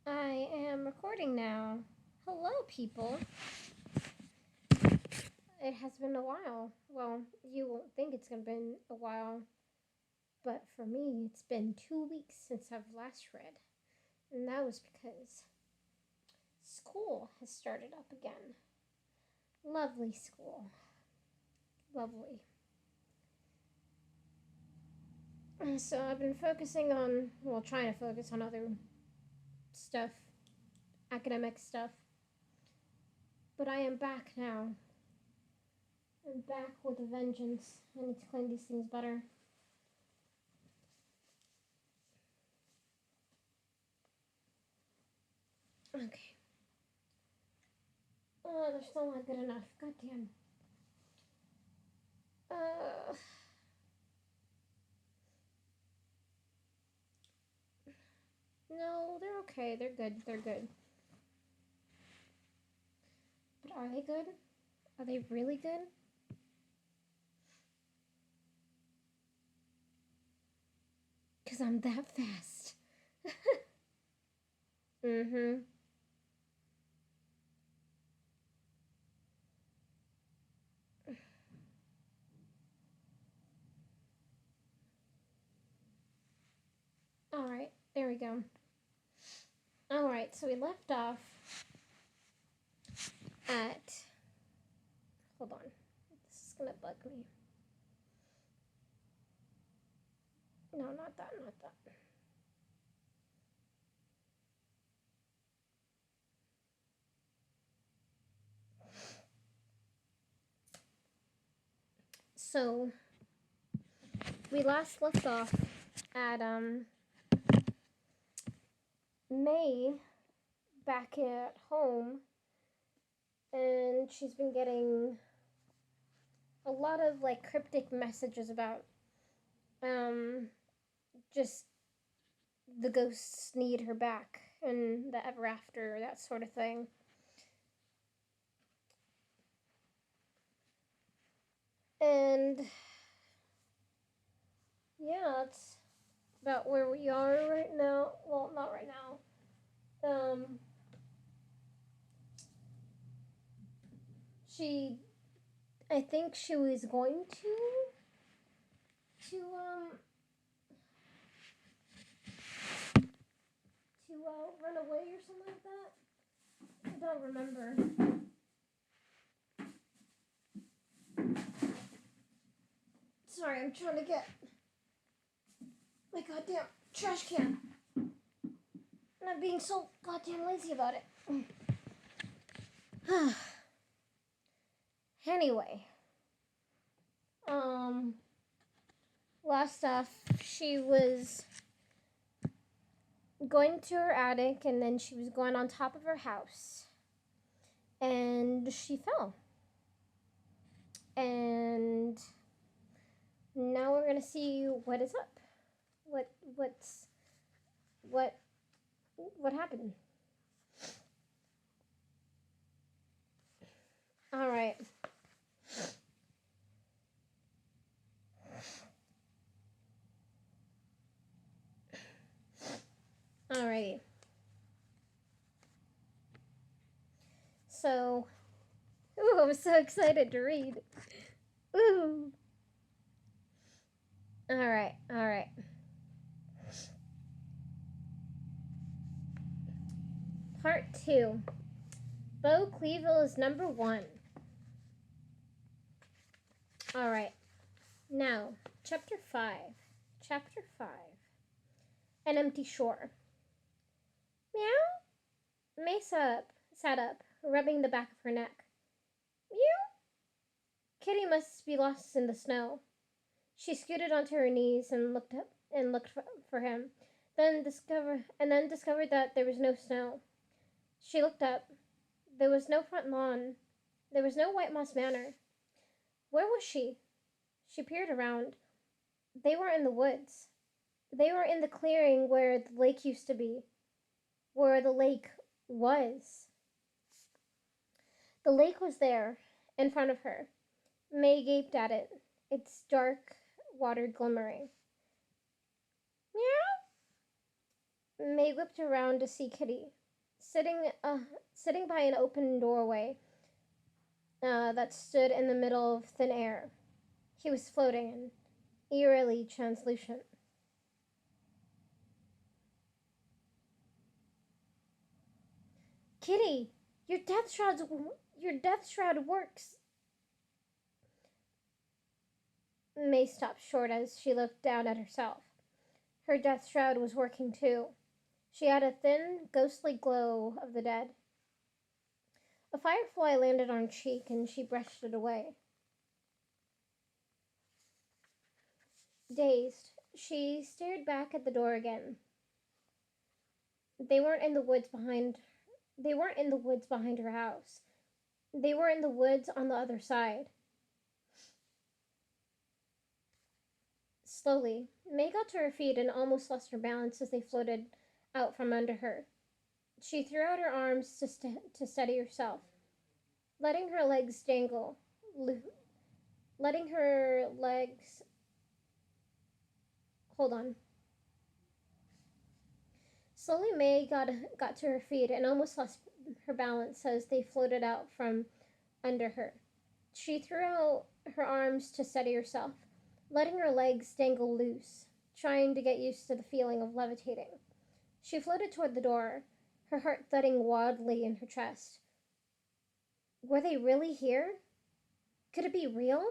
I am recording now. Hello, people. It has been a while. Well, you won't think it's been a while, but for me, it's been 2 weeks since I've last read. And that was because school has started up again. Lovely school. Lovely. So I've been trying to focus on other stuff, academic stuff. But I am back now. I'm back with a vengeance. I need to clean these things better. Okay. Oh, they're still not good enough. God damn. Uh, no, they're okay. They're good. They're good. But are they good? Are they really good? Because I'm that fast. Mm-hmm. Alright, there we go. Alright, so we left off at. Hold on. This is gonna bug me. No, not that, not that. So, we last left off at, May back at home, and she's been getting a lot of like cryptic messages about um just the ghosts need her back and the ever after, that sort of thing. And yeah, that's about where we are right now. Well, not right now. She, I think she was going to run away or something like that. I don't remember. Sorry, I'm trying to get my goddamn trash can. And I'm being so goddamn lazy about it. Anyway, last off, she was going to her attic and then she was going on top of her house. And she fell. And now we're gonna see what is up. What's what happened? All right. Alrighty. So, ooh, I'm so excited to read. Ooh. All right. All right. Part 2. Bo Cleaville is number 1. All right. Now, chapter 5. Chapter 5. An empty shore. Meow. May sat up, rubbing the back of her neck. Meow. Kitty must be lost in the snow. She scooted onto her knees and looked for him, then discovered that there was no snow. She looked up. There was no front lawn. There was no White Moss Manor. Where was she? She peered around. They were in the woods. They were in the clearing where the lake used to be. Where the lake was. The lake was there, in front of her. May gaped at it, its dark water glimmering. Meow? May whipped around to see Kitty, sitting, uh, sitting by an open doorway that stood in the middle of thin air. He was floating and eerily translucent. Kitty, your death shroud works. May stopped short as she looked down at herself. Her death shroud was working too. She had a thin, ghostly glow of the dead. A firefly landed on her cheek and she brushed it away. Dazed, she stared back at the door again. They weren't in the woods behind they weren't in the woods behind her house. They were in the woods on the other side. Slowly, May got to her feet and almost lost her balance as they floated out from under her. She threw out her arms to steady herself, letting her legs dangle, letting her legs. Hold on. Slowly, May got to her feet and almost lost her balance as they floated out from under her. She threw out her arms to steady herself, letting her legs dangle loose, trying to get used to the feeling of levitating. She floated toward the door, her heart thudding wildly in her chest. Were they really here? Could it be real?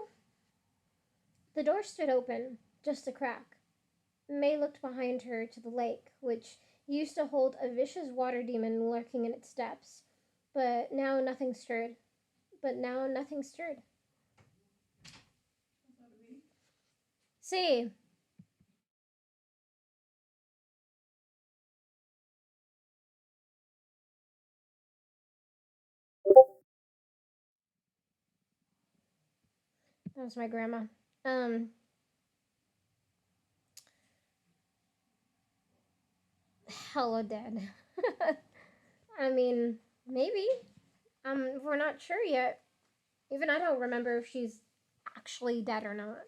The door stood open, just a crack. May looked behind her to the lake, which used to hold a vicious water demon lurking in its depths, but now nothing stirred. See, that was my grandma. Um, Hella dead. I mean, maybe. We're not sure yet. Even I don't remember if she's actually dead or not.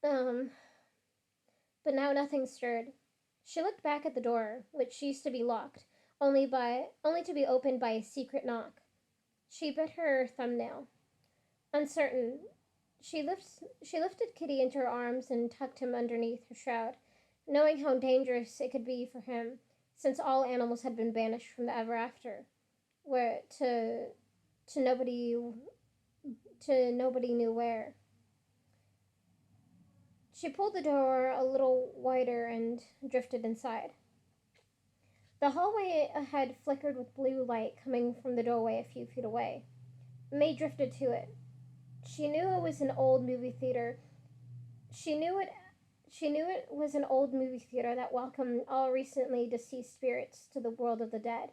Um, but now nothing stirred. She looked back at the door, which used to be locked, only to be opened by a secret knock. She bit her thumbnail. Uncertain, she lifted Kitty into her arms and tucked him underneath her shroud, knowing how dangerous it could be for him, since all animals had been banished from the ever after, where to nobody to nobody knew where. She pulled the door a little wider and drifted inside. The hallway ahead flickered with blue light coming from the doorway a few feet away. May drifted to it. She knew it was an old movie theater. She knew it She knew it was an old movie theater that welcomed all recently deceased spirits to the world of the dead.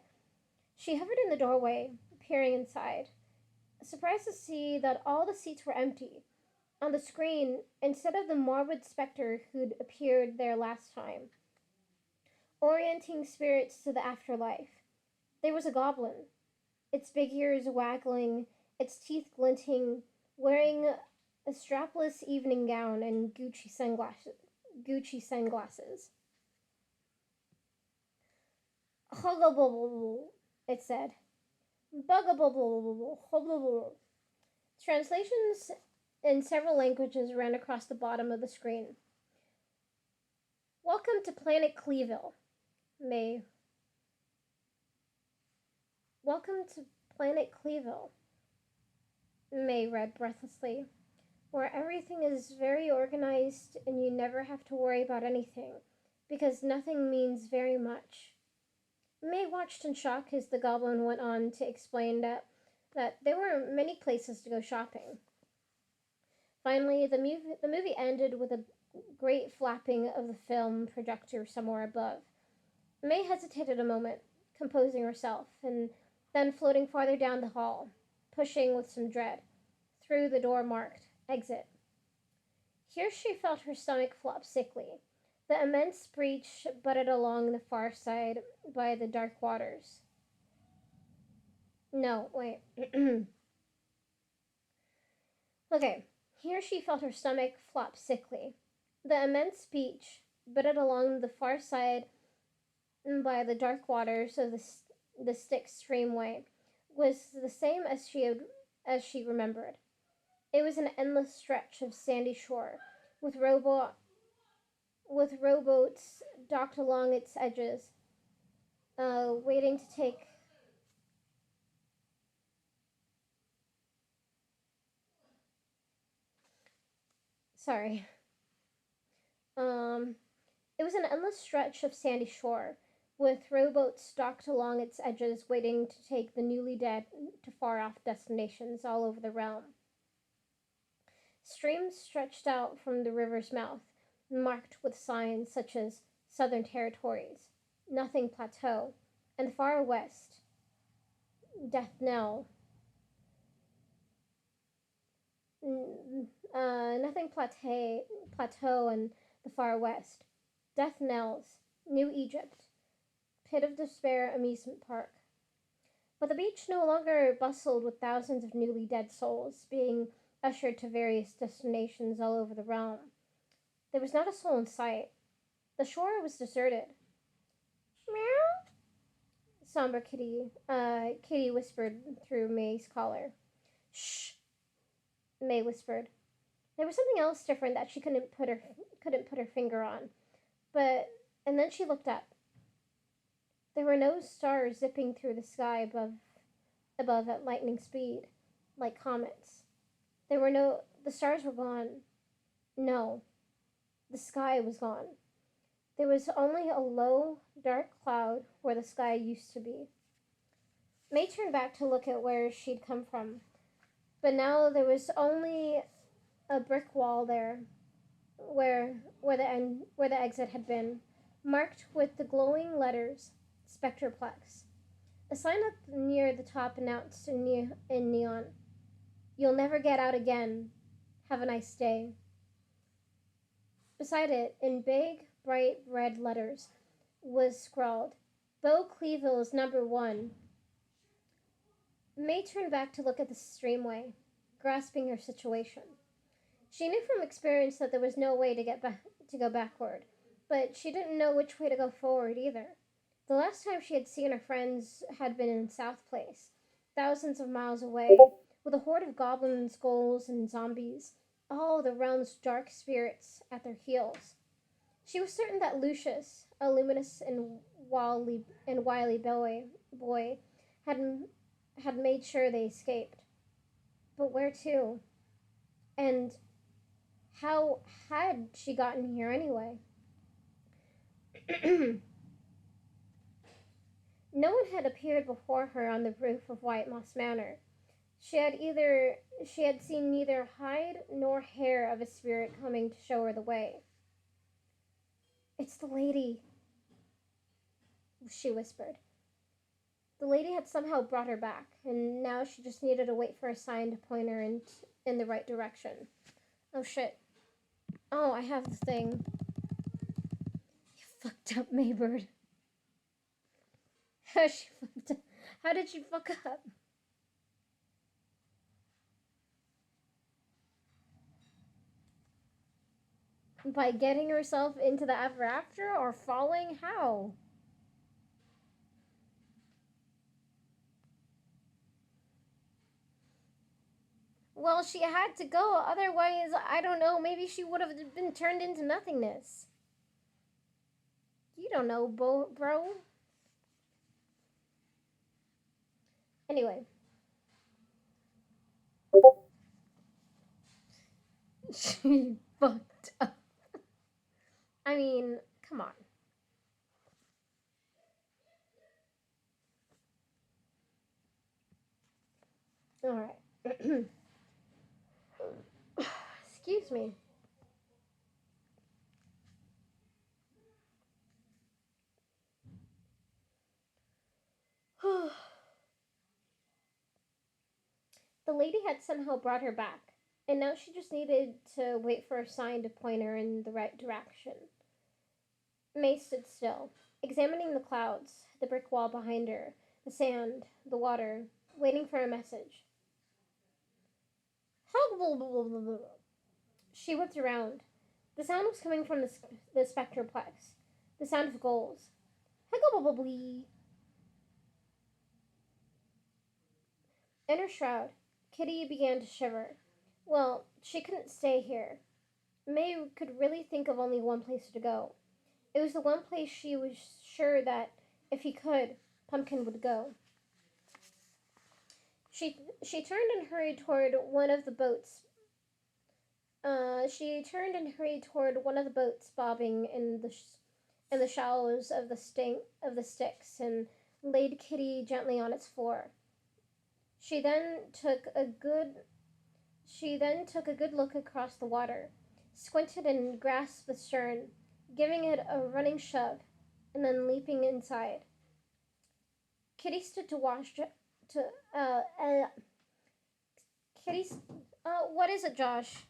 She hovered in the doorway, peering inside, surprised to see that all the seats were empty. On the screen, instead of the morbid specter who'd appeared there last time, orienting spirits to the afterlife, there was a goblin, its big ears waggling, its teeth glinting, wearing a strapless evening gown and Gucci sunglasses. Gucci sunglasses. Huggabubble, it said. Bugabubble. Translations in several languages ran across the bottom of the screen. Welcome to Planet Cleeville, May. Welcome to Planet Cleeville, May read breathlessly, where everything is very organized and you never have to worry about anything, because nothing means very much. May watched in shock as the goblin went on to explain that there were many places to go shopping. Finally, the movie ended with a great flapping of the film projector somewhere above. May hesitated a moment, composing herself, and then floating farther down the hall, pushing with some dread, through the door marked Exit. Here she felt her stomach flop sickly. The immense breach butted along the far side by the dark waters. No, wait. Okay, here she felt her stomach flop sickly. The immense beach, budded along the far side by the dark waters of the Styx streamway, was the same as she remembered. It was an endless stretch of sandy shore, with rowboats docked along its edges, waiting to take. Sorry. Um, it was an endless stretch of sandy shore, with rowboats docked along its edges, waiting to take the newly dead to far off destinations all over the realm. Streams stretched out from the river's mouth, marked with signs such as Southern Territories, Nothing Plateau, and far west, Death Knell. Nothing Plateau and the far west, Death Knells, New Egypt, Pit of Despair amusement park. But the beach no longer bustled with thousands of newly dead souls being ushered to various destinations all over the realm. There was not a soul in sight. The shore was deserted. Meow. Somber Kitty whispered through May's collar. Shh, May whispered. There was something else different that she couldn't put her finger on. But and then she looked up. There were no stars zipping through the sky above at lightning speed, like comets. The stars were gone. No, the sky was gone. There was only a low, dark cloud where the sky used to be. May turned back to look at where she'd come from, but now there was only a brick wall there where the exit had been, marked with the glowing letters Spectroplex. A sign up near the top announced in neon, "You'll never get out again. Have a nice day." Beside it, in big, bright red letters, was scrawled, "Bo Cleaville's number one." May turned back to look at the streamway, grasping her situation. She knew from experience that there was no way to go backward, but she didn't know which way to go forward either. The last time she had seen her friends had been in South Place, thousands of miles away, with a horde of goblins, ghouls, and zombies, all the realm's dark spirits at their heels. She was certain that Lucius, a luminous and wily boy had, had made sure they escaped. But where to? And how had she gotten here anyway? No one had appeared before her on the roof of White Moss Manor. She had seen neither hide nor hair of a spirit coming to show her the way. "It's the lady," she whispered. The lady had somehow brought her back, and now she just needed to wait for a sign to point her in the right direction. Oh shit. Oh, I have the thing. You fucked up, Maybird. How did she fuck up? By getting herself into the ever after or falling? How? Well, she had to go. Otherwise, I don't know, maybe she would have been turned into nothingness. You don't know, bro. Anyway. She fucked up. I mean, come on. Alright. Excuse me. The lady had somehow brought her back, and now she just needed to wait for a sign to point her in the right direction. May stood still, examining the clouds, the brick wall behind her, the sand, the water, waiting for a message. She whipped around. The sound was coming from the spectroplex. The sound of goals. Higglebubbleblee. In her shroud, Kitty began to shiver. Well, she couldn't stay here. May could really think of only one place to go. It was the one place she was sure that, if he could, Pumpkin would go. She turned and hurried toward one of the boats. She turned and hurried toward one of the boats bobbing in the shallows of the sticks, and laid Kitty gently on its floor. She then took a good look across the water, squinted and grasped the stern, giving it a running shove, and then leaping inside. Kitty stood to watch. To Kitty's. What is it, Josh?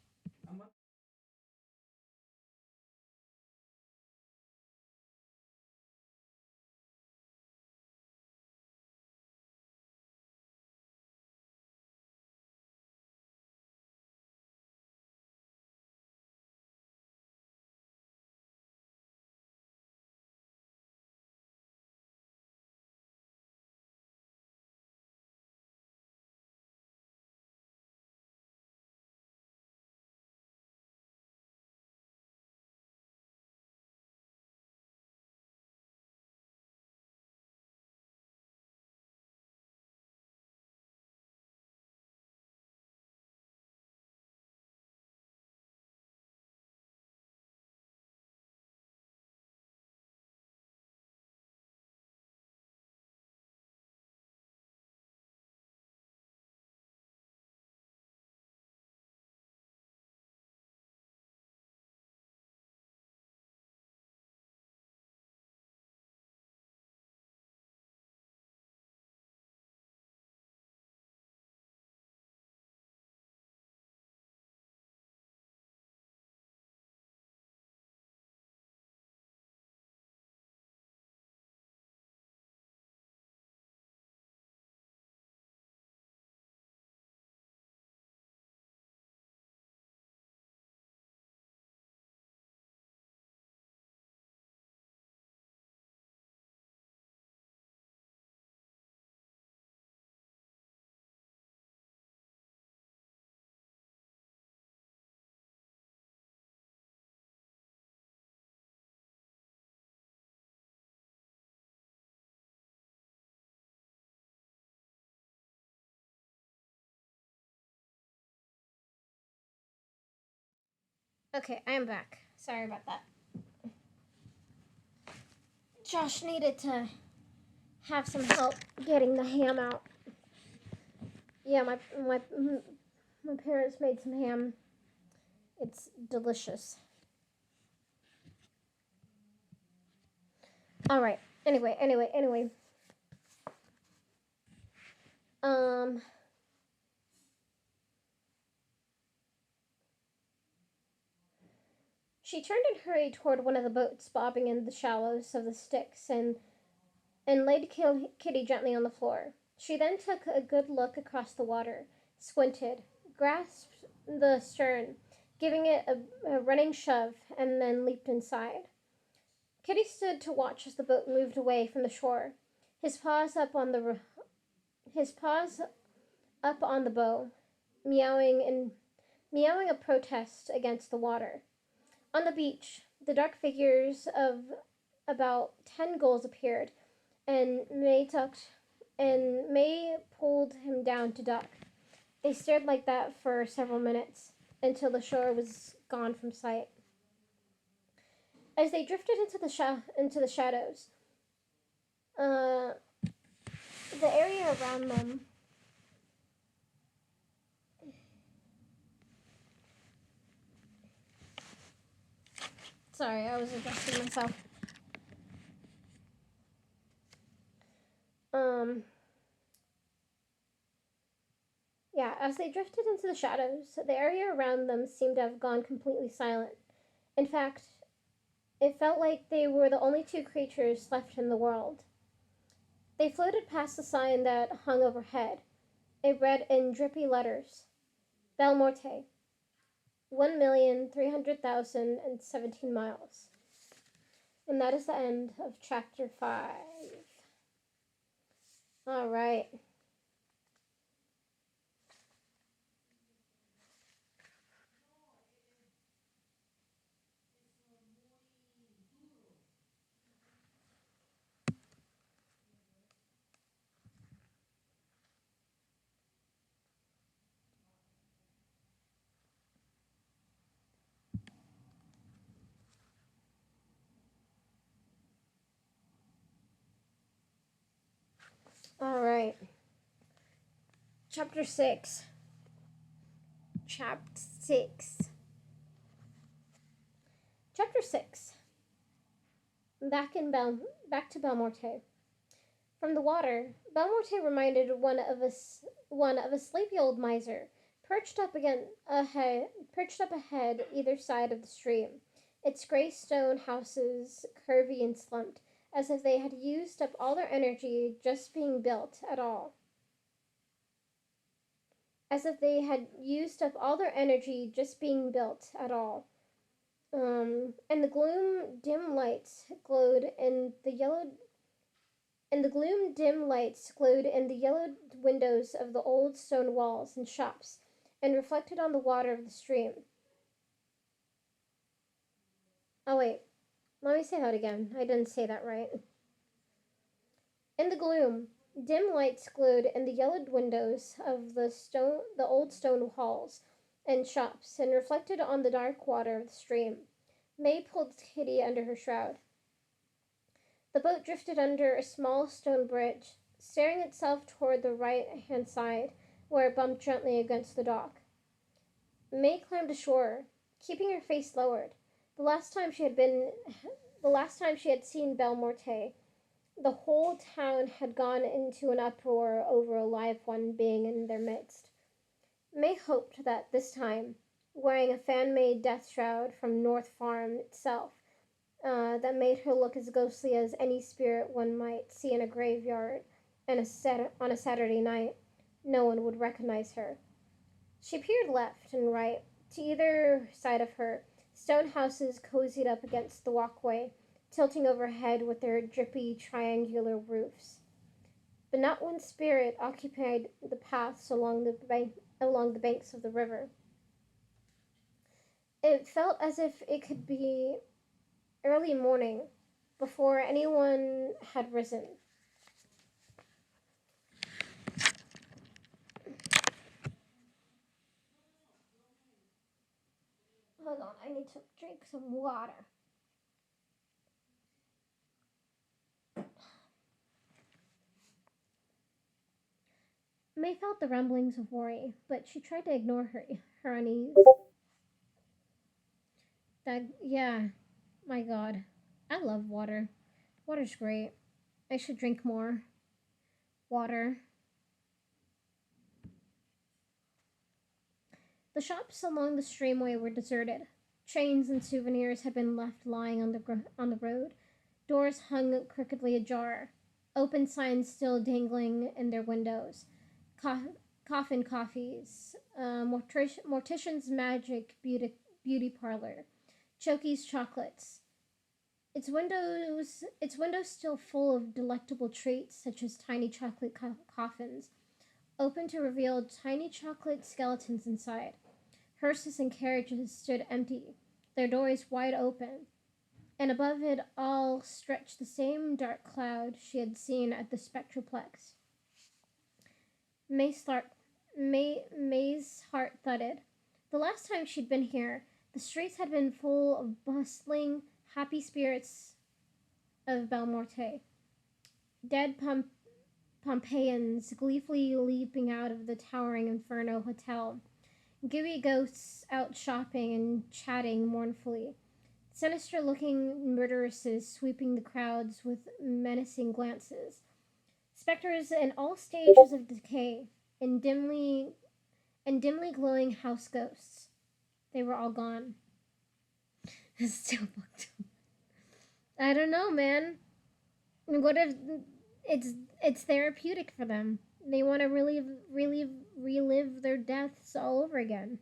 Okay, I am back. Sorry about that. Josh needed to have some help getting the ham out. Yeah, my parents made some ham. It's delicious. All right. Anyway. Um. She turned and hurried toward one of the boats bobbing in the shallows of the sticks, and laid Kitty gently on the floor. She then took a good look across the water, squinted, grasped the stern, giving it a running shove, and then leaped inside. Kitty stood to watch as the boat moved away from the shore, his paws up on the bow, meowing a protest against the water. On the beach, the dark figures of about 10 gulls appeared, and May pulled him down to duck. They stared like that for several minutes, until the shore was gone from sight. As they drifted into the shadows, uh, the area around them. Sorry, I was adjusting myself. Yeah, as they drifted into the shadows, the area around them seemed to have gone completely silent. In fact, it felt like they were the only two creatures left in the world. They floated past the sign that hung overhead. It read in drippy letters, Belmorte. 1,300,017 miles. And that is the end of chapter 5. All right. All right. Chapter 6. Chapter 6. Chapter 6. Back to Belmorte. From the water, Belmorte reminded one of a sleepy old miser, perched up ahead either side of the stream, its gray stone houses curvy and slumped, as if they had used up all their energy just being built at all. As if they had used up all their energy just being built at all. And the gloom, dim lights glowed in the yellow In the gloom, dim lights glowed in the yellowed windows of the old stone walls and shops, and reflected on the water of the stream. Oh, wait. Let me say that again. I didn't say that right. In the gloom, dim lights glowed in the yellowed windows of the old stone halls and shops, and reflected on the dark water of the stream. May pulled Kitty under her shroud. The boat drifted under a small stone bridge, steering itself toward the right-hand side, where it bumped gently against the dock. May climbed ashore, keeping her face lowered. The last time she had seen Belmorte, the whole town had gone into an uproar over a live one being in their midst. May hoped that this time, wearing a fan-made death shroud from North Farm itself, that made her look as ghostly as any spirit one might see in a graveyard on a Saturday night, no one would recognize her. She peered left and right. To either side of her, stone houses cozied up against the walkway, tilting overhead with their drippy triangular roofs. But not one spirit occupied the paths along the banks of the river. It felt as if it could be early morning, before anyone had risen. Hold on, I need to drink some water. May felt the rumblings of worry, but she tried to ignore her unease. Yeah, my God. I love water. Water's great. I should drink more water. The shops along the streamway were deserted. Trains and souvenirs had been left lying on the road. Doors hung crookedly ajar. Open signs still dangling in their windows. Coffin coffees. Mortician's magic beauty parlor. Choki's chocolates. Its windows still full of delectable treats such as tiny chocolate coffins, open to reveal tiny chocolate skeletons inside. Hearses and carriages stood empty, their doors wide open, and above it all stretched the same dark cloud she had seen at the Spectroplex. May's heart thudded. The last time she'd been here, the streets had been full of bustling, happy spirits of Belmorte. Dead Pompeians gleefully leaping out of the towering Inferno Hotel. Gooey ghosts out shopping and chatting mournfully. Sinister-looking murderesses sweeping the crowds with menacing glances. Specters in all stages of decay, and dimly glowing house ghosts. They were all gone. It's still fucked up. I don't know, man. What if it's therapeutic for them? They want to relive their deaths all over again.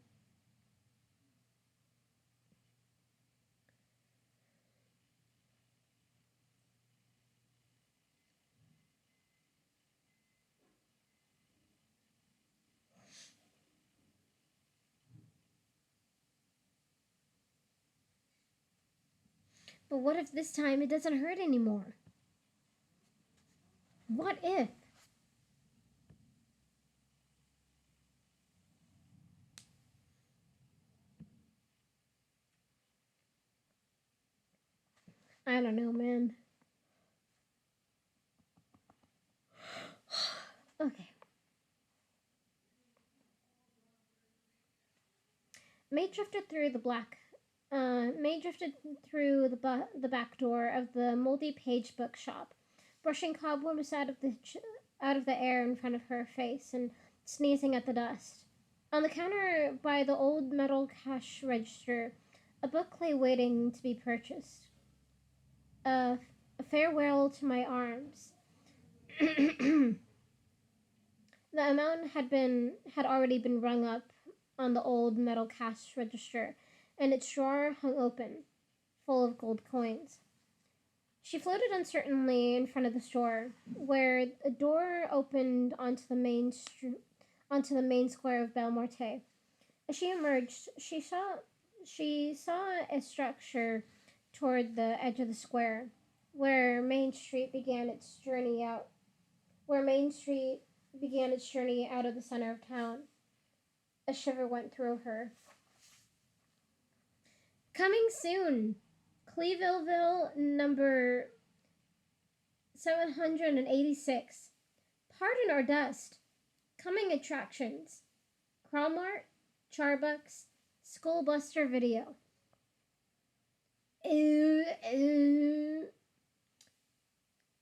But what if this time it doesn't hurt anymore? What if? I don't know, man. Okay. May drifted through the back door of the moldy page bookshop, brushing cobwebs out of the air in front of her face and sneezing at the dust. On the counter by the old metal cash register, a book lay waiting to be purchased. A farewell to my arms. The amount had already been rung up on the old metal cash register, and its drawer hung open, full of gold coins. She floated uncertainly in front of the store, where a door opened onto the main square of Belmorte. As she emerged, she saw a structure toward the edge of the square, where Main Street began its journey out. Where Main Street began its journey out of the center of town. A shiver went through her. Coming soon, Clevelville number 786. Pardon our dust. Coming attractions. Crawlmart, Charbucks, Skullbuster Video.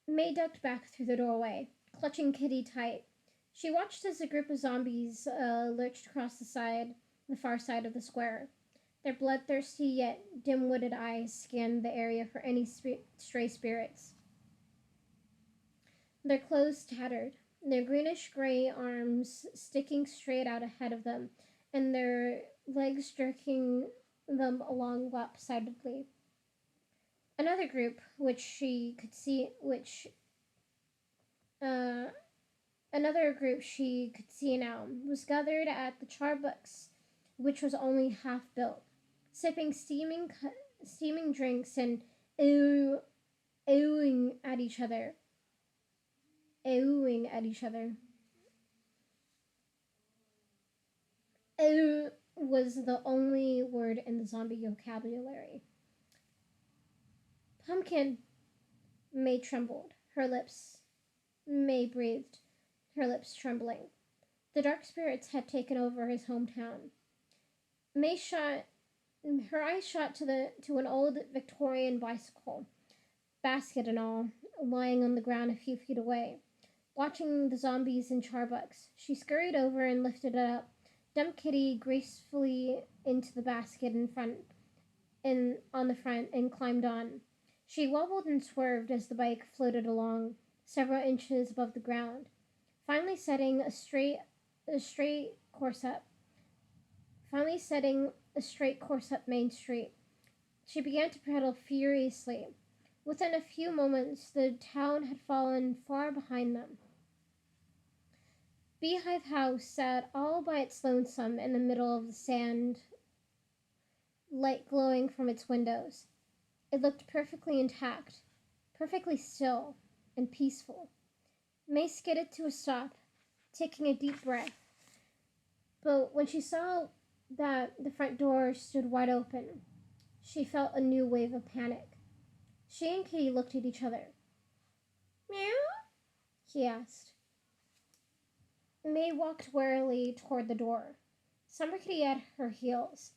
May ducked back through the doorway, clutching Kitty tight. She watched as a group of zombies lurched across the far side of the square. Their bloodthirsty yet dim-witted eyes scanned the area for any stray spirits. Their clothes tattered, their greenish-gray arms sticking straight out ahead of them, and their legs jerking them along lopsidedly. Another group, which she could see now, was gathered at the Charbucks, which was only half built, sipping steaming drinks and oohing at each other. Ooh was the only word in the zombie vocabulary. Pumpkin. May trembled, her lips. May breathed, her lips trembling. The dark spirits had taken over his hometown. Her eyes shot to an old Victorian bicycle, basket and all, lying on the ground a few feet away. Watching the zombies in Charbucks, she scurried over and lifted it up, dumped Kitty gracefully into the basket on the front, and climbed on. She wobbled and swerved as the bike floated along, several inches above the ground, finally setting a straight course up Main Street. She began to pedal furiously. Within a few moments, the town had fallen far behind them. Beehive House sat all by its lonesome in the middle of the sand, light glowing from its windows. It looked perfectly intact, perfectly still and peaceful. May skidded to a stop, taking a deep breath. But when she saw that the front door stood wide open, she felt a new wave of panic. She and Kitty looked at each other. Meow? He asked. May walked warily toward the door, Summer Kitty at her heels.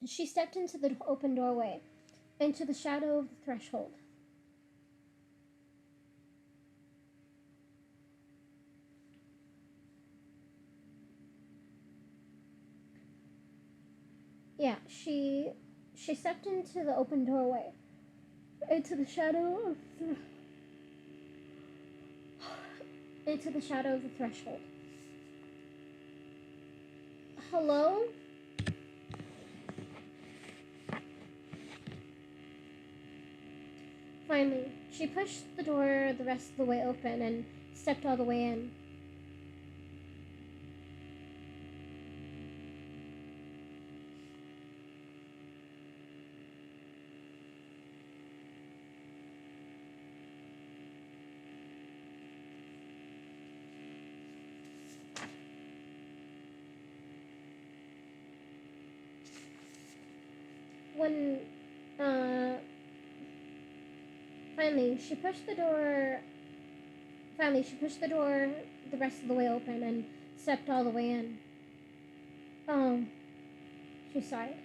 She stepped into the open doorway, into the shadow of the threshold. Yeah, she stepped into the open doorway, into the shadow of the threshold. Hello? Finally, she pushed the door the rest of the way open and stepped all the way in. When, uh, finally, she pushed the door. Finally, she pushed the door the rest of the way open and stepped all the way in. Oh, she sighed.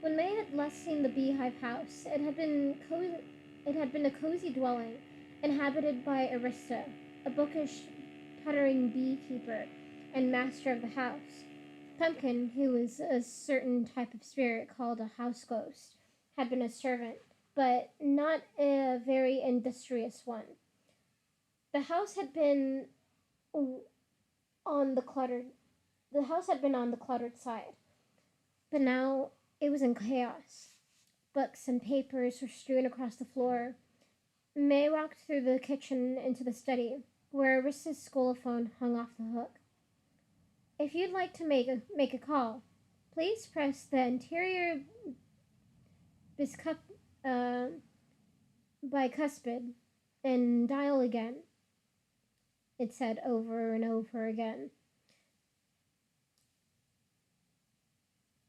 When May had last seen the beehive house, it had been a cozy dwelling inhabited by Arista, a bookish, puttering beekeeper and master of the house. Pumpkin, who was a certain type of spirit called a house ghost, had been a servant, but not a very industrious one. The house had been on the cluttered the house had been on the cluttered side, but now it was in chaos. Books and papers were strewn across the floor. May walked through the kitchen into the study, where Arista's scholaphone hung off the hook. If you'd like to make a call, please press the interior biscup, uh, bicuspid and dial again, it said over and over again.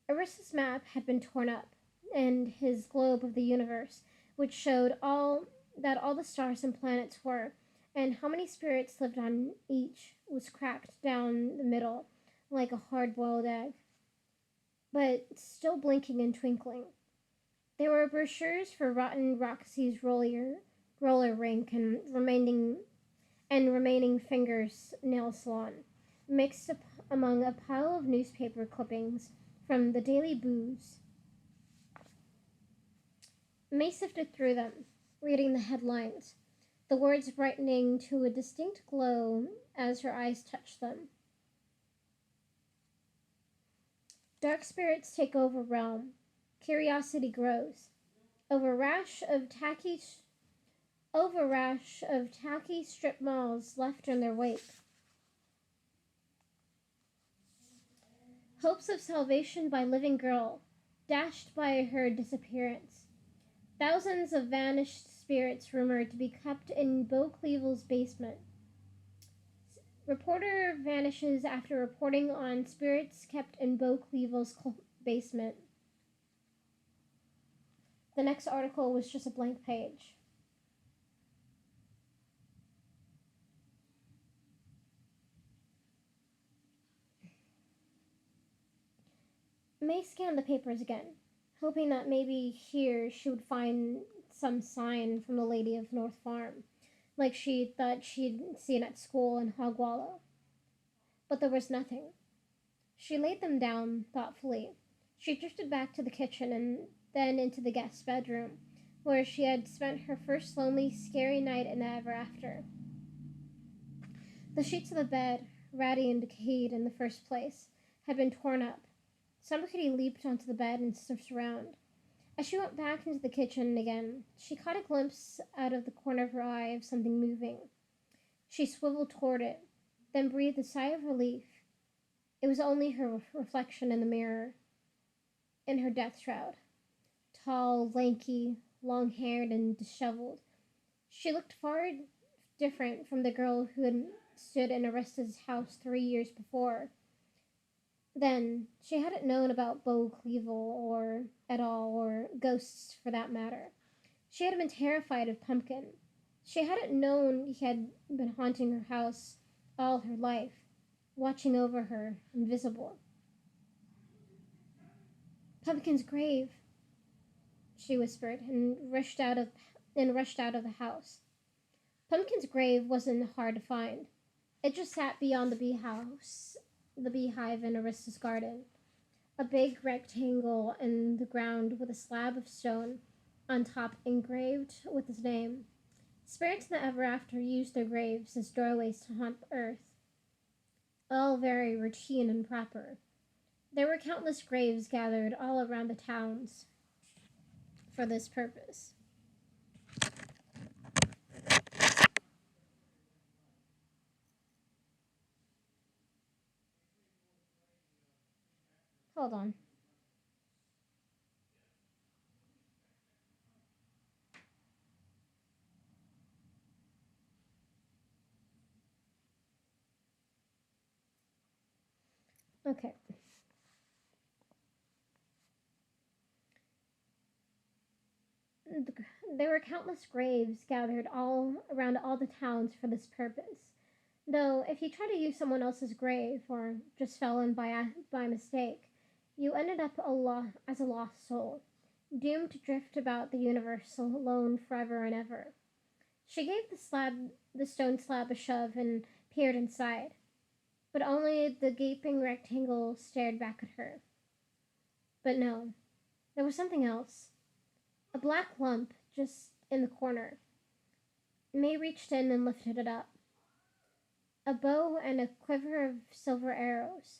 Arista's map had been torn up, and his globe of the universe, which showed all the stars and planets were, and how many spirits lived on each, was cracked down the middle like a hard-boiled egg, but still blinking and twinkling. There were brochures for Rotten Roxy's roller rink and remaining fingers nail salon, mixed up among a pile of newspaper clippings from the Daily Booze. May sifted through them, reading the headlines, the words brightening to a distinct glow as her eyes touched them. Dark spirits take over realm. Curiosity grows. Over rash of tacky strip malls left in their wake. Hopes of salvation by living girl, dashed by her disappearance. Thousands of vanished spirits rumored to be kept in Bo Clevel's basement. Reporter vanishes after reporting on spirits kept in Bo Clevel's basement. The next article was just a blank page. May scanned the papers again, hoping that maybe here she would find some sign from the lady of North Farm, like she thought she'd seen at school in Hogwallow. But there was nothing. She laid them down thoughtfully. She drifted back to the kitchen and then into the guest bedroom, where she had spent her first lonely, scary night in the ever after. The sheets of the bed, ratty and decayed in the first place, had been torn up. Somebody leaped onto the bed and sniffed around. As she went back into the kitchen again, she caught a glimpse out of the corner of her eye of something moving. She swiveled toward it, then breathed a sigh of relief. It was only her reflection in the mirror, in her death shroud. Tall, lanky, long-haired, and disheveled. She looked far different from the girl who had stood in Arista's house 3 years before. Then, she hadn't known about Bo Clevel or at all, or ghosts for that matter. She had been terrified of Pumpkin. She hadn't known he had been haunting her house all her life, watching over her, invisible. Pumpkin's grave, she whispered, and rushed out of the house. Pumpkin's grave wasn't hard to find. It just sat beyond the beehive in Arista's garden, a big rectangle in the ground with a slab of stone on top engraved with his name. Spirits in the ever after used their graves as doorways to haunt the earth. All very routine and proper. There were countless graves gathered all around the towns for this purpose. Hold on. Okay. There were countless graves gathered all around all the towns for this purpose. Though, if you try to use someone else's grave or just fell in by mistake, you ended up as a lost soul, doomed to drift about the universe alone forever and ever. She gave the stone slab a shove and peered inside, but only the gaping rectangle stared back at her. But no, there was something else. A black lump just in the corner. May reached in and lifted it up. A bow and a quiver of silver arrows.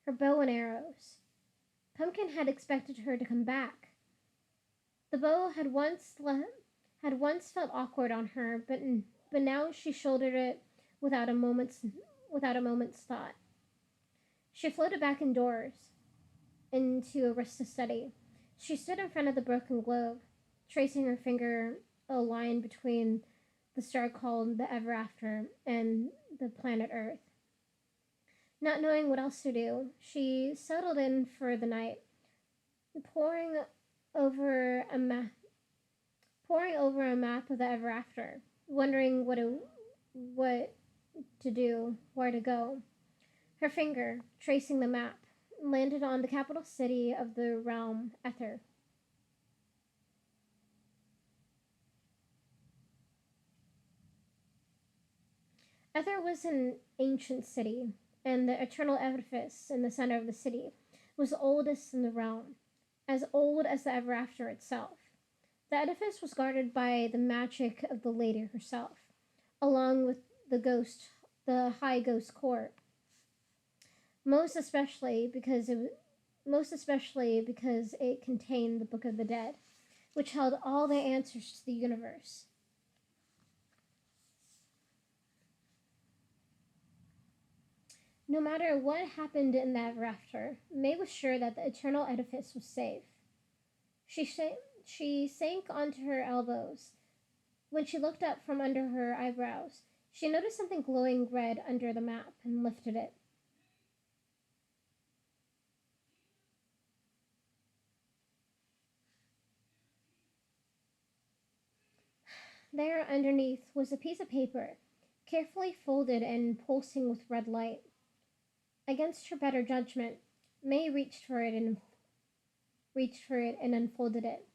Her bow and arrows. Pumpkin had expected her to come back. The bow had once felt awkward on her, but now she shouldered it without a moment's thought. She floated back indoors into Arista's study. She stood in front of the broken globe, tracing her finger a line between the star called the Ever After and the planet Earth. Not knowing what else to do, she settled in for the night, poring over a map of the Ever After, wondering what to do, where to go. Her finger, tracing the map, landed on the capital city of the realm, Ether. Ether was an ancient city, and the eternal edifice in the center of the city was the oldest in the realm, as old as the Ever After itself. The edifice was guarded by the magic of the lady herself, along with the High Ghost Court. Most especially because it contained the Book of the Dead, which held all the answers to the universe. No matter what happened in the Ever After, May was sure that the eternal edifice was safe. She sank onto her elbows. When she looked up from under her eyebrows, she noticed something glowing red under the map and lifted it. There underneath was a piece of paper, carefully folded and pulsing with red light. Against her better judgment, May reached for it and unfolded it.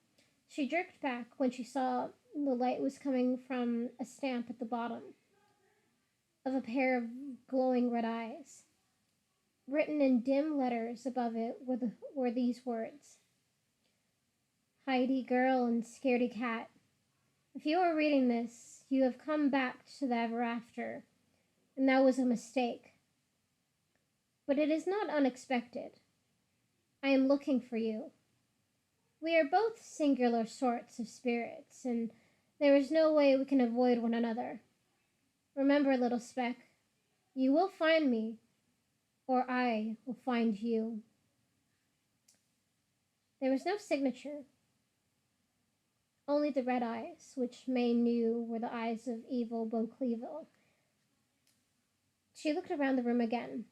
She jerked back when she saw the light was coming from a stamp at the bottom of a pair of glowing red eyes. Written in dim letters above it were these words: Heidi girl and scaredy cat. If you are reading this, you have come back to the Ever After, and that was a mistake. But it is not unexpected. I am looking for you. We are both singular sorts of spirits, and there is no way we can avoid one another. Remember, little speck, you will find me, or I will find you. There was no signature, only the red eyes, which May knew were the eyes of evil Bo Cleaville. She looked around the room again.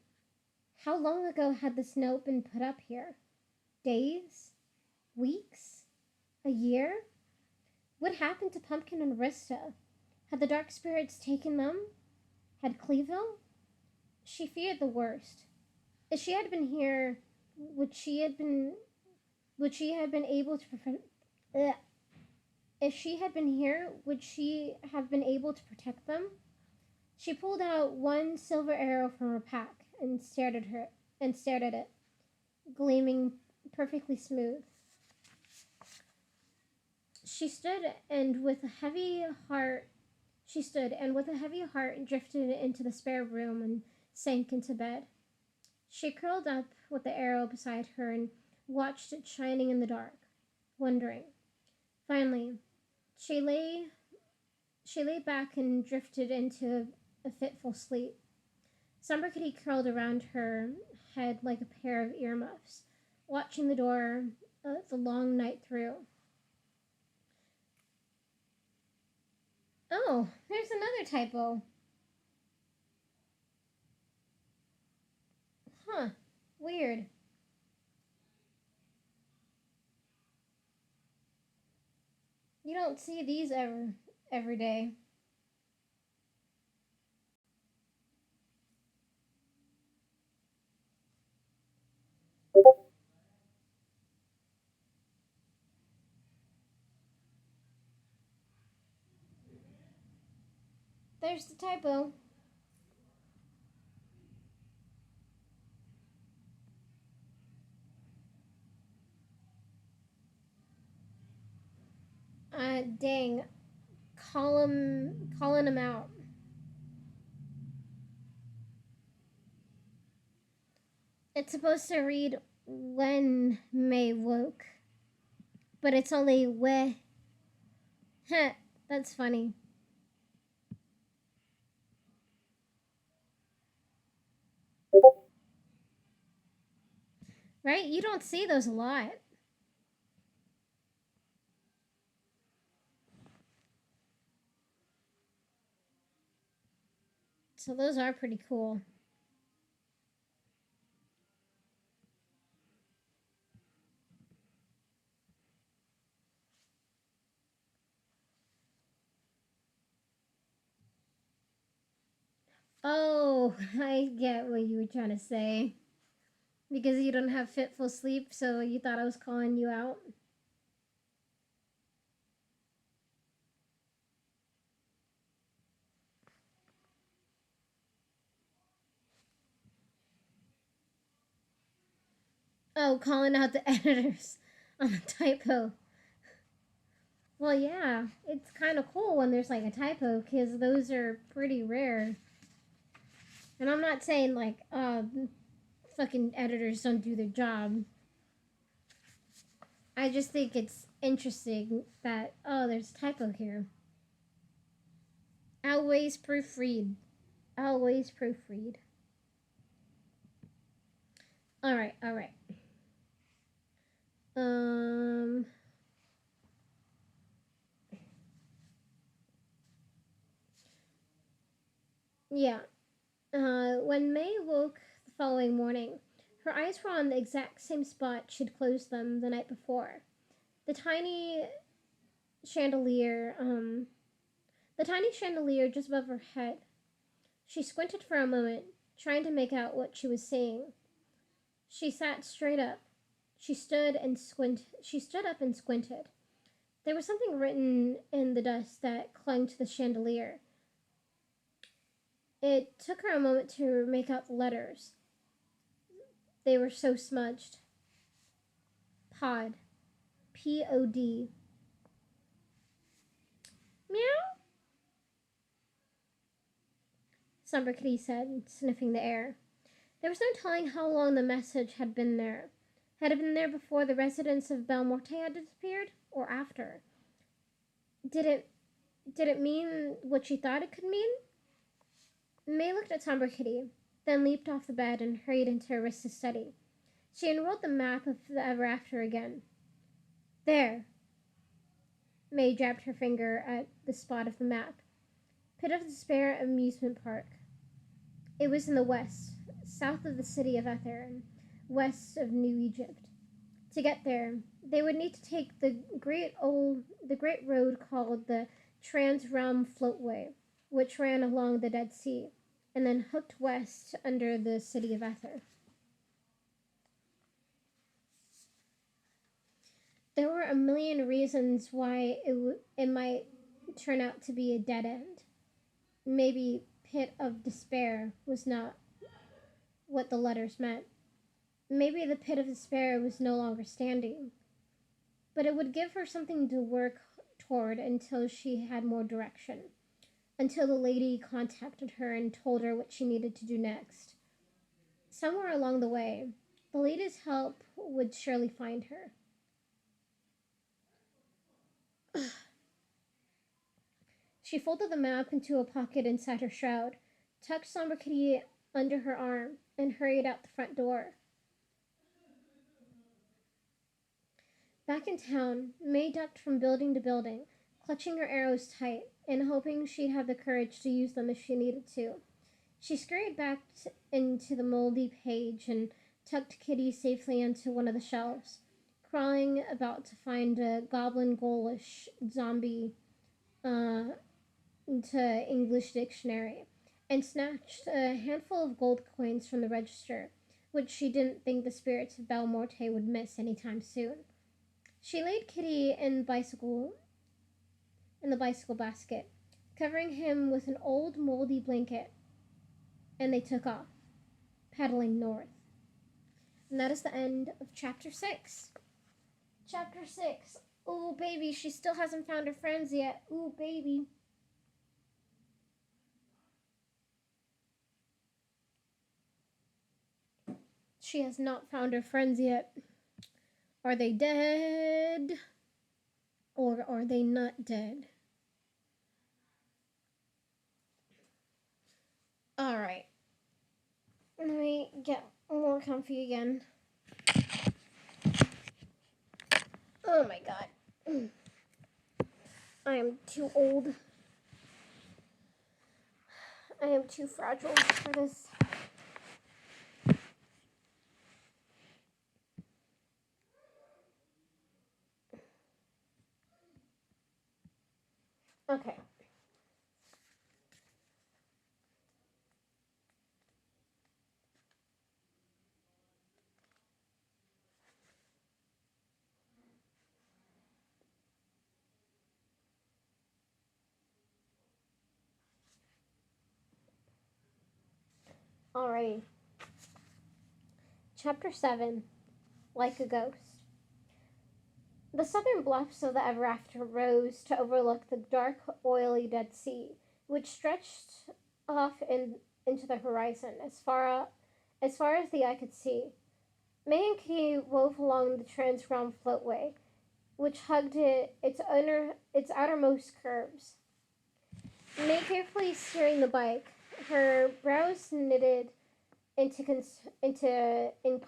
How long ago had this note been put up here? Days? Weeks? A year? What happened to Pumpkin and Arista? Had the dark spirits taken them? Had Cleaville? She feared the worst. If she had been here, would she have been able to prevent? If she had been here, would she have been able to protect them? She pulled out one silver arrow from her pack and stared at it, gleaming perfectly smooth. She stood and with a heavy heart drifted into the spare room and sank into bed. She curled up with the arrow beside her and watched it shining in the dark, wondering. Finally, she lay back and drifted into a fitful sleep. Somebody curled around her head like a pair of earmuffs, watching the door the long night through. Oh, there's another typo. Huh, weird. You don't see these every day. There's the typo. Dang. Calling him out. It's supposed to read when May woke, but it's only we. Heh, that's funny. Right? You don't see those a lot. So those are pretty cool. Oh, I get what you were trying to say. Because you don't have fitful sleep, so you thought I was calling you out? Oh, calling out the editors on the typo. Well, yeah, it's kind of cool when there's like a typo because those are pretty rare. And I'm not saying like, fucking editors don't do their job. I just think it's interesting that, oh, there's a typo here. Always proofread. Always proofread. All right, all right. Um, yeah. When May woke the following morning, her eyes were on the exact same spot she'd closed them the night before. The tiny chandelier, um, the tiny chandelier just above her head. She squinted for a moment, trying to make out what she was seeing. She sat straight up. She stood up and squinted. There was something written in the dust that clung to the chandelier. It took her a moment to make out the letters. They were so smudged. Pod. Pod. Meow, Somber Kitty said, sniffing the air. There was no telling how long the message had been there. Had it been there before the residents of Belmorte had disappeared, or after? Did it did it mean what she thought it could mean? May looked at Somber Kitty, then leaped off the bed and hurried into Arista's study. She unrolled the map of the Ever After again. There. May jabbed her finger at the spot of the map. Pit of Despair Amusement Park. It was in the west, south of the city of Ether, and west of New Egypt. To get there, they would need to take the great road called the Trans Realm Floatway, which ran along the Dead Sea, and then hooked west under the city of Ether. There were a million reasons why it might turn out to be a dead end. Maybe Pit of Despair was not what the letters meant. Maybe the Pit of Despair was no longer standing. But it would give her something to work toward until she had more direction. Until the lady contacted her and told her what she needed to do next. Somewhere along the way, the lady's help would surely find her. She folded the map into a pocket inside her shroud, tucked Somber Kitty under her arm, and hurried out the front door. Back in town, May ducked from building to building, clutching her arrows tight and hoping she'd have the courage to use them if she needed to. She scurried back into the moldy page and tucked Kitty safely onto one of the shelves. crawling about to find a goblin ghoulish zombie uh, into English dictionary and snatched a handful of gold coins from the register, which she didn't think the spirits of Belmorte would miss anytime soon. She laid Kitty in the bicycle basket, covering him with an old moldy blanket, and they took off, paddling north. And that is the end of chapter 6. Chapter 6. Ooh, baby, she still hasn't found her friends yet. Ooh, baby. She has not found her friends yet. Are they dead? Or are they not dead? Alright. Let me get more comfy again. Oh my god. I am too old. I am too fragile for this. Okay. Alrighty. Chapter 7. Like a Ghost. The southern bluffs of the Ever After rose to overlook the dark, oily Dead Sea, which stretched off into the horizon as far as the eye could see. May and Kitty wove along the Transgrom floatway, which hugged its outermost curves. May carefully steering the bike, her brows knitted in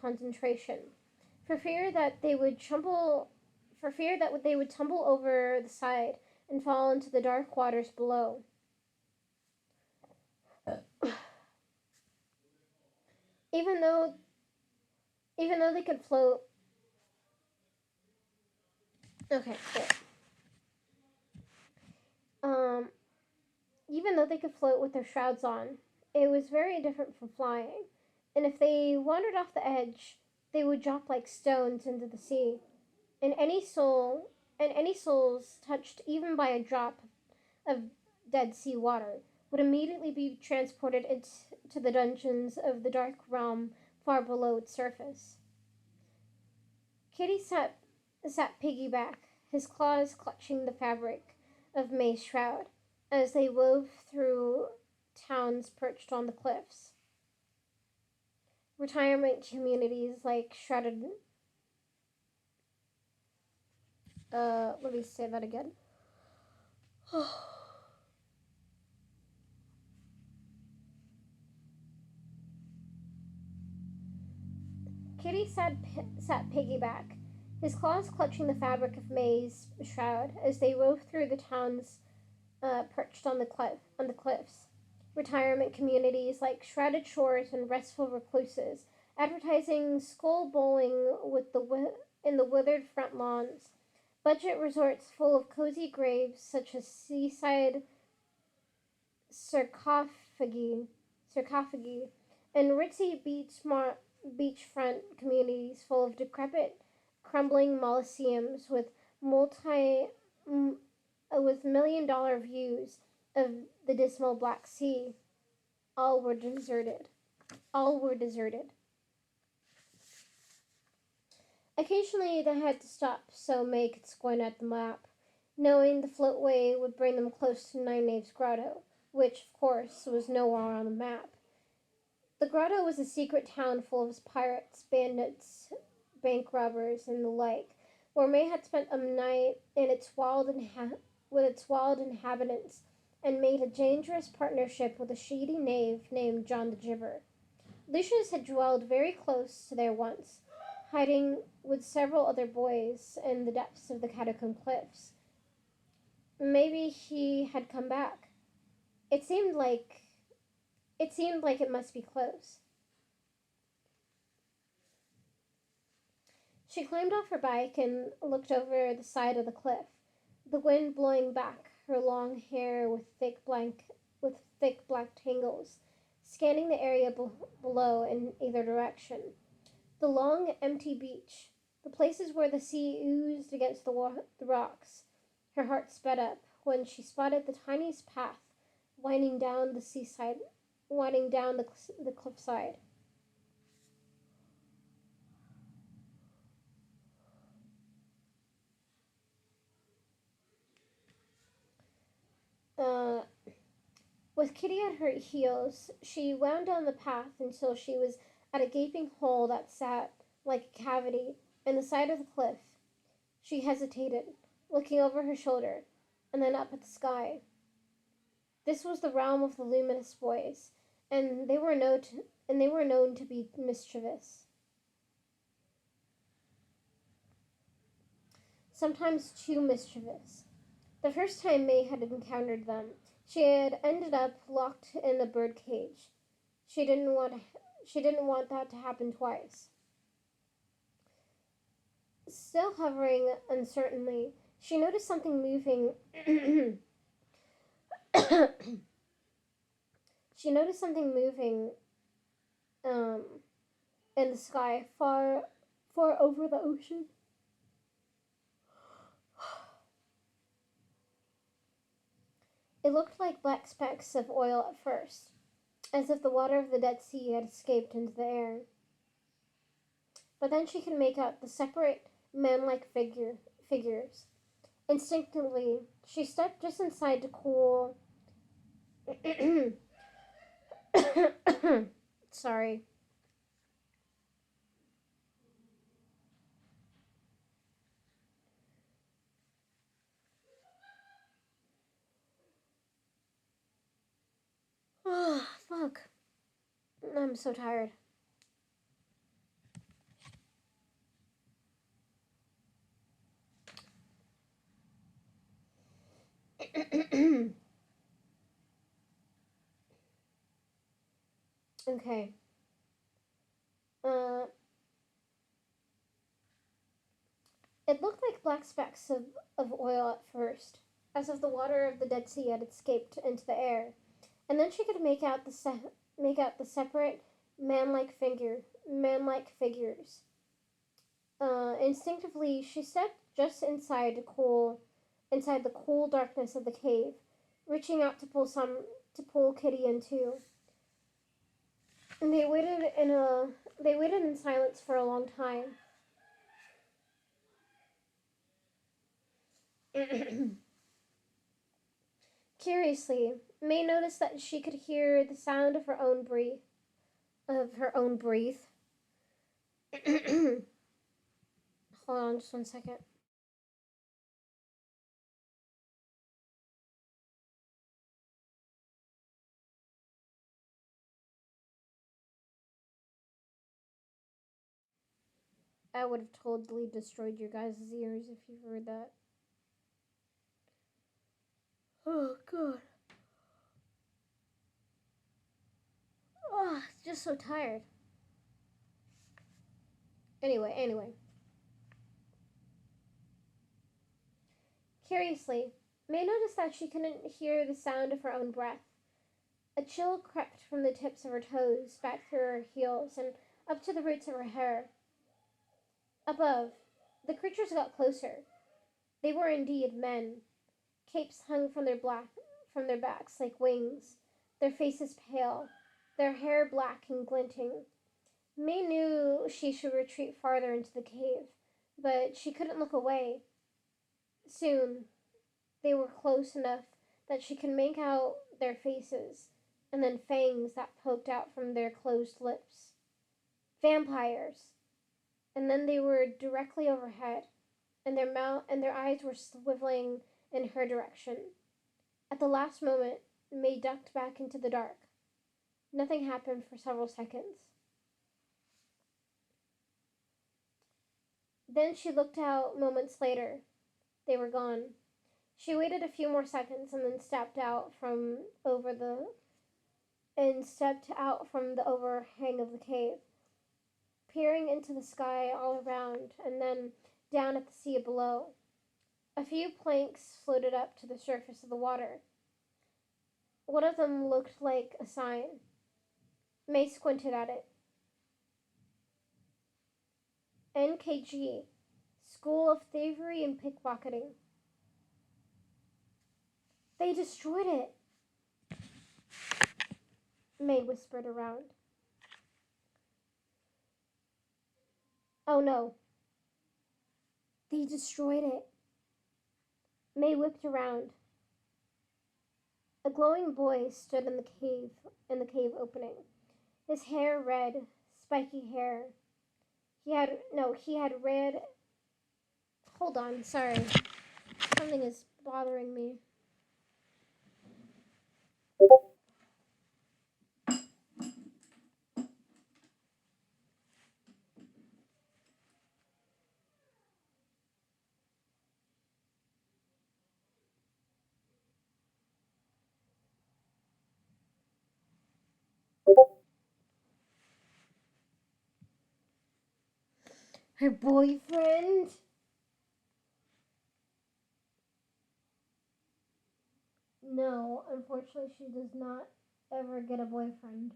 concentration, for fear that they would tumble over the side and fall into the dark waters below. Even though they could float. Okay, cool. Even though they could float with their shrouds on, it was very different from flying, and if they wandered off the edge, they would drop like stones into the sea. And any souls touched even by a drop of Dead Sea water would immediately be transported into the dungeons of the dark realm far below its surface. Kitty sat piggyback, his claws clutching the fabric of May's shroud as they wove through towns perched on the cliffs. Retirement communities like shrouded. Let me say that again. Kitty sat piggyback, his claws clutching the fabric of May's shroud as they wove through the towns perched on the cliffs. Retirement communities like shrouded shores and restful recluses, advertising skull bowling in the withered front lawns. Budget resorts full of cozy graves such as seaside sarcophagi, and ritzy beachfront communities full of decrepit, crumbling mausoleums with $1 million views of the dismal Black Sea. All were deserted. All were deserted. Occasionally they had to stop so May could squint at the map, knowing the floatway would bring them close to Nine Knaves Grotto, which, of course, was nowhere on the map. The grotto was a secret town full of pirates, bandits, bank robbers, and the like, where May had spent a night in with its wild inhabitants and made a dangerous partnership with a shady knave named John the Gibber. Lucius had dwelled very close to there once, hiding with several other boys in the depths of the catacomb cliffs. Maybe he had come back. It seemed like it must be close. She climbed off her bike and looked over the side of the cliff, the wind blowing back her long hair with thick black tangles, scanning the area below in either direction. The long, empty beach, the places where the sea oozed against the rocks. Her heart sped up when she spotted the tiniest path winding down the seaside, winding down the cliffside. Uh, with Kitty at her heels, she wound down the path until she was at a gaping hole that sat like a cavity in the side of the cliff. She hesitated, looking over her shoulder, and then up at the sky. This was the realm of the luminous boys, and they were known to be mischievous, sometimes too mischievous. The first time May had encountered them, she had ended up locked in a bird cage. She didn't want she didn't want that to happen twice. Still hovering uncertainly, she noticed something moving. She noticed something moving um, in the sky far over the ocean. It looked like black specks of oil at first, as if the water of the Dead Sea had escaped into the air. But then she could make out the separate man-like figures. Instinctively, she stepped just inside to cool. Sorry. Oh, fuck. I'm so tired. Okay. Uh, it looked like black specks of oil at first, as if the water of the Dead Sea had escaped into the air. And then she could make out the separate man-like figures. Instinctively, she stepped just inside the cool darkness of the cave, reaching out to pull Kitty in too. And they waited in silence for a long time. Curiously, May noticed that she could hear the sound of her own breath. Hold on just 1 second. I would have totally destroyed your guys' ears if you heard that. Oh god. Oh, just so tired. Anyway. Curiously, May noticed that she couldn't hear the sound of her own breath. A chill crept from the tips of her toes back through her heels and up to the roots of her hair. Above, the creatures got closer. They were indeed men. Capes hung from their backs like wings, their faces pale, their hair black and glinting. May knew she should retreat farther into the cave, but she couldn't look away. Soon, they were close enough that she could make out their faces, and then fangs that poked out from their closed lips. Vampires! And then they were directly overhead, and their eyes were swiveling in her direction. At the last moment, May ducked back into the dark. Nothing happened for several seconds. Then she looked out moments later. They were gone. She waited a few more seconds and then stepped out from the overhang of the cave, peering into the sky all around and then down at the sea below. A few planks floated up to the surface of the water. One of them looked like a sign. May squinted at it. NKG, School of Thievery and Pickpocketing. They destroyed it, May whispered around. Oh no. They destroyed it. May whipped around. A glowing boy stood in the cave opening. His hair red, spiky hair. He had red. Hold on, sorry. Something is bothering me. Her boyfriend? No, unfortunately, she does not ever get a boyfriend.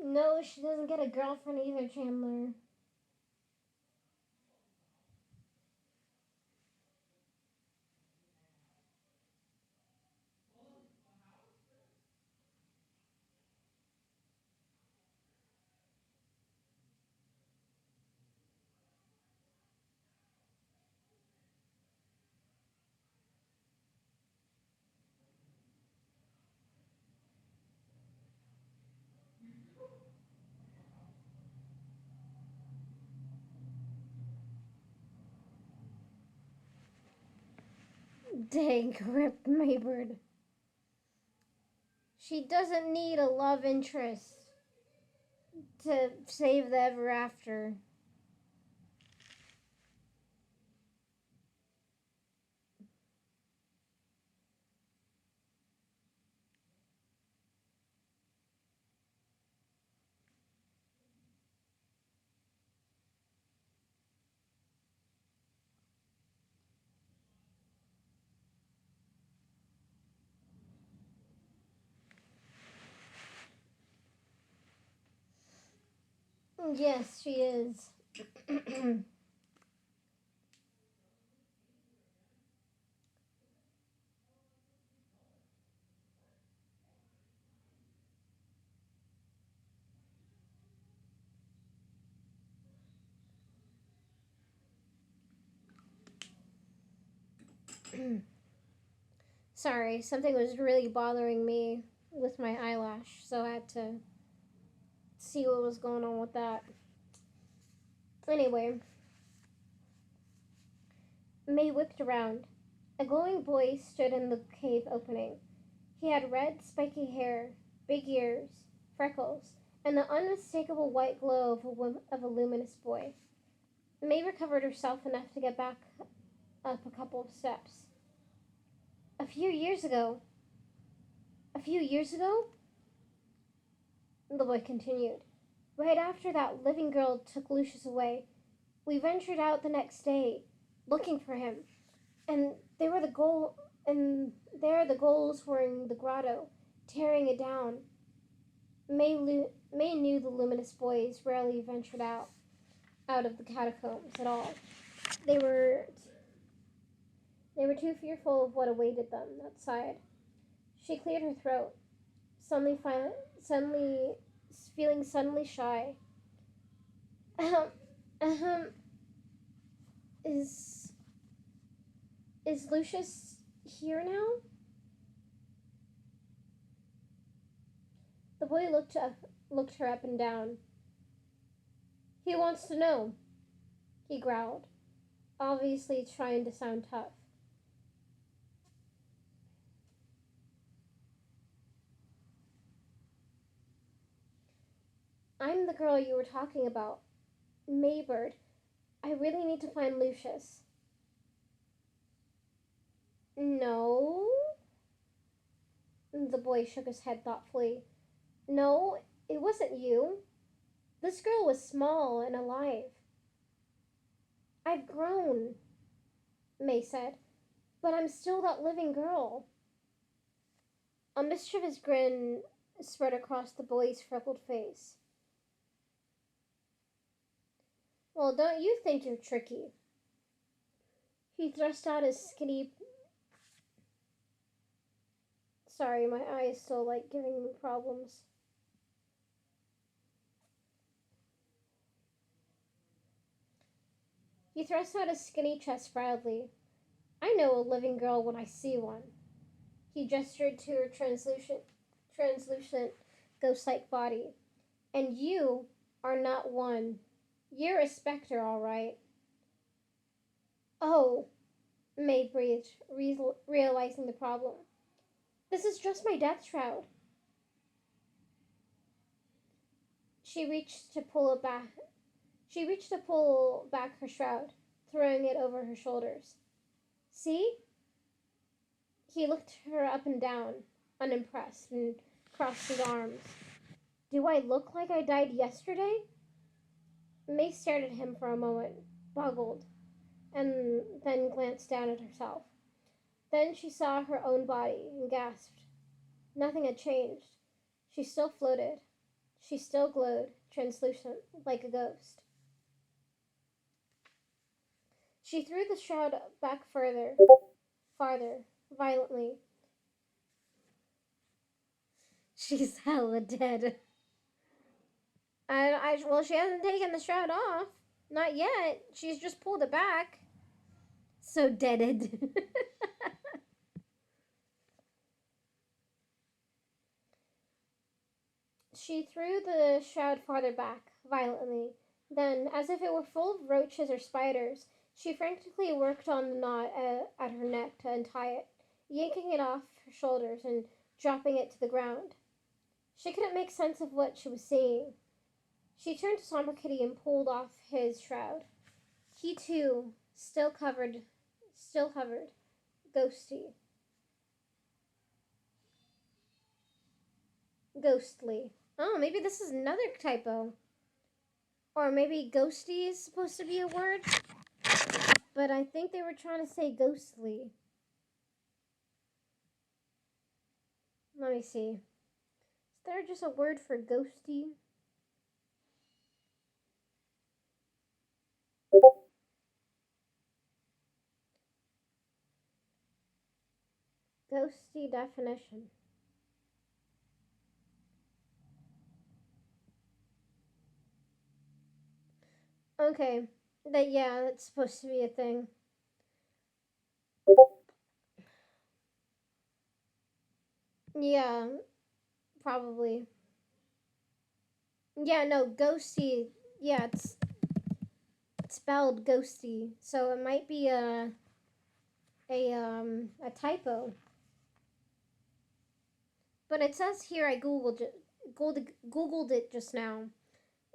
No, she doesn't get a girlfriend either, Chandler. Dang, Rip Maybird. She doesn't need a love interest to save the ever after. Yes, she is. Sorry, something was really bothering me with my eyelash, so I had to see what was going on with that. Anyway, May whipped around. A glowing boy stood in the cave opening. He had red, spiky hair, big ears, freckles, and the unmistakable white glow of a luminous boy. May recovered herself enough to get back up a couple of steps. A few years ago, the boy continued. Right after that living girl took Lucius away, we ventured out the next day, looking for him, and there the ghouls were in the grotto, tearing it down. May knew the luminous boys rarely ventured out of the catacombs at all. They were they were too fearful of what awaited them outside. She cleared her throat, suddenly feeling suddenly shy. Ahem, ahem. Is is Lucius here now? The boy looked her up and down. He wants to know, he growled. obviously trying to sound tough. I'm the girl you were talking about, Maybird. I really need to find Lucius. No? The boy shook his head thoughtfully. No, it wasn't you. This girl was small and alive. I've grown, May said, but I'm still that living girl. A mischievous grin spread across the boy's freckled face. Well, don't you think you're tricky? He thrust out his skinny. Sorry, my eye is still like giving me problems. He thrust out his skinny chest proudly. I know a living girl when I see one. He gestured to her translucent ghost-like body. And you are not one. You're a specter, all right. Oh, May breathed, realizing the problem. This is just my death shroud. She reached to pull it back. She reached to pull back her shroud, throwing it over her shoulders. See? He looked her up and down, unimpressed, and crossed his arms. Do I look like I died yesterday? May stared at him for a moment, boggled, and then glanced down at herself. Then she saw her own body and gasped. Nothing had changed. She still floated. She still glowed, translucent, like a ghost. She threw the shroud back farther, violently. She's hella dead. Well, she hasn't taken the shroud off. Not yet. She's just pulled it back. So deaded. She threw the shroud farther back, violently. Then, as if it were full of roaches or spiders, she frantically worked on the knot at her neck to untie it, yanking it off her shoulders and dropping it to the ground. She couldn't make sense of what she was seeing. She turned to Somber Kitty and pulled off his shroud. He too, still hovered, ghosty, ghostly. Oh, maybe this is another typo. Or maybe ghosty is supposed to be a word, but I think they were trying to say ghostly. Let me see. Is there just a word for ghosty? Ghosty definition. Okay, that's supposed to be a thing. Yeah, probably. Yeah, no, ghosty. Yeah, it's spelled ghosty, so it might be a typo. But it says here I googled it just now.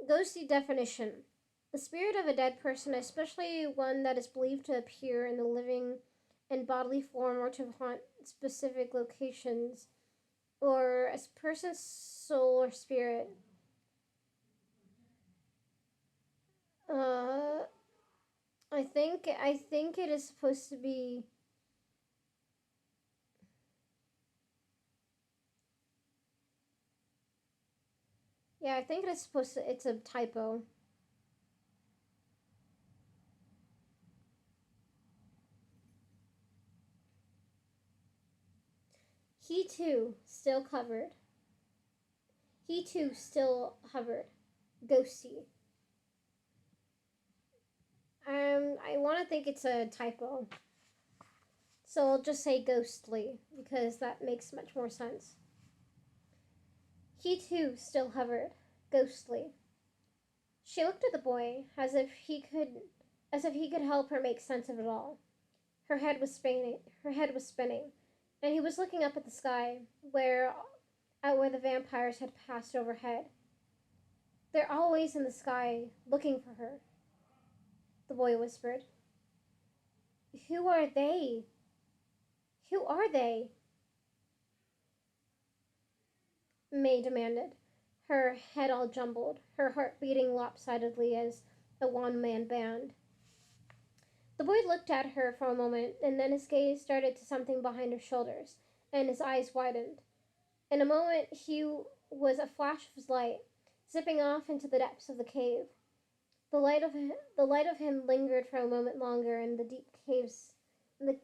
Ghosty definition: the spirit of a dead person, especially one that is believed to appear in the living in bodily form or to haunt specific locations, or a person's soul or spirit. Uh, I think it is supposed to be. Yeah, I think it is supposed to. It's a typo. He too still covered. He too still hovered. Ghosty. I want to think it's a typo. So I'll just say ghostly because that makes much more sense. He too still hovered, ghostly. She looked at the boy as if he could as if he could help her make sense of it all. Her head was spinning, and he was looking up at the sky, where the vampires had passed overhead. They're always in the sky, looking for her, the boy whispered. Who are they? Who are they? May demanded, her head all jumbled, her heart beating lopsidedly as a one-man band. The boy looked at her for a moment, and then his gaze darted to something behind her shoulders, and his eyes widened. In a moment, he was a flash of light, zipping off into the depths of the cave. The light of him lingered for a moment longer in the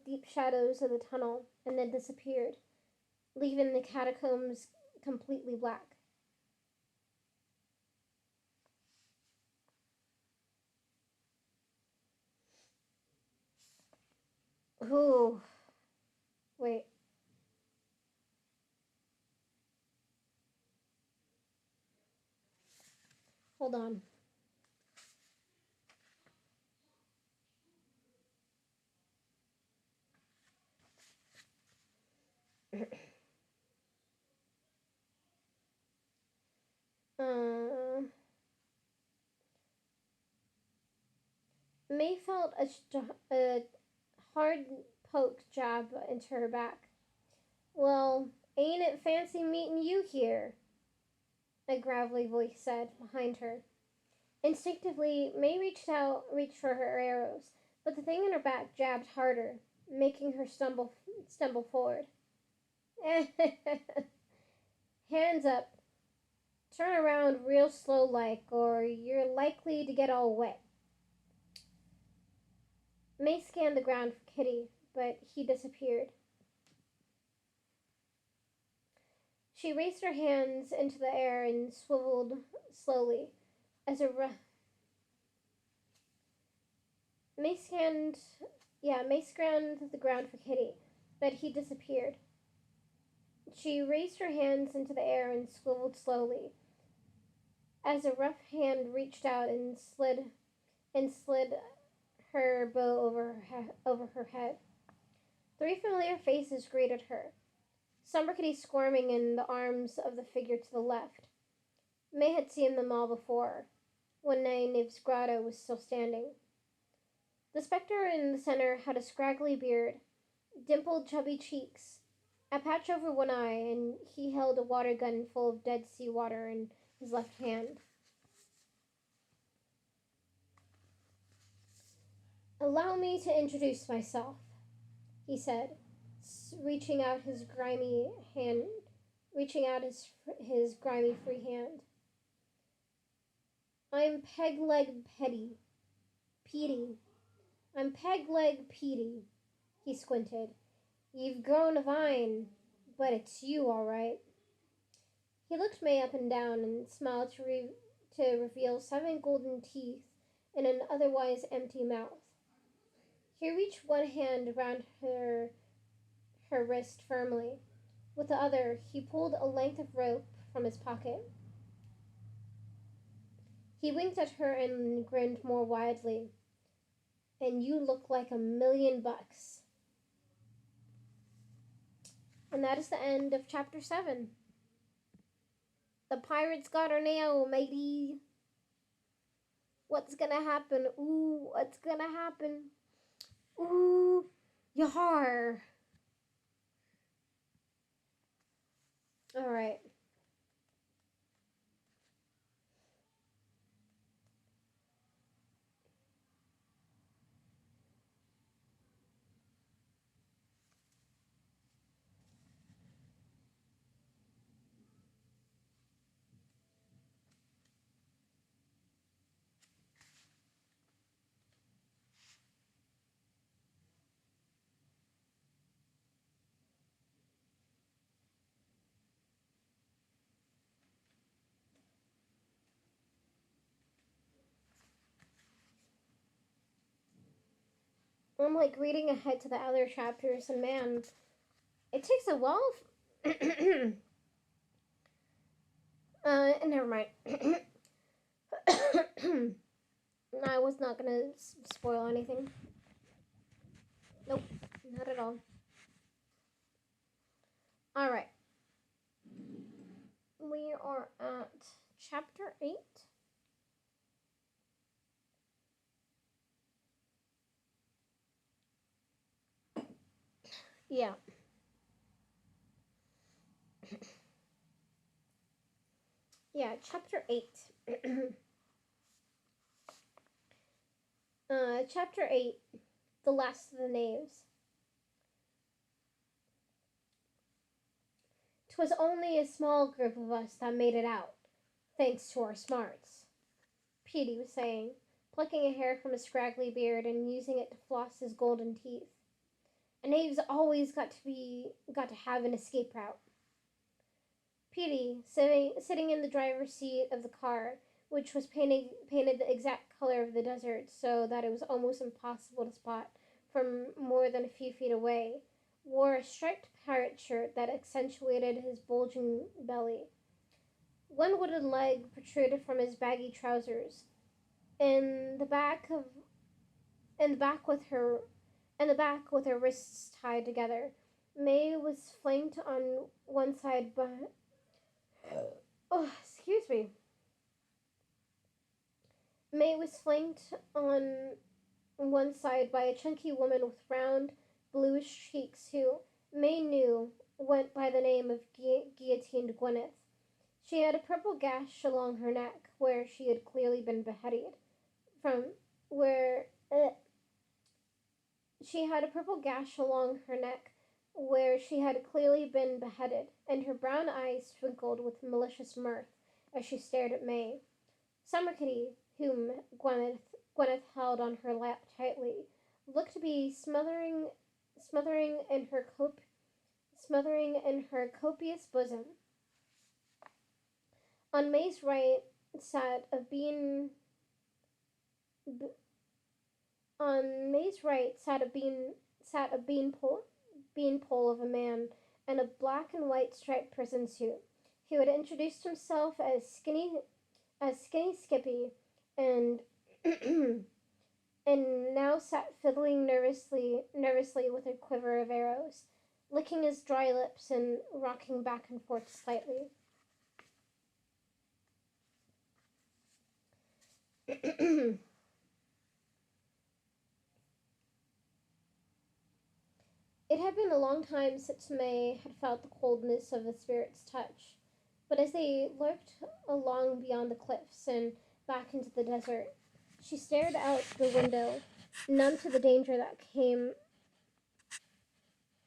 deep shadows of the tunnel, and then disappeared, leaving the catacombs completely black. Ooh, wait. Hold on. Uh, May felt a hard poke jab into her back. Well, ain't it fancy meeting you here? A gravelly voice said behind her. Instinctively, May reached for her arrows, but the thing in her back jabbed harder, making her stumble forward. Hands up. Turn around real slow like, or you're likely to get all wet. May scanned the ground for Kitty, but he disappeared. She raised her hands into the air and swiveled slowly as a May scanned May scanned the ground for Kitty, but he disappeared. She raised her hands into the air and swiveled slowly as a rough hand reached out and slid her bow over her head. Three familiar faces greeted her. Somber Kitty squirming in the arms of the figure to the left. May had seen them all before, when Nynaeve's grotto was still standing. The spectre in the center had a scraggly beard, dimpled chubby cheeks, a patch over one eye, and he held a water gun full of Dead Sea water in his left hand. Allow me to introduce myself, he said, reaching out his grimy hand, reaching out his grimy free hand. I'm Pegleg Petey. I'm Pegleg Petey. He squinted. You've grown a vine, but it's you, all right. He looked May up and down and smiled to reveal 7 golden teeth in an otherwise empty mouth. He reached one hand around her wrist firmly. With the other, he pulled a length of rope from his pocket. He winked at her and grinned more widely. And you look like $1,000,000. And that is the end of chapter 7. The pirates got her now, matey. What's gonna happen? Ooh, what's gonna happen? Ooh, yar. Alright. I'm like reading ahead to the other chapters, and man, it takes a while. Never mind. I was not gonna spoil anything. Nope, not at all. All right, we are at chapter 8. Yeah, yeah, chapter 8. Chapter 8, The Last of the Knaves. 'Twas only a small group of us that made it out, thanks to our smarts, Petey was saying, plucking a hair from his scraggly beard and using it to floss his golden teeth. And Knaves always got to have an escape route. Petey, sitting in the driver's seat of the car, which was painted the exact color of the desert so that it was almost impossible to spot from more than a few feet away, wore a striped pirate shirt that accentuated his bulging belly. One wooden leg protruded from his baggy trousers. In the back of in the back with her in the back with her wrists tied together, May was flanked on one side by oh, excuse me. May was flanked on one side by a chunky woman with round, bluish cheeks who May knew went by the name of Guillotined Gwyneth. She had a purple gash along her neck where she had clearly been beheaded. From where She had a purple gash along her neck where she had clearly been beheaded, and her brown eyes twinkled with malicious mirth as she stared at May. Summer Kitty, whom Gwyneth held on her lap tightly, looked to be smothering in her copious bosom. On May's right sat a bean. On May's right sat a beanpole of a man in a black and white striped prison suit. He had introduced himself as Skinny Skippy, and and now sat fiddling nervously with a quiver of arrows, licking his dry lips and rocking back and forth slightly. It had been a long time since May had felt the coldness of the spirit's touch, but as they lurked along beyond the cliffs and back into the desert, she stared out the window, numb to the danger that came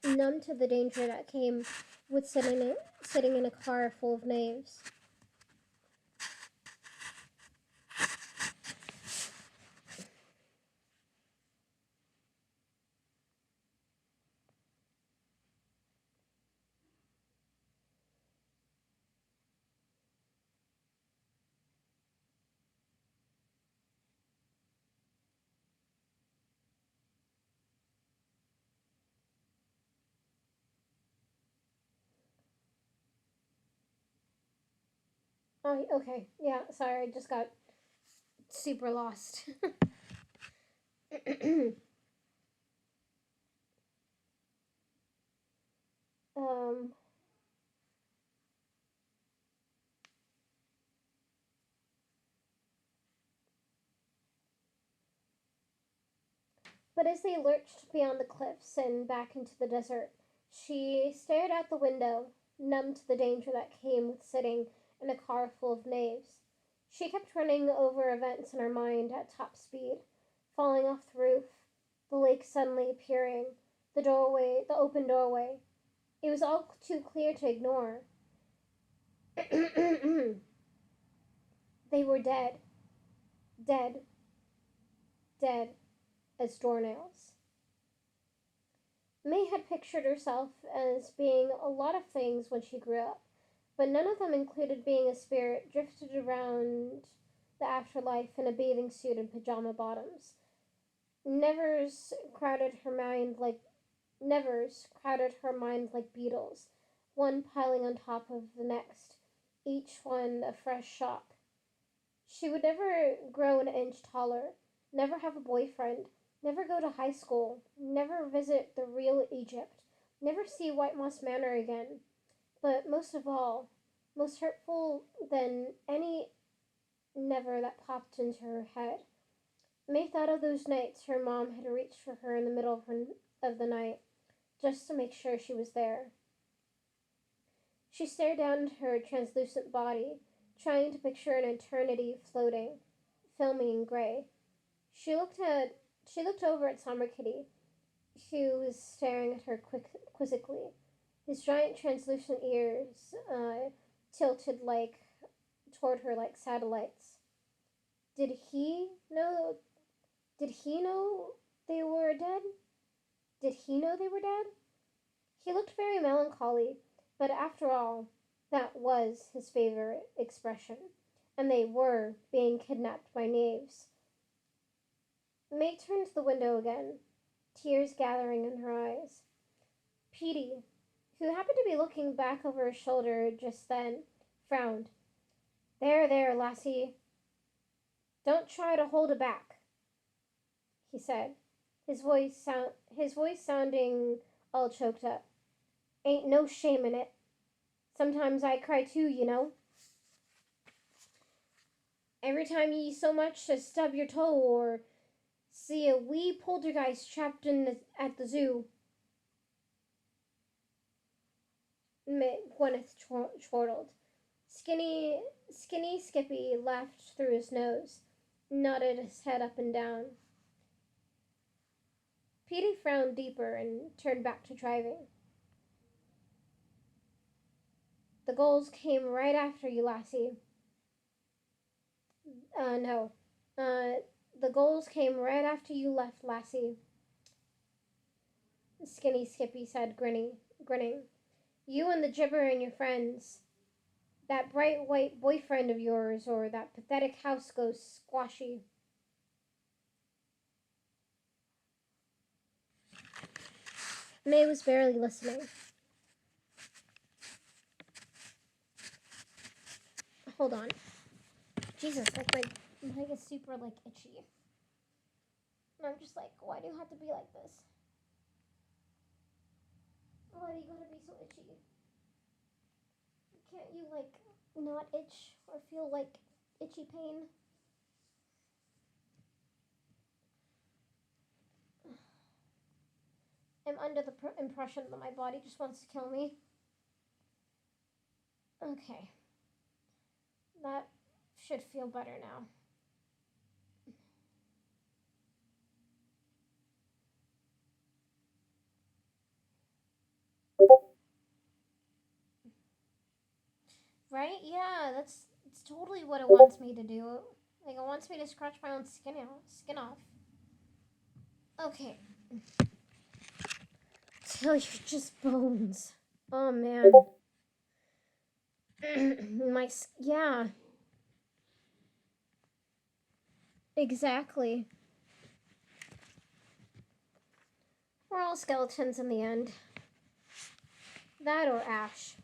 numb to the danger that came with sitting in a car full of knaves. Oh, okay. Yeah, sorry, I just got super lost. um, but as they lurched beyond the cliffs and back into the desert, she stared out the window, numb to the danger that came with sitting in a car full of knaves. She kept running over events in her mind at top speed, falling off the roof, the lake suddenly appearing, the open doorway. It was all too clear to ignore. They were dead, dead, dead as doornails. May had pictured herself as being a lot of things when she grew up, but none of them included being a spirit drifted around the afterlife in a bathing suit and pajama bottoms. Nevers crowded her mind like Nevers crowded her mind like beetles, one piling on top of the next, each one a fresh shock. She would never grow an inch taller, never have a boyfriend, never go to high school, never visit the real Egypt, never see White Moss Manor again. But most of all, most hurtful than any never that popped into her head. May thought of those nights her mom had reached for her in the middle of the night just to make sure she was there. She stared down at her translucent body, trying to picture an eternity floating, filmy in gray. She looked at she looked over at Summer Kitty, who was staring at her quizzically. His giant translucent ears tilted like toward her like satellites. Did he know? Did he know they were dead? Did he know they were dead? He looked very melancholy, but after all, that was his favorite expression, and they were being kidnapped by knaves. May turned to the window again, tears gathering in her eyes. Petey, who happened to be looking back over his shoulder just then, frowned. There, there, lassie. Don't try to hold it back, he said, his voice sounding all choked up. Ain't no shame in it. Sometimes I cry too, you know. Every time ye so much as stub your toe or see a wee poltergeist trapped at the zoo. Gwyneth chortled. Skinny Skippy laughed through his nose, nodded his head up and down. Petey frowned deeper and turned back to driving. The goals came right after you, lassie. No. The goals came right after you left, lassie. Skinny Skippy said, grinning. You and the gibber and your friends. That bright white boyfriend of yours, or that pathetic house ghost, Squashy. May was barely listening. Hold on. Jesus, like my leg is super like itchy. And I'm just like, why do you have to be like this? Why do you gotta be so itchy? Can't you like not itch or feel like itchy pain? I'm under the impression that my body just wants to kill me. Okay. That should feel better now. Right? Yeah, it's totally what it wants me to do. Like, it wants me to scratch my own skin off. Okay. Till you're just bones. Oh, man. Yeah. Exactly. We're all skeletons in the end. That or ash.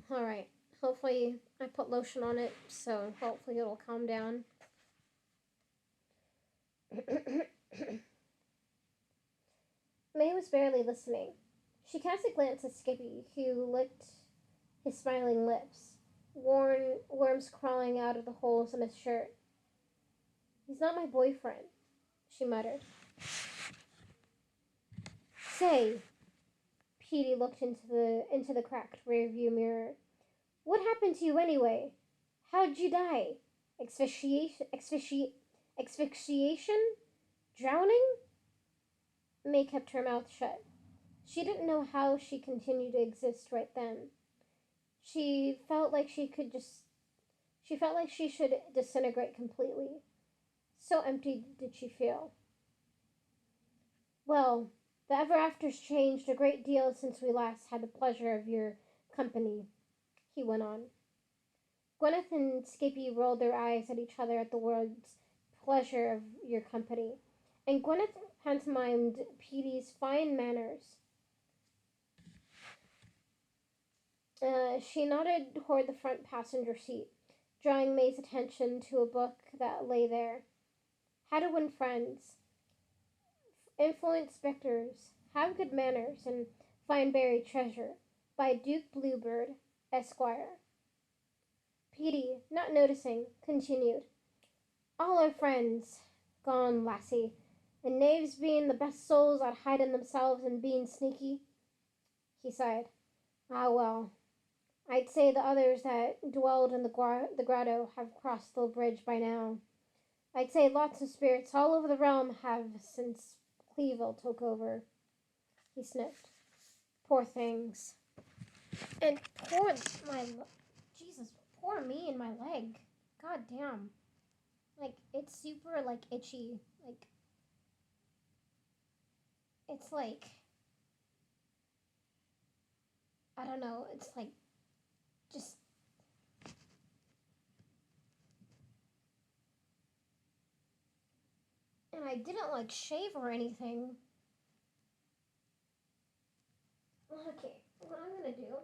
Alright. Hopefully I put lotion on it, so hopefully it'll calm down. May was barely listening. She cast a glance at Skippy, who licked his smiling lips, worms crawling out of the holes in his shirt. He's not my boyfriend, she muttered. Say, Petey looked into the cracked rearview mirror. What happened to you anyway? How'd you die? Asphyxiation? Drowning? May kept her mouth shut. She didn't know how she continued to exist right then. She felt like she should disintegrate completely. So empty did she feel. Well, the ever afters changed a great deal since we last had the pleasure of your company, he went on. Gwyneth and Skippy rolled their eyes at each other at the words pleasure of your company. And Gwyneth pantomimed Petey's fine manners. She nodded toward the front passenger seat, drawing May's attention to a book that lay there. How to Win Friends, Influence Victors, Have Good Manners, and Find Buried Treasure by Duke Bluebird, Esquire. Petey, not noticing, continued. All our friends gone, lassie, and knaves being the best souls at hiding themselves and being sneaky. He sighed. Ah, well, I'd say the others that dwelled in the grotto have crossed the bridge by now. I'd say lots of spirits all over the realm have since Cleveland took over. He sniffed. Poor things. And poor Jesus, poor me and my leg. God damn. Like, it's super, like, itchy. Like, it's like, I don't know, it's like, just, and I didn't, like, shave or anything. Okay, what I'm gonna do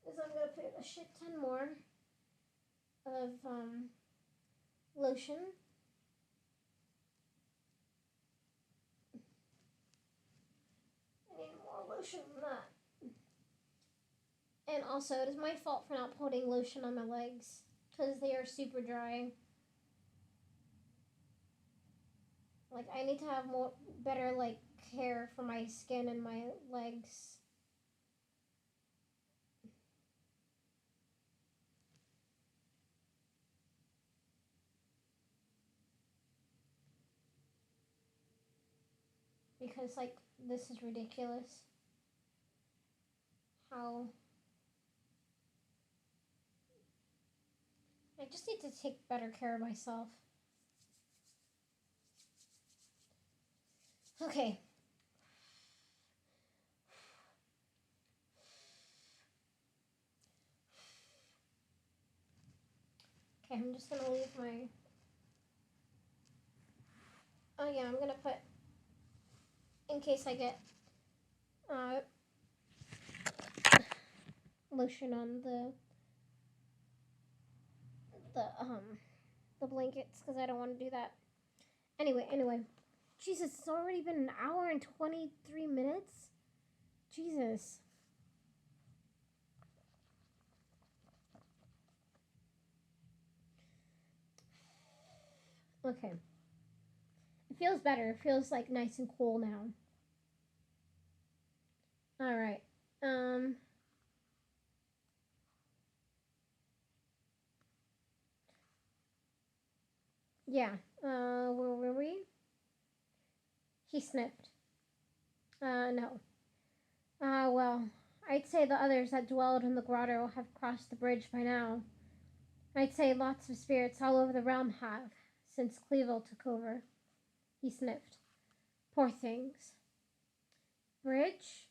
is I'm gonna put a shit ton more of, lotion. I need more lotion than that. And also, it is my fault for not putting lotion on my legs, because they are super dry. Like, I need to have better, like, care for my skin and my legs. Because, like, this is ridiculous. How I just need to take better care of myself. Okay. Okay, I'm just gonna leave my. Oh, yeah, I'm gonna put. In case I get uh, lotion on the the blankets because I don't want to do that. Anyway. Jesus, it's already been an hour and 23 minutes? Jesus. Okay. It feels better. It feels like nice and cool now. Alright. Yeah. Where were we? He sniffed. No. Well, I'd say the others that dwelled in the grotto have crossed the bridge by now. I'd say lots of spirits all over the realm have, since Cleveland took over. He sniffed. Poor things. Bridge?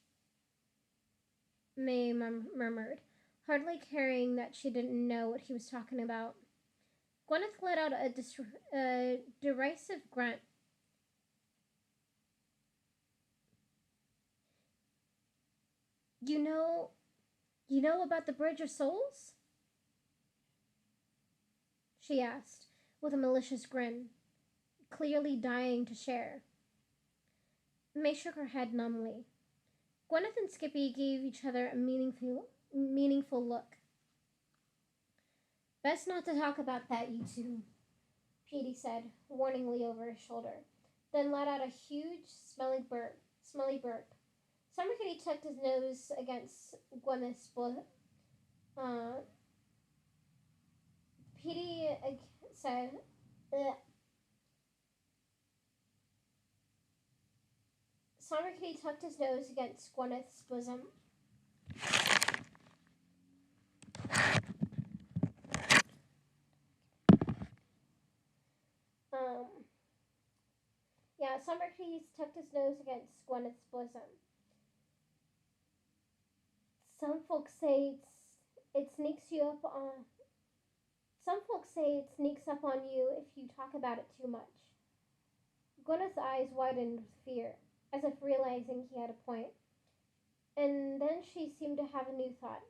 May murmured, hardly caring that she didn't know what he was talking about. Gwyneth let out a derisive grunt. You know about the Bridge of Souls? She asked, with a malicious grin, clearly dying to share. May shook her head numbly. Gwyneth and Skippy gave each other a meaningful look. Best not to talk about that, you two, Petey said, warningly over his shoulder, then let out a huge, smelly burp. Summer Kitty tucked his nose against Gwyneth's uh, Petey said, ugh. Summer Kitty tucked his nose against Gwyneth's bosom. Um, yeah, Summer Kitty tucked his nose against Gwyneth's bosom. Some folks say it sneaks you up on Some folks say it sneaks up on you if you talk about it too much. Gwyneth's eyes widened with fear, as if realizing he had a point. And then she seemed to have a new thought.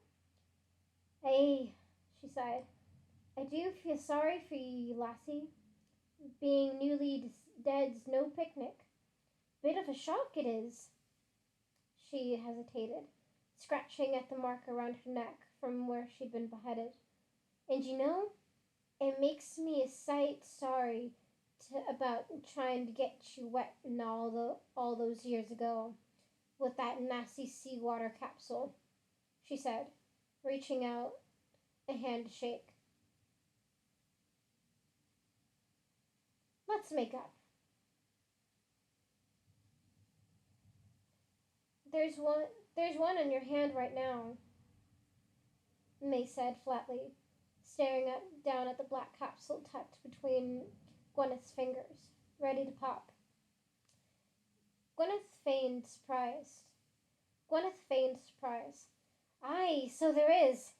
Ay, she sighed. I do feel sorry for you, lassie. Being newly dead's no picnic. Bit of a shock it is. She hesitated, scratching at the mark around her neck from where she'd been beheaded. And you know, it makes me a sight sorry about trying to get you wet and all those years ago with that nasty seawater capsule, she said, reaching out a hand to shake. Let's make up. There's one in your hand right now, May said flatly, staring down at the black capsule tucked between Gwyneth's fingers, ready to pop. Gwyneth feigned surprise. Gwyneth feigned surprise. Aye, so there is,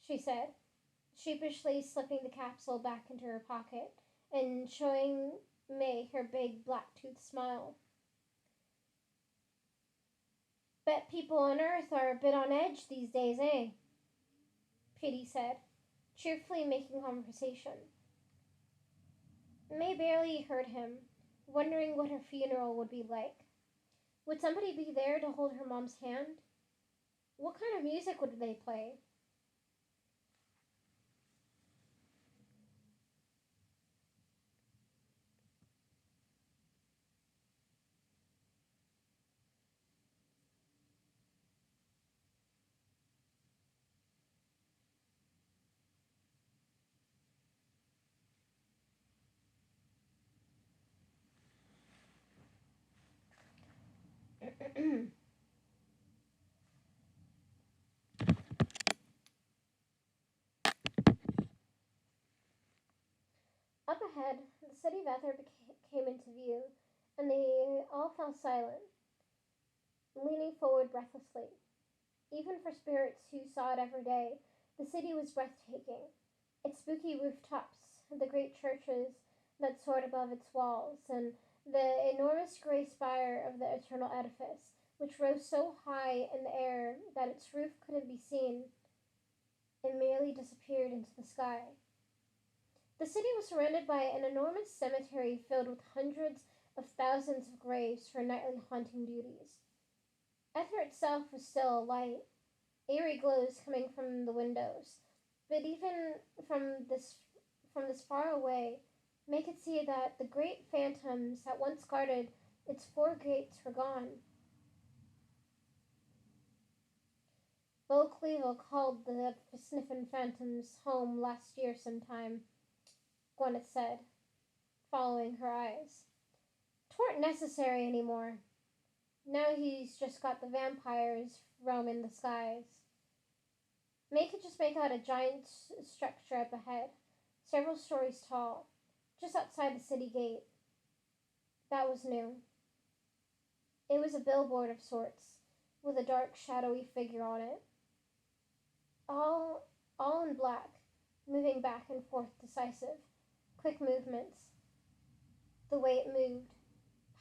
she said, sheepishly slipping the capsule back into her pocket and showing May her big black-toothed smile. Bet people on Earth are a bit on edge these days, eh? Petey said, cheerfully making conversation. May barely heard him, wondering what her funeral would be like. Would somebody be there to hold her mom's hand? What kind of music would they play? Up ahead, the city of Ether came into view, and they all fell silent, leaning forward breathlessly. Even for spirits who saw it every day, the city was breathtaking. Its spooky rooftops, the great churches that soared above its walls, and the enormous gray spire of the eternal edifice, which rose so high in the air that its roof couldn't be seen, it merely disappeared into the sky. The city was surrounded by an enormous cemetery filled with hundreds of thousands of graves for nightly haunting duties. Ether itself was still alight, eerie glows coming from the windows, but even from this far away, May could see that the great phantoms that once guarded its four gates were gone. Bo Clevel called the sniffin' phantoms home last year sometime, Gwyneth said, following her eyes. "'Twarn't necessary any more. Now he's just got the vampires roaming the skies." May could just make out a giant structure up ahead, several stories tall, just outside the city gate. That was new. It was a billboard of sorts, with a dark, shadowy figure on it. All in black, moving back and forth decisive, quick movements. The way it moved,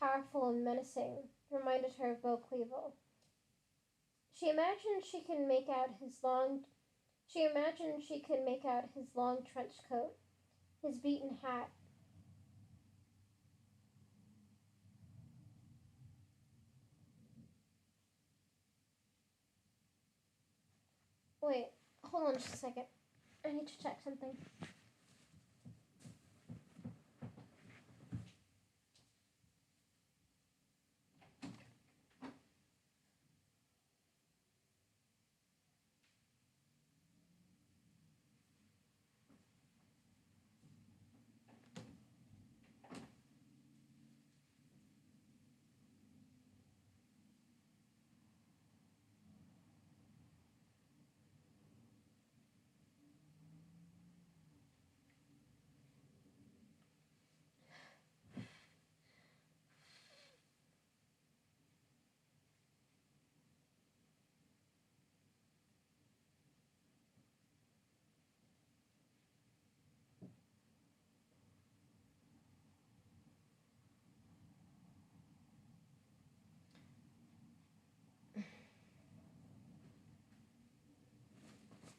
powerful and menacing, reminded her of Bo Clevel. She imagined she could make out his long trench coat, his beaten hat. Wait, hold on just a second. I need to check something.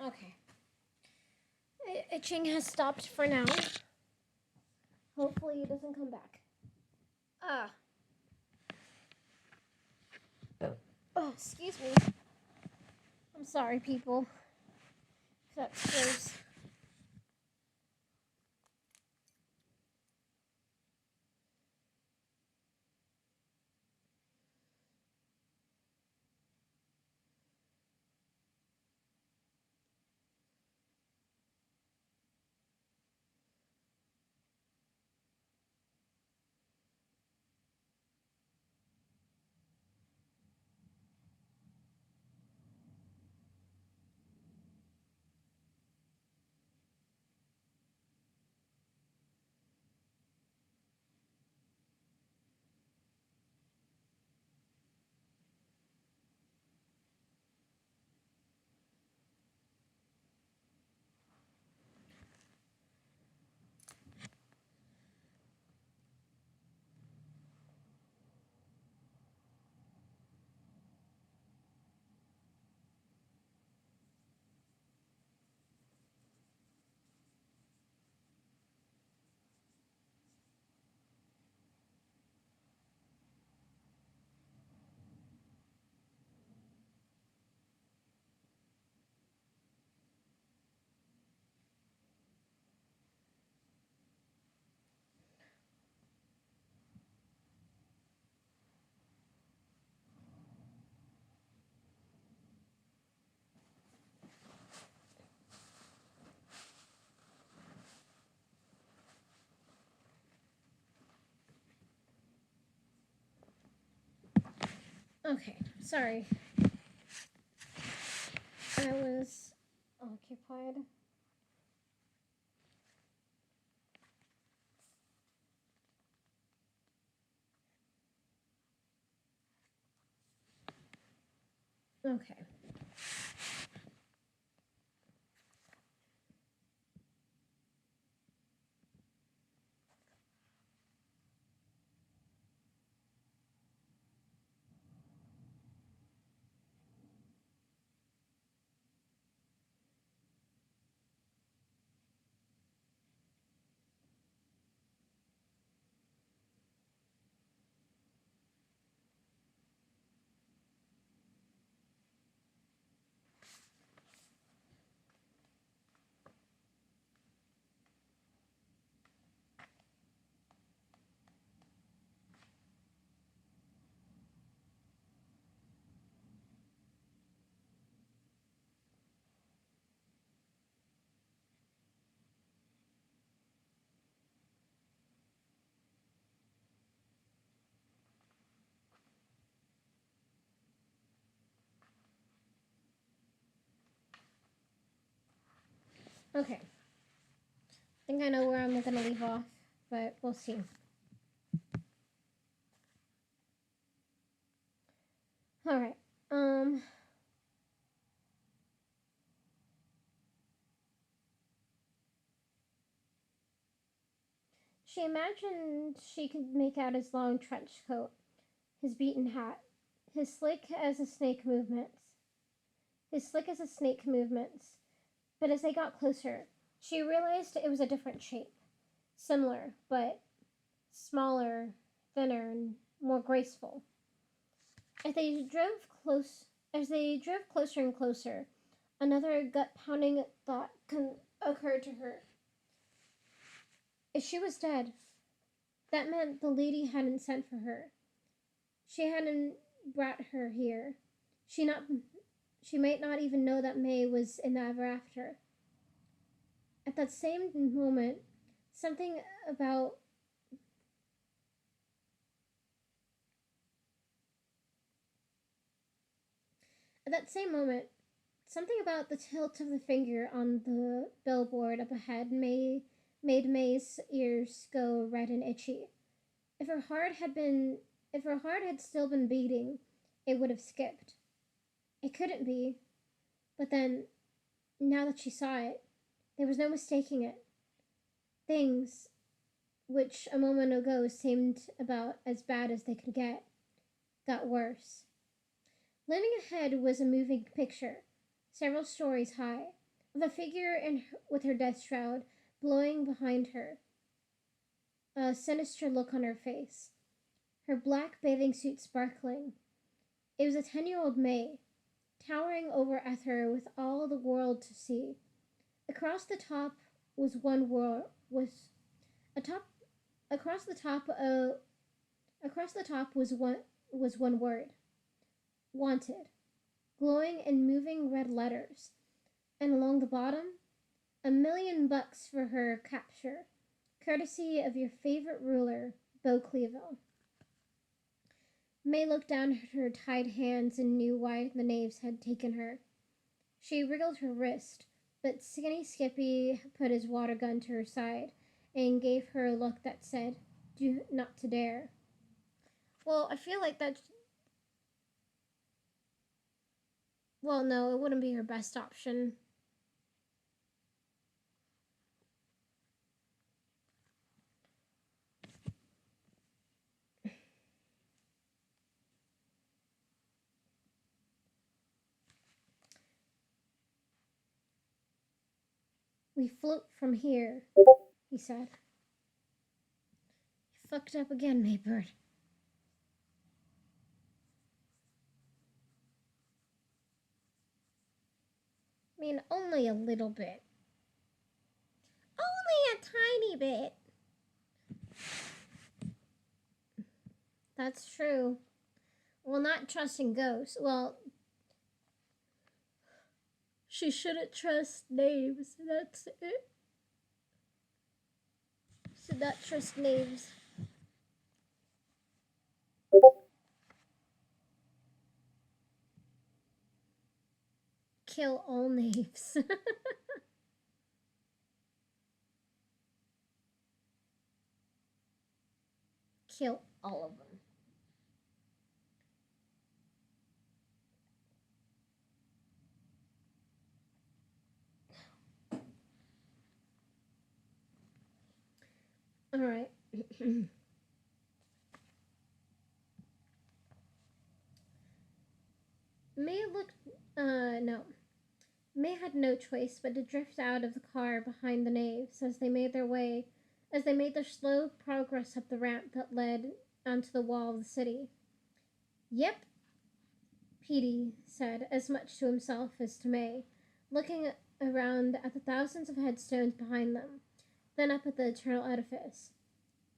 Okay. Itching has stopped for now. Hopefully it doesn't come back. Ah. Oh, excuse me. I'm sorry, people. That's gross. Okay, sorry. I was occupied. Okay. Okay. I think I know where I'm gonna leave off, but we'll see. Alright. Um She imagined she could make out his long trench coat, his beaten hat, his slick as a snake movements. His slick as a snake movements. But as they got closer, she realized it was a different shape. Similar, but smaller, thinner, and more graceful. As they drove closer and closer, another gut-pounding thought occurred to her. If she was dead, that meant the lady hadn't sent for her. She hadn't brought her here. She not she might not even know that May was in the ever after. At that same moment, something about at that same moment, something about the tilt of the finger on the billboard up ahead made May's ears go red and itchy. If her heart had been if her heart had still been beating, it would have skipped. It couldn't be. But then, now that she saw it, there was no mistaking it. Things, which a moment ago seemed about as bad as they could get, got worse. Landing ahead was a moving picture, several stories high. The figure with her death shroud blowing behind her, a sinister look on her face, her black bathing suit sparkling. It was a 10-year-old May, towering over Ether with all the world to see. Across the top was one word was a top across the top across the top was one word. Wanted. Glowing in moving red letters. And along the bottom, $1,000,000 for her capture, courtesy of your favorite ruler, Beau Cleaville. May looked down at her tied hands and knew why the knaves had taken her. She wriggled her wrist, but Skinny Skippy put his water gun to her side and gave her a look that said, "Do not to dare." Well, I feel like that's... Well, no, it wouldn't be her best option. "We float from here," he said. "You fucked up again, Maybird." "I mean, only a little bit." "Only a tiny bit." "That's true. Well, not trusting ghosts. Well, she shouldn't trust knaves. That's it. Should not trust knaves." "Kill all knaves." "Kill all of them." All right. May looked. No. May had no choice but to drift out of the car behind the knaves as they made their slow progress up the ramp that led onto the wall of the city. "Yep," Petey said, as much to himself as to May, looking around at the thousands of headstones behind them, then up at the eternal edifice,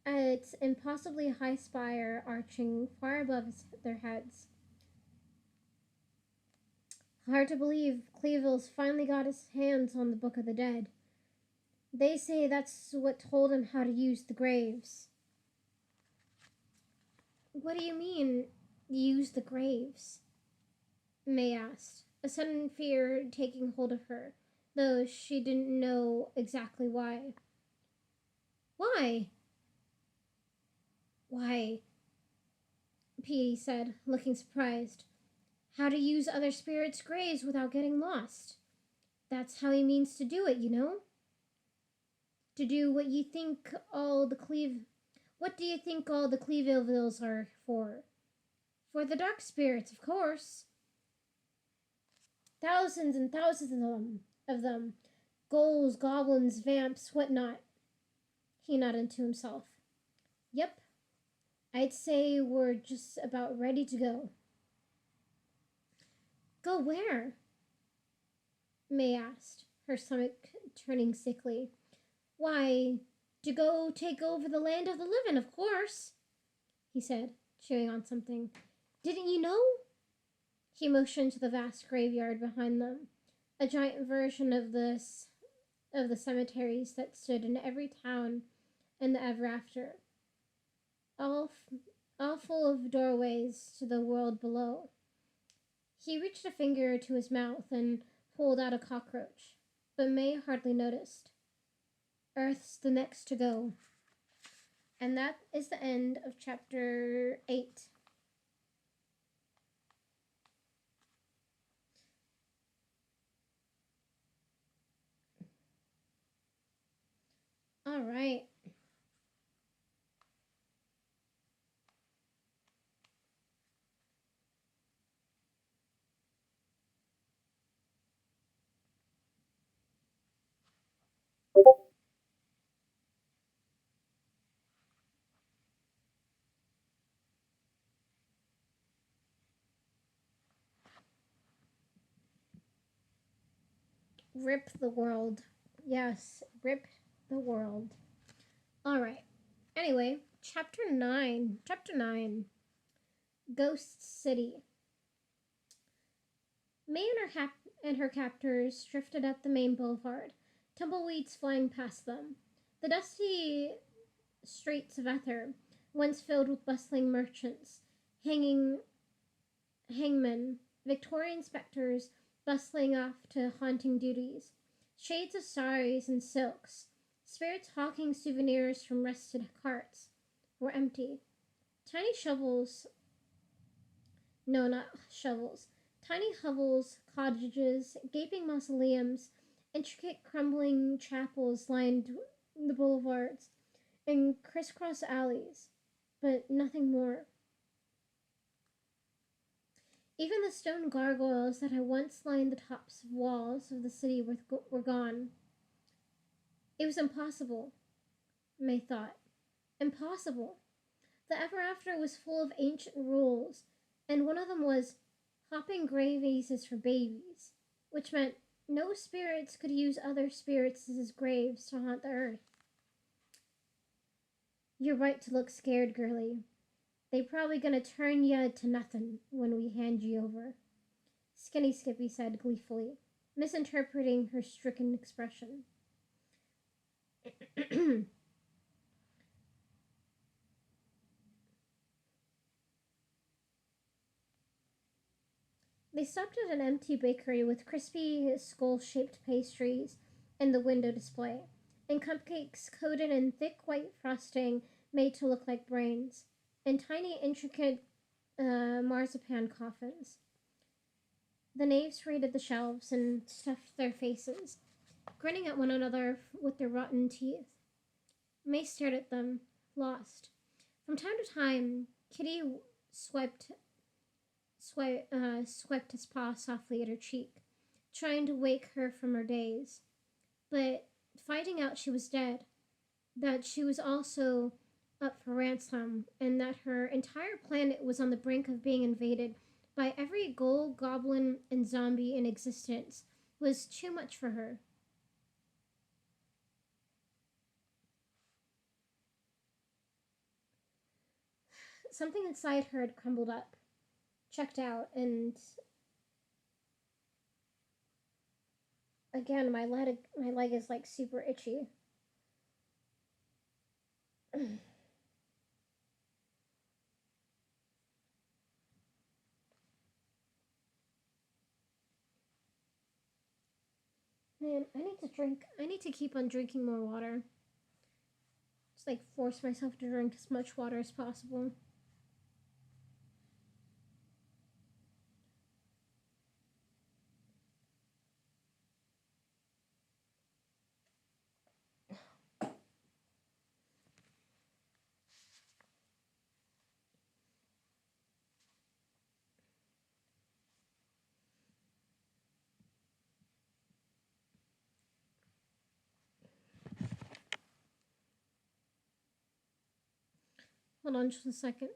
its impossibly high spire arching far above their heads. "Hard to believe Cleaville's finally got his hands on the Book of the Dead. They say that's what told him how to use the graves." "What do you mean, use the graves?" May asked, a sudden fear taking hold of her, though she didn't know exactly why. "Why?" "Why," Petey said, looking surprised, "how to use other spirits' graves without getting lost. That's how he means to do it, you know. To do what you think all the What do you think all the Cleavilles are for? For the dark spirits, of course. Thousands and thousands of them. Ghouls, goblins, vamps, whatnot." He nodded to himself. "Yep. I'd say we're just about ready to go." "Go where?" May asked, her stomach turning sickly. "Why, to go take over the land of the living, of course," he said, chewing on something. "Didn't you know?" He motioned to the vast graveyard behind them, a giant version of the cemeteries that stood in every town in the ever after, all, all full of doorways to the world below. He reached a finger to his mouth and pulled out a cockroach, but May hardly noticed. Earth's the next to go. And that is the end of chapter 8. All right. Rip the world. Yes, rip the world. All right. Anyway, chapter 9. Chapter 9. Ghost City. May and her captors drifted up the main boulevard, tumbleweeds flying past them. The dusty streets of Ether, once filled with bustling merchants, hanging hangmen, Victorian spectres bustling off to haunting duties, shades of saris and silks, spirits hawking souvenirs from rusted carts, were empty. Tiny shovels, no, not shovels, tiny hovels, cottages, gaping mausoleums, intricate crumbling chapels lined the boulevards and crisscross alleys, but nothing more. Even the stone gargoyles that had once lined the tops of walls of the city were gone. It was impossible, May thought. Impossible. The Ever After was full of ancient rules, and one of them was hopping graves is for babies, which meant no spirits could use other spirits as graves to haunt the earth. You're right to look scared, girlie. They probably gonna turn ya to nothing when we hand ye over, Skinny Skippy said gleefully, misinterpreting her stricken expression. They stopped at an empty bakery with crispy, skull-shaped pastries in the window display, and cupcakes coated in thick white frosting made to look like brains, and tiny, intricate marzipan coffins. The knaves raided the shelves and stuffed their faces, grinning at one another with their rotten teeth. May stared at them, lost. From time to time, Kitty swept his paw softly at her cheek, trying to wake her from her daze. But finding out she was dead, that she was also up for ransom, and that her entire planet was on the brink of being invaded by every ghoul, goblin, and zombie in existence, was too much for her. Something inside her had crumbled up, checked out, and again, my leg is like super itchy. Man, I need to keep on drinking more water. Just like force myself to drink as much water as possible. Hold on just a second.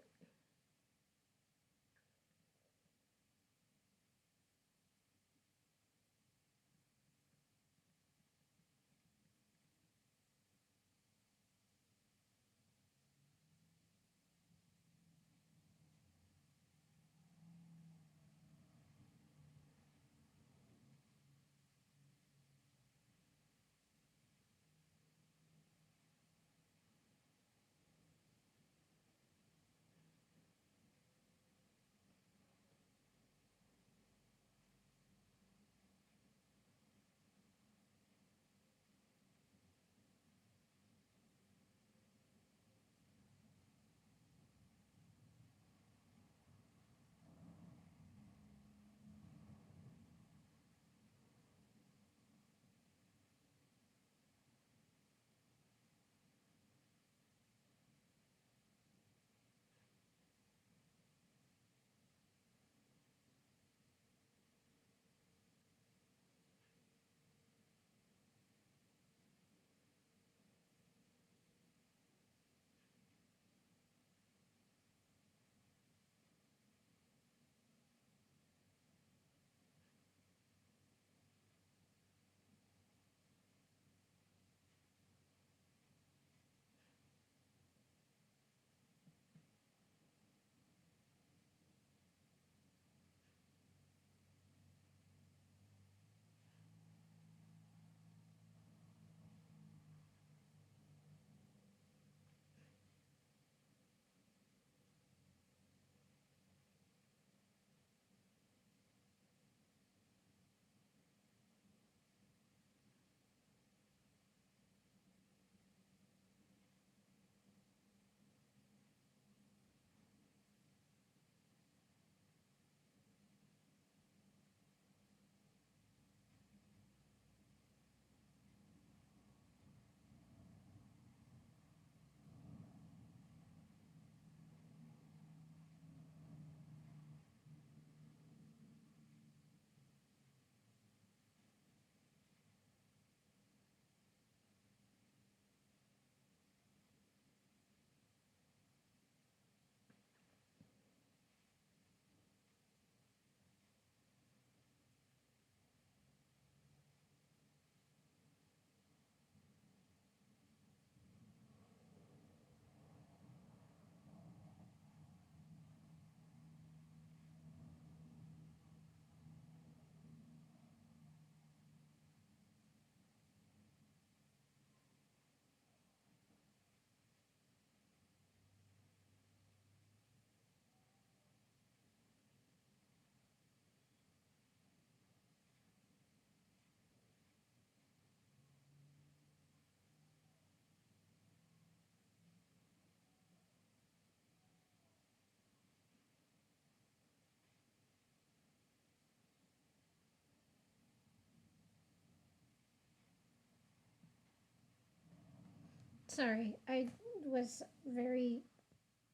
Sorry, I was very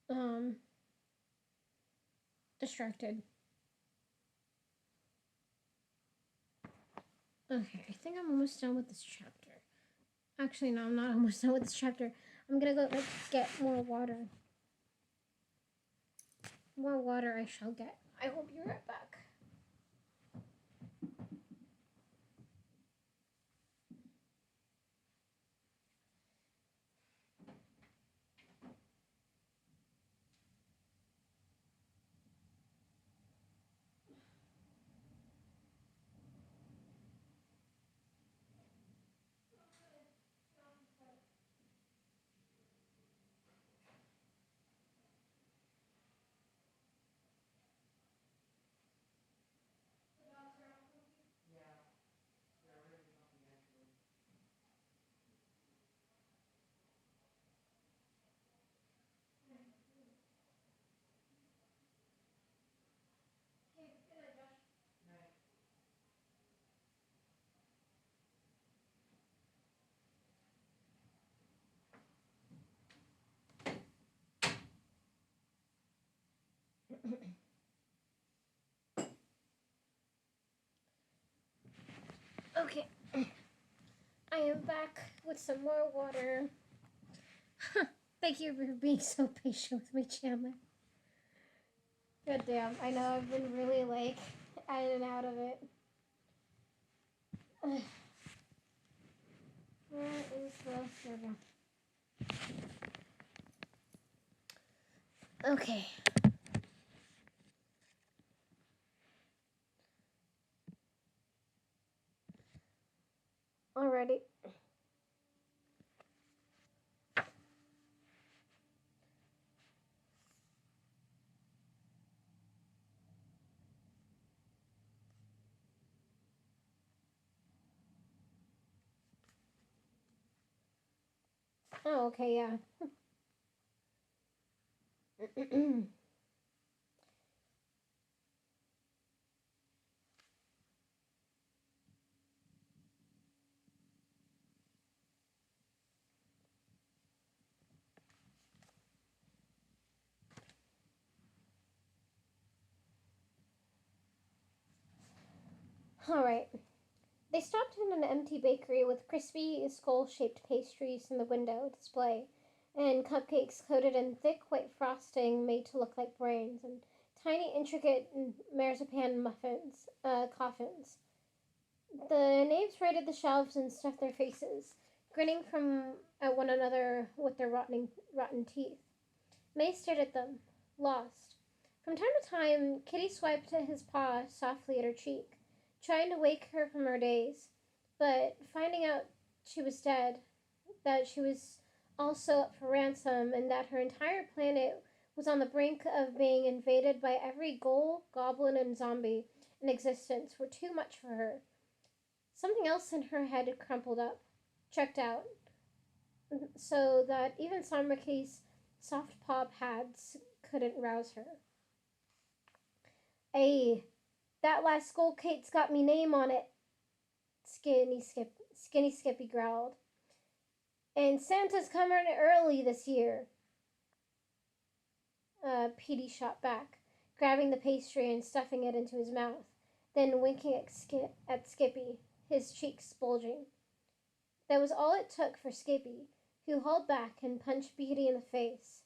um distracted. Okay, I think I'm almost done with this chapter. Actually, no, I'm not almost done with this chapter. I'm gonna go get more water. More water I shall get. I will be right back. Okay, I am back with some more water. Thank you for being so patient with me, Chandler. God damn, I know I've been really like in and out of it. Where is the server? Okay. Already. Oh, okay, yeah. Alright. They stopped in an empty bakery with crispy, skull shaped pastries in the window display, and cupcakes coated in thick white frosting made to look like brains, and tiny, intricate marzipan coffins. The knaves raided the shelves and stuffed their faces, grinning from at one another with their rotten teeth. May stared at them, lost. From time to time, Kitty swiped his paw softly at her cheek, trying to wake her from her daze, but finding out she was dead, that she was also up for ransom, and that her entire planet was on the brink of being invaded by every ghoul, goblin, and zombie in existence were too much for her. Something else in her head had crumpled up, checked out, so that even Samraki's soft paw pads couldn't rouse her. Ay, that last skull Kate's got me name on it, Skinny Skippy growled. And Santa's coming early this year. Petey shot back, grabbing the pastry and stuffing it into his mouth, then winking at Skippy, his cheeks bulging. That was all it took for Skippy, who hauled back and punched Petey in the face.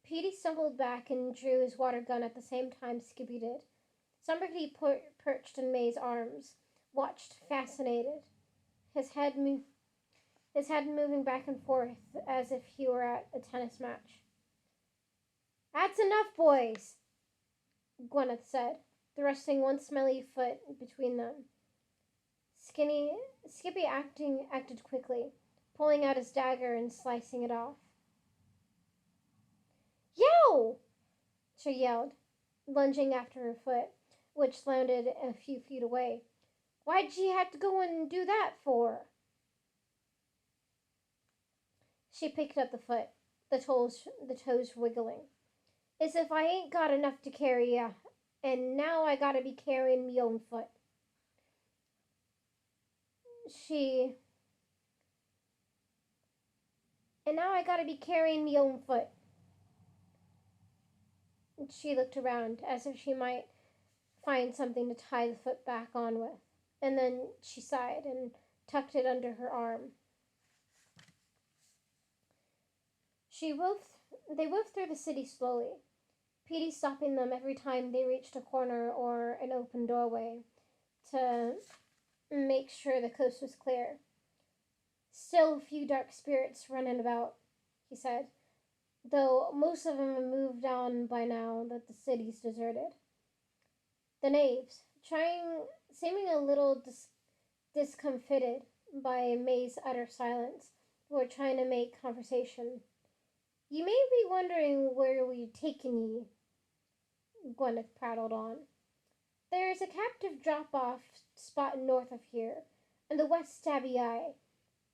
Petey stumbled back and drew his water gun at the same time Skippy did. Somebody perched in May's arms, watched fascinated, his head moving back and forth as if he were at a tennis match. That's enough, boys, Gwyneth said, thrusting one smelly foot between them. Skippy acted quickly, pulling out his dagger and slicing it off. Yo! She yelled, lunging after her foot, which landed a few feet away. Why'd she have to go and do that for? She picked up the foot, the toes wiggling. As if I ain't got enough to carry ya, and now I gotta be carrying me own foot. She And now I gotta be carrying me own foot. She looked around as if she might find something to tie the foot back on with. And then she sighed and tucked it under her arm. She moved, they moved through the city slowly, Petey stopping them every time they reached a corner or an open doorway to make sure the coast was clear. Still a few dark spirits running about, he said, though most of them have moved on by now that the city's deserted. The knaves, seeming a little discomfited by May's utter silence, were trying to make conversation. "You may be wondering where we're taking ye," Gwyneth prattled on. "There's a captive drop-off spot north of here, in the West Stabby Eye,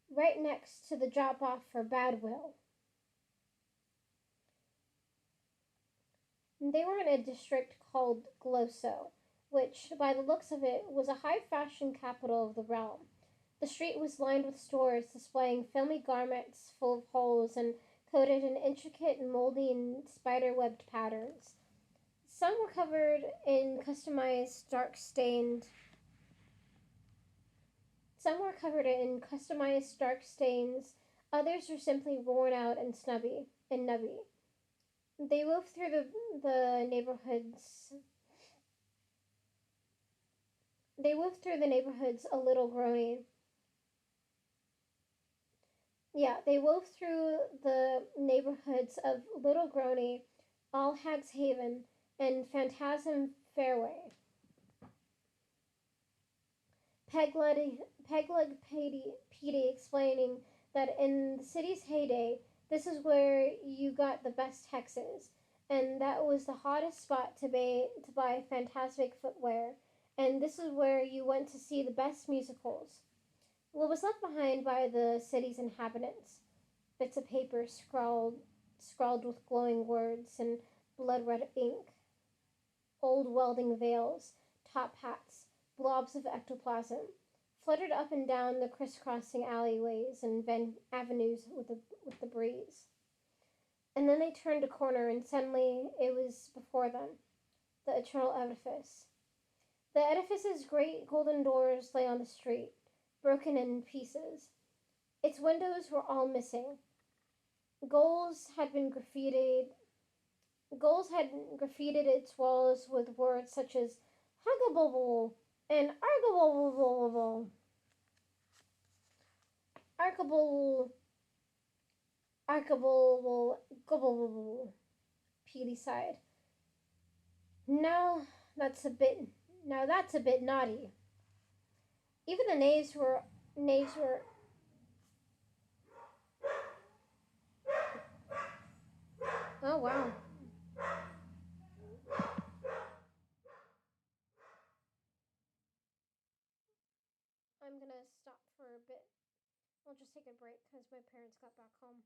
right next to the drop-off for Badwill." They were in a district called Glosso, which, by the looks of it, was a high-fashion capital of the realm. The street was lined with stores displaying filmy garments full of holes and coated in intricate, moldy, and spider-webbed patterns. Some were covered in customized dark stains. Others were simply worn out and nubby. They moved through the neighborhoods. They moved through the neighborhoods a little groaning. Yeah, they wove through the neighborhoods of Little Groney, All Hags Haven, and Phantasm Fairway. Pegleg Petey explaining that in the city's heyday, this is where you got the best hexes, and that was the hottest spot to buy fantastic footwear, and this is where you went to see the best musicals. What was left behind by the city's inhabitants? Bits of paper scrawled with glowing words and blood red ink, old welding veils, top hats, blobs of ectoplasm, fluttered up and down the crisscrossing alleyways and avenues with the breeze. And then they turned a corner, and suddenly it was before them, the eternal edifice. The edifice's great golden doors lay on the street, broken in pieces. Its windows were all missing. Goals had been graffitied. Goals had graffitied its walls with words such as "Huggabubble" and "Argabubble." Argabubble, Argabubble, Gubble. Petey sighed. Now that's a bit. Now that's a bit naughty. Even the knaves were. Oh wow. I'm gonna stop for a bit. I'll just take a break because my parents got back home.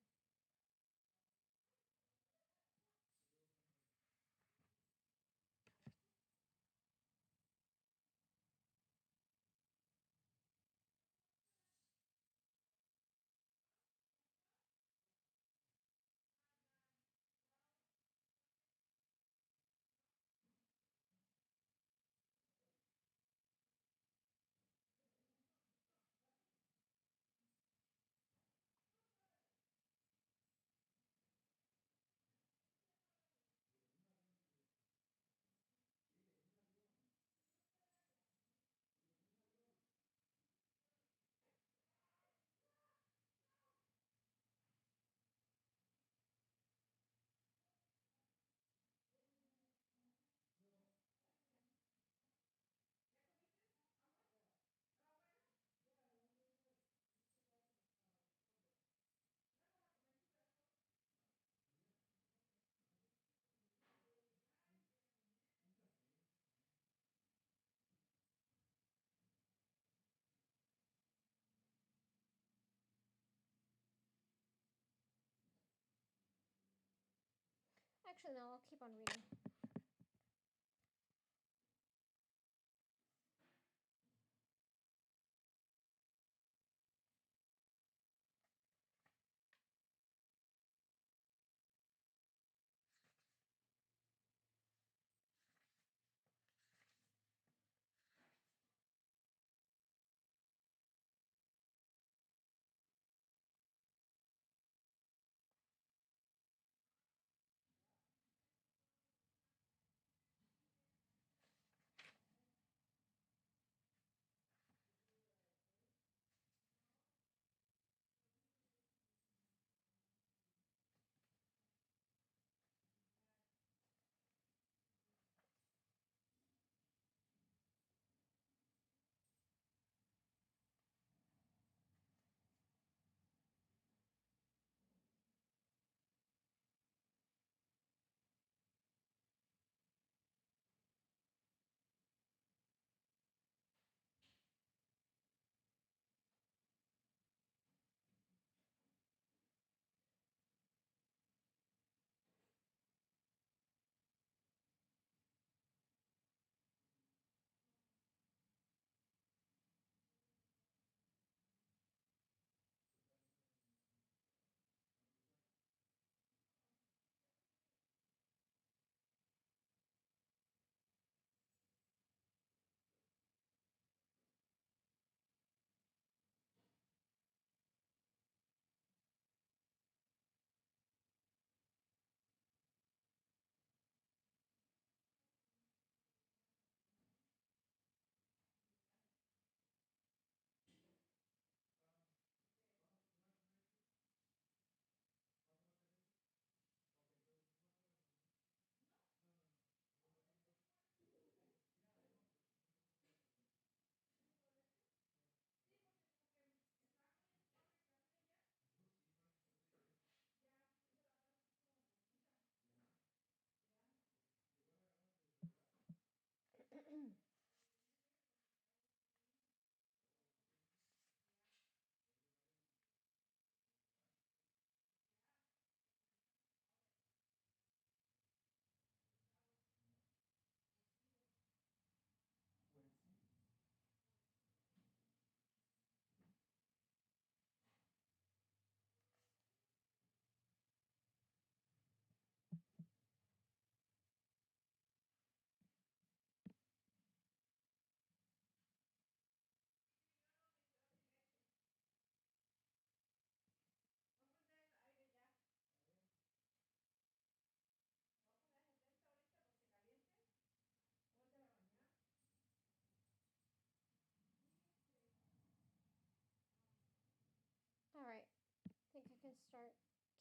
Actually, no, I'll keep on reading.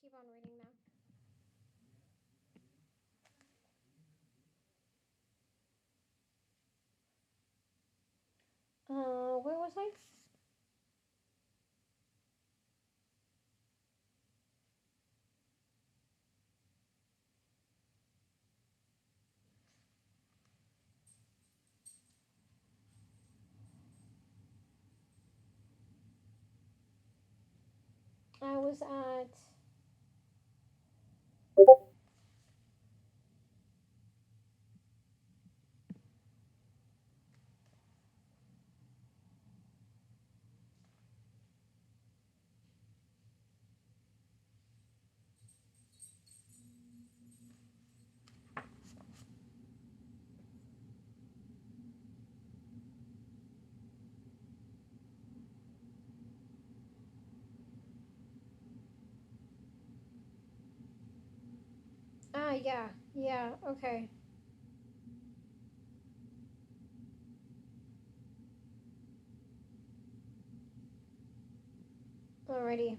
keep on reading now. Where was I? I was at. Ah, yeah. Yeah, okay. Alrighty.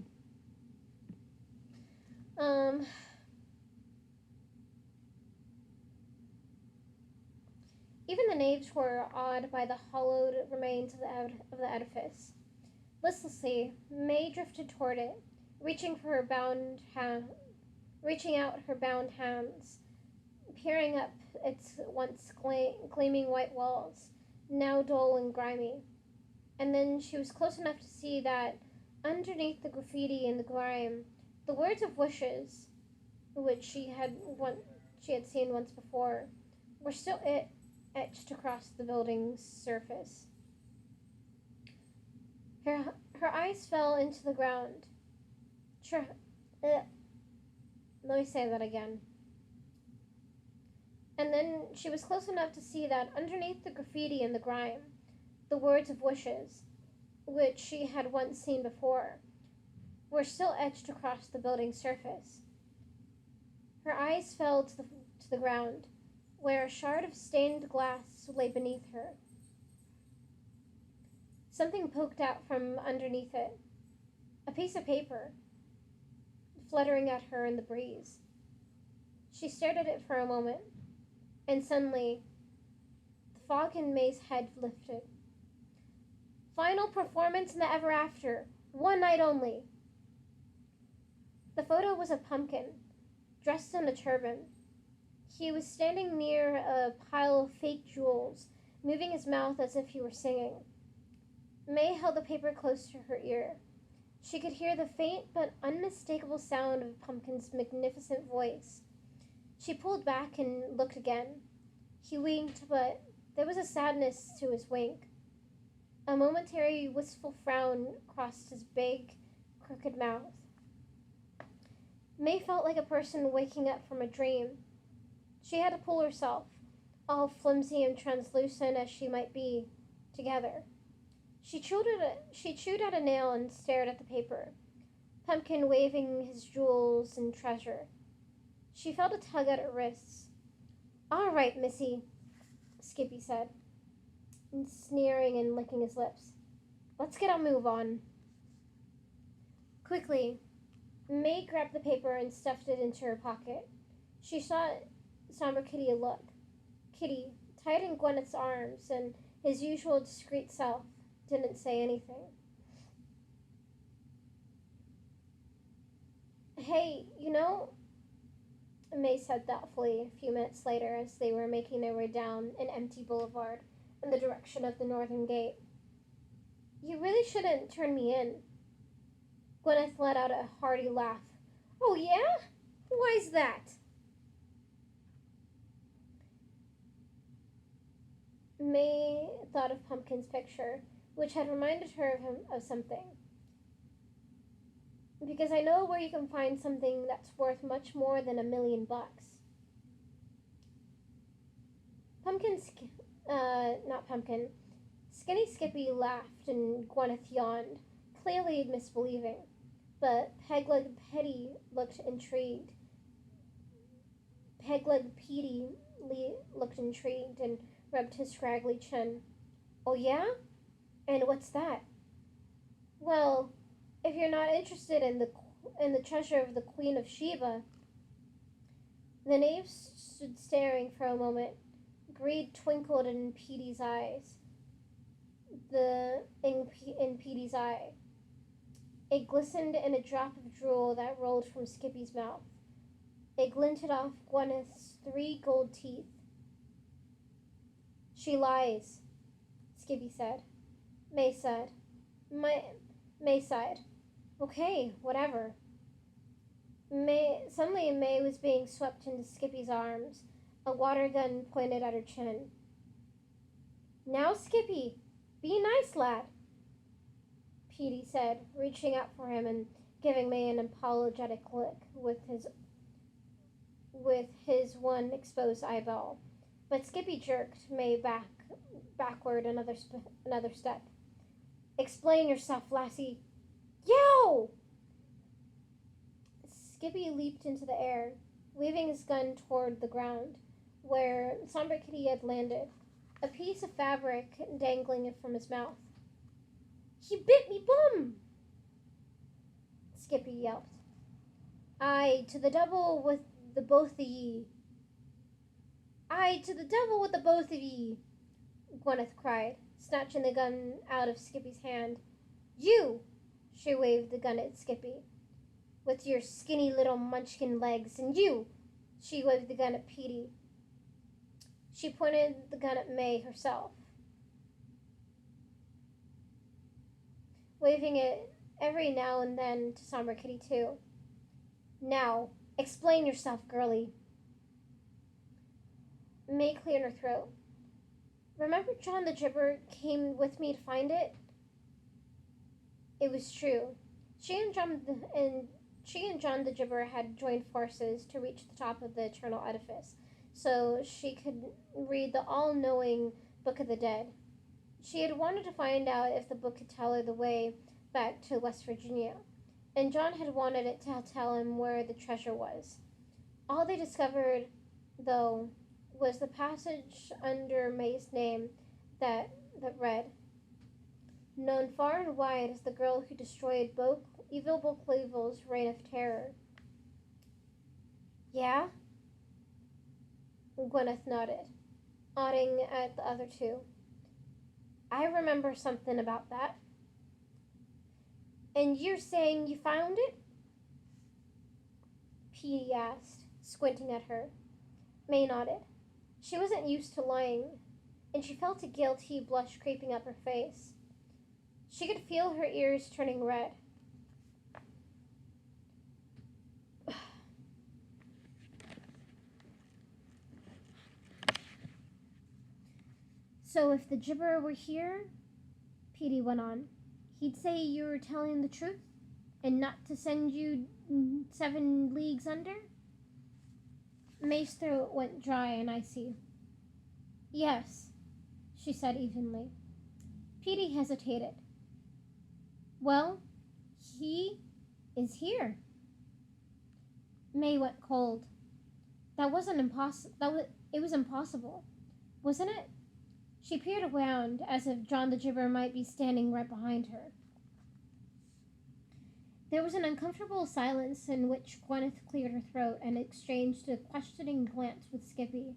Um, Even the knaves were awed by the hollowed remains of the edifice. Listlessly, May drifted toward it, reaching out her bound hands, peering up its once gleaming white walls, now dull and grimy. And then she was close enough to see that underneath the graffiti and the grime, the words of wishes, which she had seen once before, were still etched across the building's surface. Her eyes fell into the ground. Tr- uh, Let me say that again. And then she was close enough to see that underneath the graffiti and the grime, the words of wishes, which she had once seen before, were still etched across the building's surface. Her eyes fell to the ground, where a shard of stained glass lay beneath her. Something poked out from underneath it. A piece of paper, fluttering at her in the breeze. She stared at it for a moment, and suddenly, the fog in May's head lifted. Final performance in the Ever After. One night only. The photo was of Pumpkin, dressed in a turban. He was standing near a pile of fake jewels, moving his mouth as if he were singing. May held the paper close to her ear. She could hear the faint but unmistakable sound of Pumpkin's magnificent voice. She pulled back and looked again. He winked, but there was a sadness to his wink. A momentary wistful frown crossed his big, crooked mouth. May felt like a person waking up from a dream. She had to pull herself, all flimsy and translucent as she might be, together. She chewed at a nail and stared at the paper, Pumpkin waving his jewels and treasure. She felt a tug at her wrists. All right, Missy, Skippy said, sneering and licking his lips. Let's get a move on. Quickly, May grabbed the paper and stuffed it into her pocket. She saw Somber Kitty look. Kitty, tied in Gwyneth's arms, and his usual discreet self, didn't say anything. Hey, May said thoughtfully a few minutes later as they were making their way down an empty boulevard in the direction of the northern gate. You really shouldn't turn me in. Gwyneth let out a hearty laugh. Oh, yeah? Why's that? May thought of Pumpkin's picture, which had reminded her of him of something. Because I know where you can find something that's worth much more than $1,000,000. Not Pumpkin. Skinny Skippy laughed and Gwyneth yawned, clearly misbelieving. But Pegleg Petty looked intrigued. Pegleg Petey looked intrigued and rubbed his scraggly chin. Oh, yeah? And what's that? Well, if you're not interested in and the treasure of the Queen of Sheba. The knave stood staring for a moment. Greed twinkled in Petey's eyes. In Petey's eye. It glistened in a drop of drool that rolled from Skippy's mouth. It glinted off Gwyneth's 3 gold teeth. She lies, Skippy said. May said. May sighed. Okay, whatever. Suddenly May was being swept into Skippy's arms, a water gun pointed at her chin. Now, Skippy, be nice, lad, Petey said, reaching out for him and giving May an apologetic look with his one exposed eyeball. But Skippy jerked May backward another step. Explain yourself, lassie. Yow! Skippy leaped into the air, waving his gun toward the ground, where Somber Kitty had landed, a piece of fabric dangling from his mouth. He bit me bum! Skippy yelped. Aye, to the devil with the both of ye. Aye, to the devil with the both of ye, Gwyneth cried, snatching the gun out of Skippy's hand. You! She waved the gun at Skippy. With your skinny little munchkin legs, and you! She waved the gun at Petey. She pointed the gun at May herself, waving it every now and then to Somber Kitty too. Now, explain yourself, girlie. May cleared her throat. Remember John the Gibber came with me to find it? It was true. She and John the Gibber had joined forces to reach the top of the eternal edifice, so she could read the all-knowing Book of the Dead. She had wanted to find out if the book could tell her the way back to West Virginia, and John had wanted it to tell him where the treasure was. All they discovered, though, was the passage under May's name that read, known far and wide as the girl who destroyed Evil Clevel's reign of terror. Yeah? Gwyneth nodded, nodding at the other two. I remember something about that. And you're saying you found it? Petey asked, squinting at her. May nodded. She wasn't used to lying, and she felt a guilty blush creeping up her face. She could feel her ears turning red. So if the Gibber were here, Petey went on, he'd say you were telling the truth and not to send you 7 leagues under? May's throat went dry and icy. Yes, she said evenly. Petey hesitated. Well, he is here. May went cold. That wasn't impossible. It was impossible, wasn't it? She peered around as if John the Gibber might be standing right behind her. There was an uncomfortable silence in which Gwyneth cleared her throat and exchanged a questioning glance with Skippy.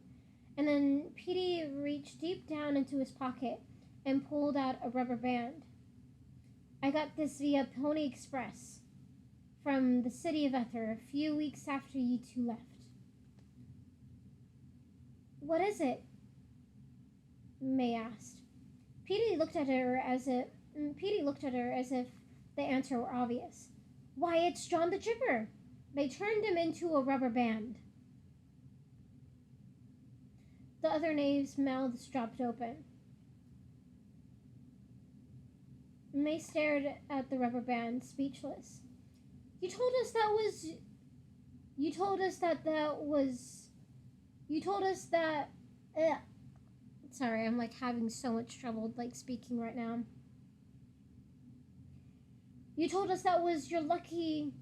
And then Petey reached deep down into his pocket and pulled out a rubber band. I got this via Pony Express from the city of Ether a few weeks after you two left. What is it? May asked. Petey looked at her as if the answer were obvious. Why, it's John the Gibber. They turned him into a rubber band. The other knaves' mouths dropped open. May stared at the rubber band, speechless. You told us that. Sorry, I'm having so much trouble speaking right now. You told us that was your lucky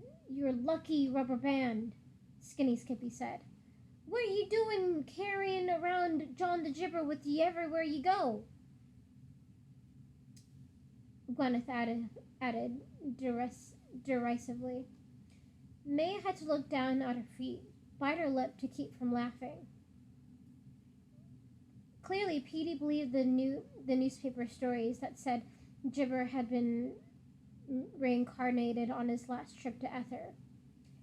rubber band, Skinny Skippy said. What are you doing carrying around John the Gibber with you everywhere you go? Gwyneth added derisively. May had to look down at her feet, bite her lip to keep from laughing. Clearly, Petey believed the newspaper stories that said Gibber had been reincarnated on his last trip to Ether.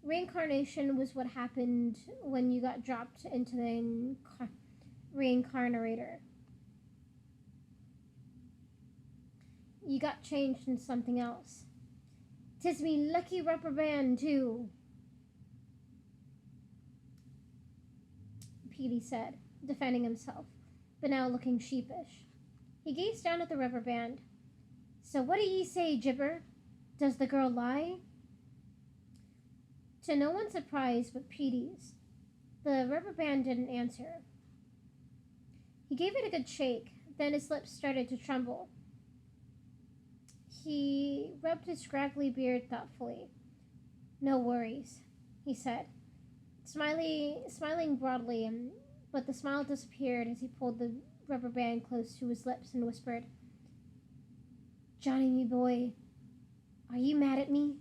Reincarnation was what happened when you got dropped into the reincarnator. You got changed into something else. "'Tis me lucky rubber band, too," Petey said, defending himself, but now looking sheepish. He gazed down at the rubber band. "So what do ye say, Gibber? Does the girl lie?" To no one's surprise but Petey's, the rubber band didn't answer. He gave it a good shake, then his lips started to tremble. He rubbed his scraggly beard thoughtfully. "No worries," he said, smiling broadly, but the smile disappeared as he pulled the rubber band close to his lips and whispered, "Johnny, me boy, are you mad at me?"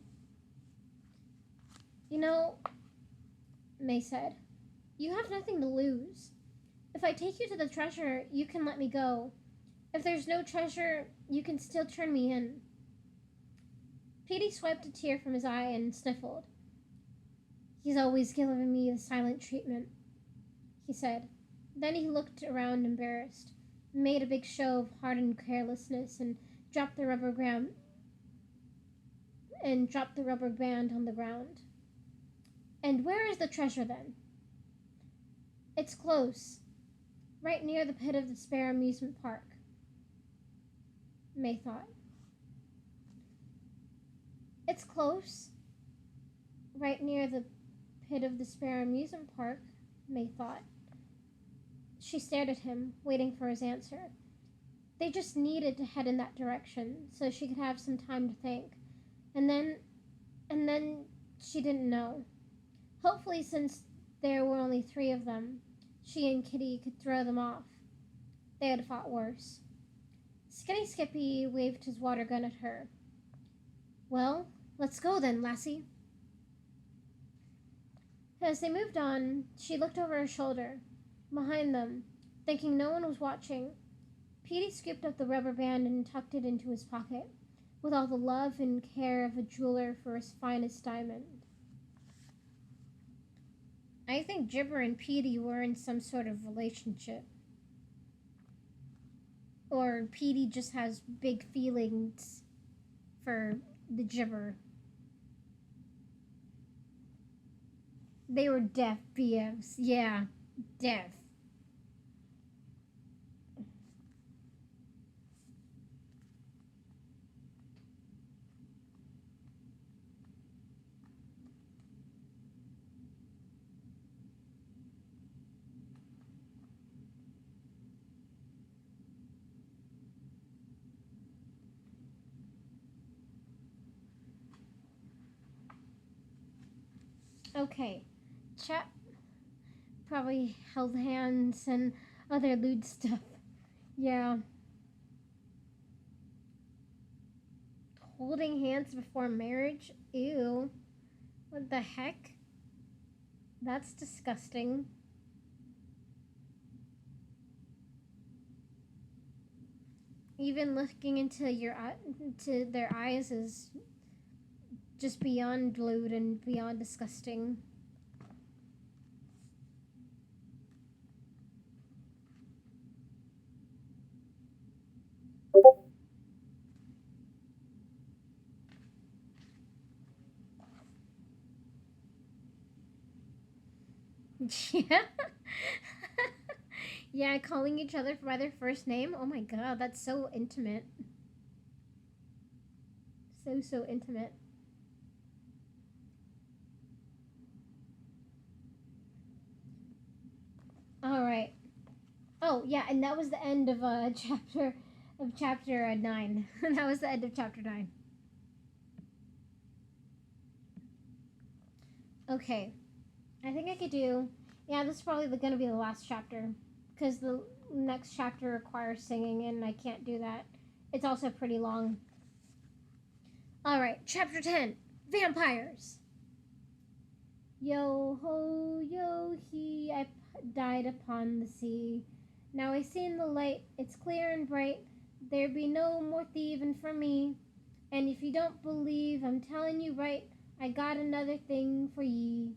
"You know," May said, "you have nothing to lose. If I take you to the treasure, you can let me go. If there's no treasure, you can still turn me in." Petey swiped a tear from his eye and sniffled. "He's always giving me the silent treatment," he said. Then he looked around embarrassed, made a big show of hardened carelessness, and dropped the rubber band on the ground. "And where is the treasure, then?" "It's close, right near the Pit of Despair amusement park," May thought. "It's close, right near the Pit of Despair amusement park," May thought. She stared at him, waiting for his answer. They just needed to head in that direction so she could have some time to think. And then she didn't know. Hopefully, since there were only 3 of them, she and Kitty could throw them off. They had fought worse. Skinny Skippy waved his water gun at her. "Well, let's go then, lassie." As they moved on, she looked over her shoulder. Behind them, thinking no one was watching, Petey scooped up the rubber band and tucked it into his pocket, with all the love and care of a jeweler for his finest diamond. I think Gibber and Petey were in some sort of relationship. Or Petey just has big feelings for the Gibber. They were deaf BFs. Yeah, deaf. Okay, chat probably held hands and other lewd stuff. Yeah. Holding hands before marriage? Ew. What the heck? That's disgusting. Even looking into their eyes is just beyond lewd and beyond disgusting. Yeah. Yeah, calling each other by their first name. Oh my god, that's so intimate. So intimate. All right. Oh yeah, and that was the end of chapter 9. That was the end of chapter 9. Okay, I think I could do. Yeah, this is probably going to be the last chapter because the next chapter requires singing, and I can't do that. It's also pretty long. All right, chapter 10, vampires. Yo ho, yo he, died upon the sea. Now I see in the light, it's clear and bright. There be no more thieving for me. And if you don't believe I'm telling you right, I got another thing for ye.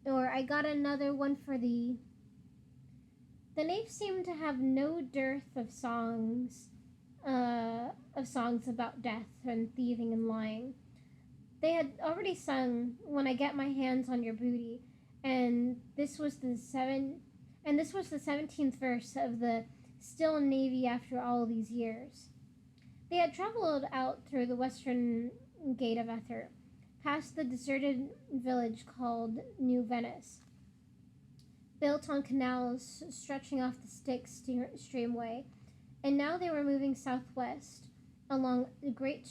Or I got another one for thee. The knave seemed to have no dearth of songs about death and thieving and lying. They had already sung "When I Get My Hands on Your Booty," and this was the 17th verse of the "Still Navy After All These Years." They had traveled out through the western gate of Ether, past the deserted village called New Venice, built on canals stretching off the Styx streamway, and now they were moving southwest along a great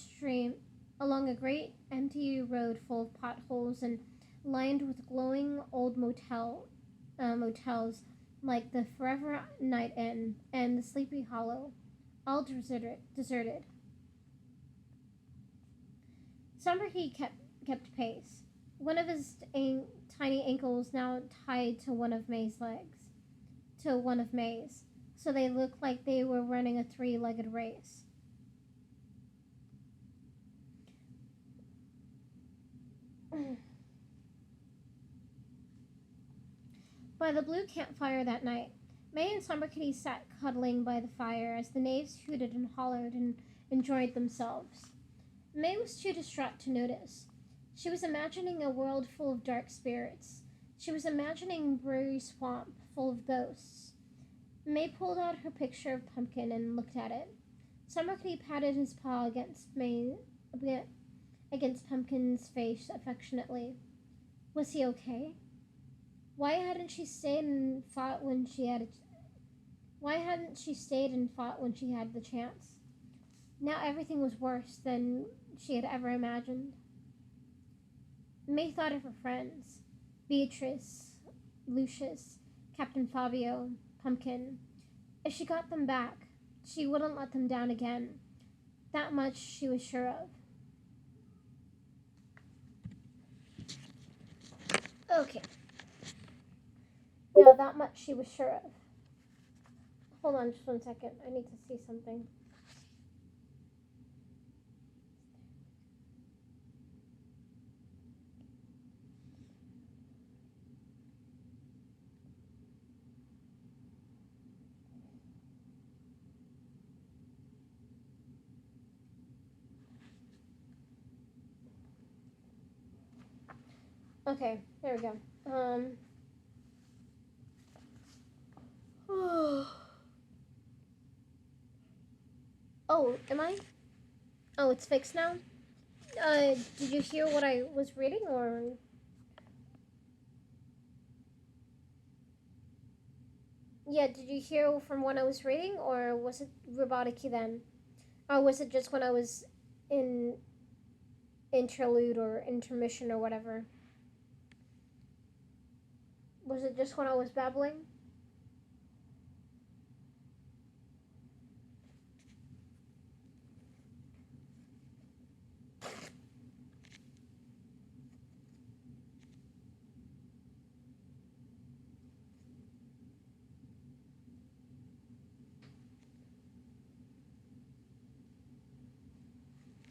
empty road full of potholes and lined with glowing old motels like the Forever Night Inn and the Sleepy Hollow, all deserted. Summerkey kept pace, one of his tiny ankles now tied to one of May's, so they looked like they were running a three-legged race. By the blue campfire that night, May and Summerkitty sat cuddling by the fire as the knaves hooted and hollered and enjoyed themselves. May was too distraught to notice. She was imagining a world full of dark spirits. She was imagining Brewery Swamp full of ghosts. May pulled out her picture of Pumpkin and looked at it. Summerkitty patted his paw against Pumpkin's face affectionately. Was he okay? Why hadn't she stayed and fought when she had the chance? Now everything was worse than she had ever imagined. May thought of her friends, Beatrice, Lucius, Captain Fabio, Pumpkin. If she got them back, she wouldn't let them down again. That much she was sure of. Okay. Yeah, that much she was sure of. Hold on just 1 second. I need to see something. Okay, there we go. Oh, am I? Oh, it's fixed now? Did you hear what I was reading, or? Yeah, did you hear from when I was reading, or was it Robotiki then? Or was it just when I was in interlude or intermission or whatever? Was it just when I was babbling?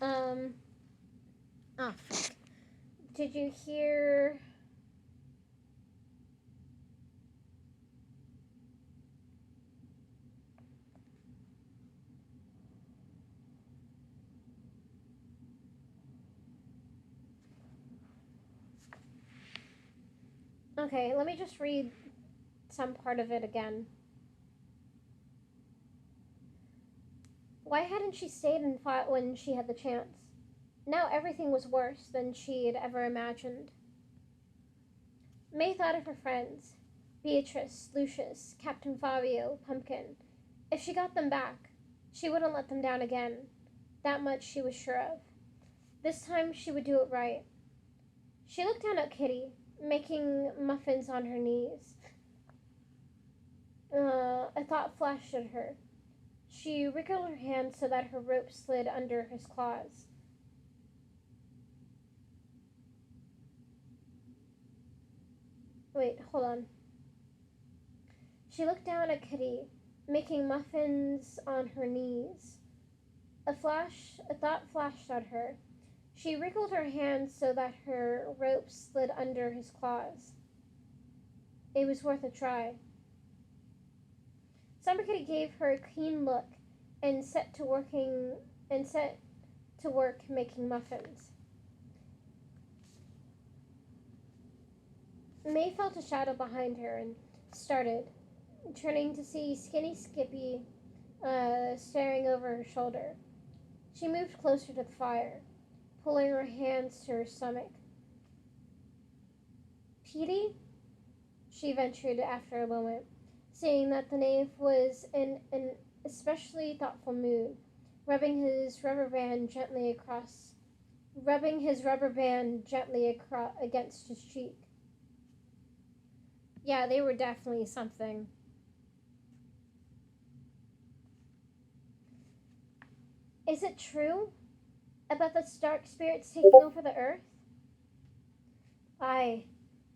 Um, ah, fuck. Did you hear? Okay, let me just read some part of it again. Why hadn't she stayed and fought when she had the chance? Now everything was worse than she had ever imagined. May thought of her friends, Beatrice, Lucius, Captain Fabio, Pumpkin. If she got them back, she wouldn't let them down again. That much she was sure of. This time she would do it right. She looked down at Kitty, making muffins on her knees. A thought flashed at her. She wriggled her hand so that her rope slid under his claws. Wait, hold on. She looked down at Kitty, making muffins on her knees. A thought flashed at her. She wriggled her hands so that her rope slid under his claws. It was worth a try. Summer Kitty gave her a keen look and set to work making muffins. May felt a shadow behind her and started, turning to see Skinny Skippy staring over her shoulder. She moved closer to the fire, pulling her hands to her stomach. Petey? She ventured after a moment, seeing that the knave was in an especially thoughtful mood, rubbing his rubber band gently against his cheek. Yeah, they were definitely something. Is it true about the dark spirits taking over the earth? Aye,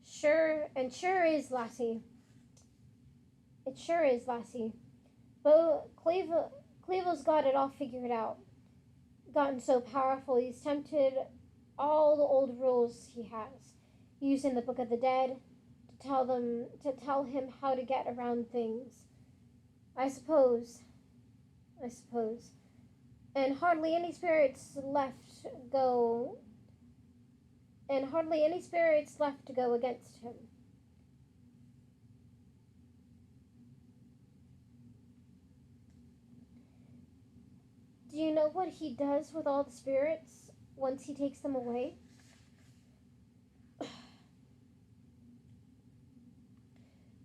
sure is, lassie. It sure is, lassie. But Clevel's got it all figured out. Gotten so powerful, he's tempted all the old rules he has, using the Book of the Dead to tell him how to get around things. I suppose. I suppose. And go hardly any spirits left to go against him. Do you know what he does with all the spirits once he takes them away?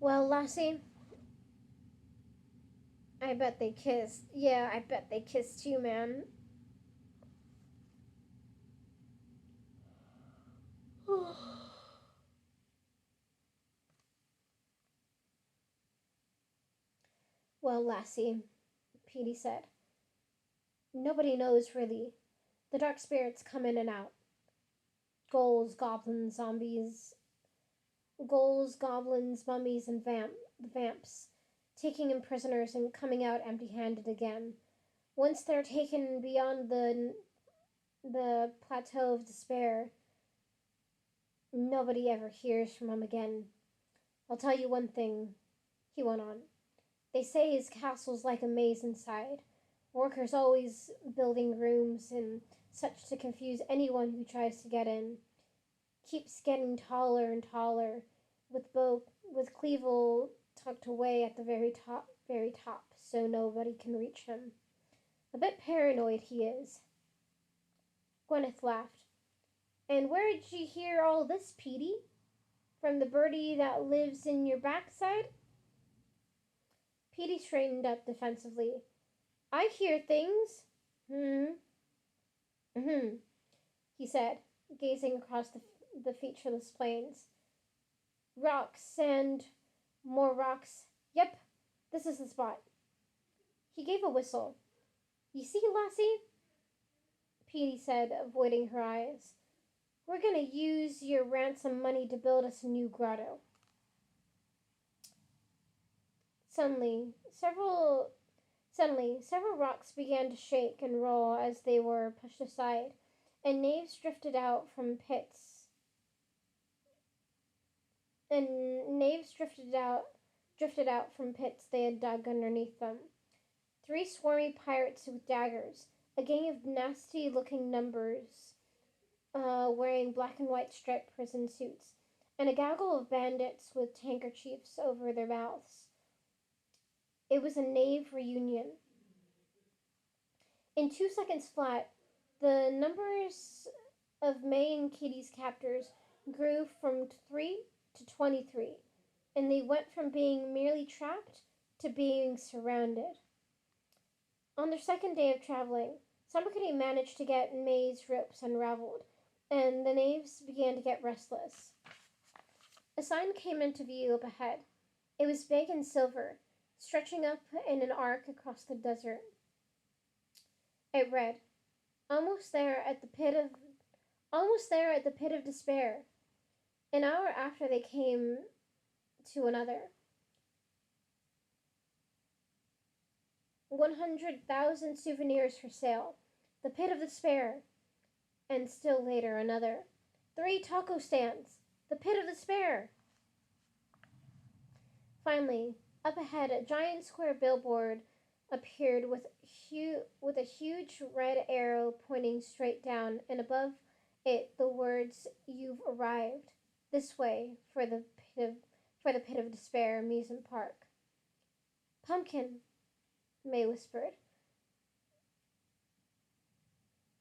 Well, lassie, I bet they kissed. Yeah, I bet they kissed too, man. Well, lassie, Petey said, nobody knows really. The dark spirits come in and out. Ghouls, goblins, zombies, ghouls, goblins, mummies, and vamps, taking in prisoners and coming out empty-handed again. Once they're taken beyond the plateau of despair, nobody ever hears from him again. I'll tell you one thing, he went on. They say his castle's like a maze inside. Workers always building rooms and such to confuse anyone who tries to get in. Keeps getting taller and taller, with Clevel tucked away at the very top, so nobody can reach him. A bit paranoid he is. Gwyneth laughed. And where did you hear all this, Petey? From the birdie that lives in your backside? Petey straightened up defensively. I hear things. Hmm. Hmm. He said, gazing across the featureless plains. Rocks and more rocks. Yep, this is the spot. He gave a whistle. You see, lassie? Petey said, avoiding her eyes. We're gonna use your ransom money to build us a new grotto. Suddenly, several rocks began to shake and roll as they were pushed aside, and knaves drifted out from pits they had dug underneath them. Three swarmy pirates with daggers, a gang of nasty-looking numbers, wearing black and white striped prison suits, and a gaggle of bandits with handkerchiefs over their mouths. It was a knave reunion. In 2 seconds flat, the numbers of May and Kitty's captors grew from 3 to 23, and they went from being merely trapped to being surrounded. On their second day of traveling, Summer Kitty managed to get May's ropes unraveled, and the knaves began to get restless. A sign came into view up ahead. It was big and silver, stretching up in an arc across the desert. It read, almost there at the pit of despair. An hour after they came to another. 100,000 souvenirs for sale. The Pit of Despair. And still later, another. 3 taco stands. The Pit of Despair. Finally, up ahead, a giant square billboard appeared with a huge red arrow pointing straight down, and above it the words, "You've arrived. This way for the Pit of Despair amusement park." "Pumpkin," May whispered.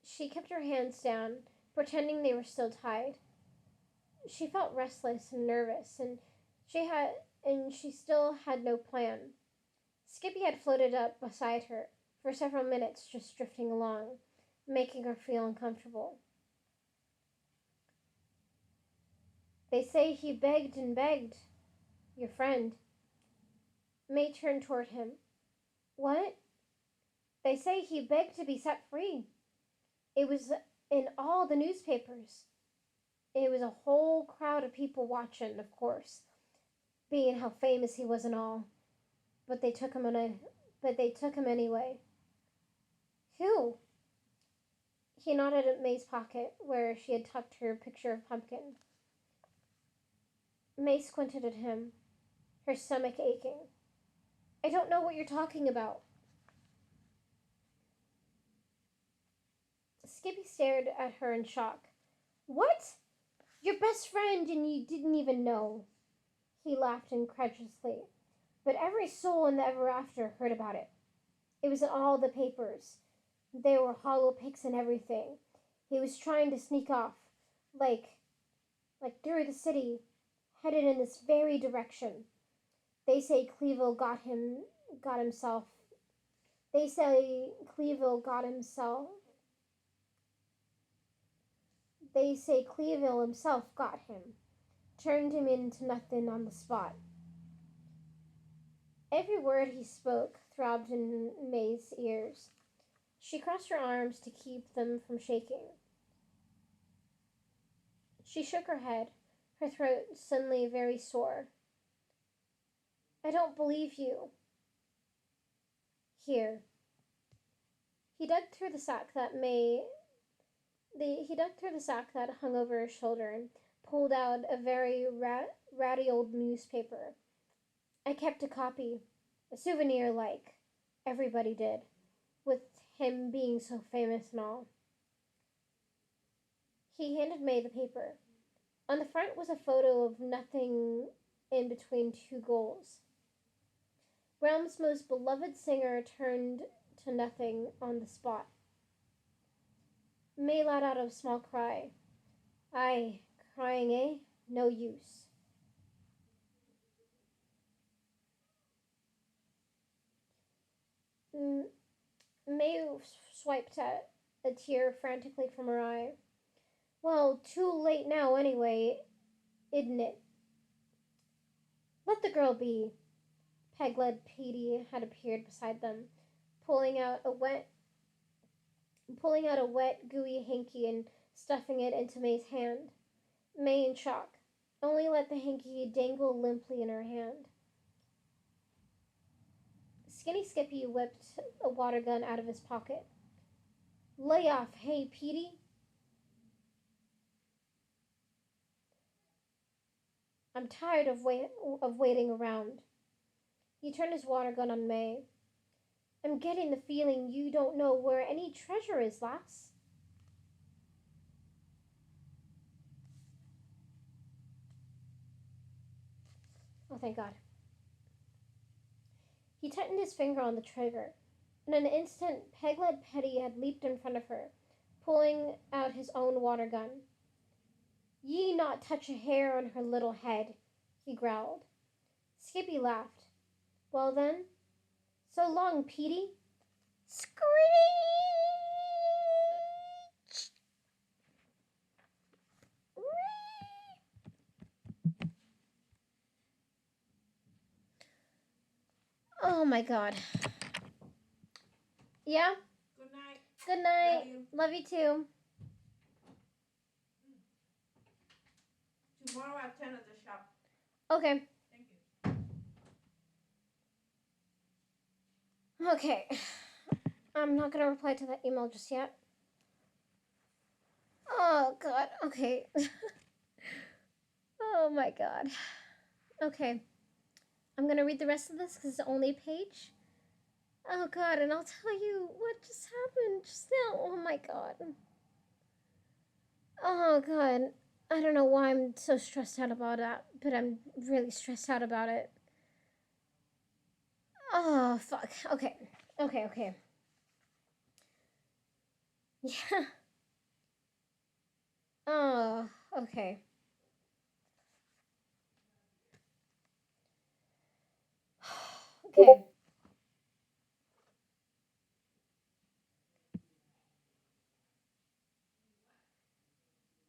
She kept her hands down, pretending they were still tied. She felt restless and nervous, and she still had no plan. Skippy had floated up beside her for several minutes, just drifting along, making her feel uncomfortable. "They say he begged and begged. Your friend." May turned toward him. "What?" "They say he begged to be set free. It was in all the newspapers. It was a whole crowd of people watching, of course, being how famous he was and all. But they took him anyway." "Who?" He nodded at May's pocket, where she had tucked her picture of Pumpkin. May squinted at him, her stomach aching. "I don't know what you're talking about." Skippy stared at her in shock. "What? Your best friend and you didn't even know?" He laughed incredulously. "But every soul in the Ever After heard about it. It was in all the papers. There were hollow pics and everything. He was trying to sneak off, like through the city, headed in this very direction. They say Cleville got himself. They say Cleville got himself. They say Cleville himself got him. Turned him into nothing on the spot." Every word he spoke throbbed in May's ears. She crossed her arms to keep them from shaking. She shook her head, her throat suddenly very sore. "I don't believe you." "Here." He dug through the sack that hung over his shoulder and pulled out a very ratty old newspaper. "I kept a copy, a souvenir like everybody did, with him being so famous and all." He handed May the paper. On the front was a photo of nothing in between 2 goals. Realm's most beloved singer turned to nothing on the spot. May let out a small cry. "Aye, crying, eh? No use." May swiped at a tear frantically from her eye. "Well, too late now anyway, isn't it?" "Let the girl be." Peg-Leg Petey had appeared beside them, pulling out a wet, gooey hanky and stuffing it into May's hand. May, in shock, only let the hanky dangle limply in her hand. Skinny Skippy whipped a water gun out of his pocket. "Lay off, hey, Petey." "I'm tired of waiting around." He turned his water gun on May. "I'm getting the feeling you don't know where any treasure is, lass." Oh, thank God. He tightened his finger on the trigger. In an instant, Peg-Leg Petey had leaped in front of her, pulling out his own water gun. "Ye not touch a hair on her little head," he growled. Skippy laughed. "Well then, so long, Petey." Screech! Oh my God. Yeah? Good night. Good night. Love you. Love you too. Tomorrow at 10 at the shop. Okay. Thank you. Okay. I'm not gonna reply to that email just yet. Oh, God. Okay. Oh, my God. Okay. I'm gonna read the rest of this because it's only a page. Oh, God, and I'll tell you what just happened just now. Oh, my God. Oh, God. I don't know why I'm so stressed out about that, but I'm really stressed out about it. Oh, fuck. Okay. Okay, okay. Yeah. Oh, okay. Okay.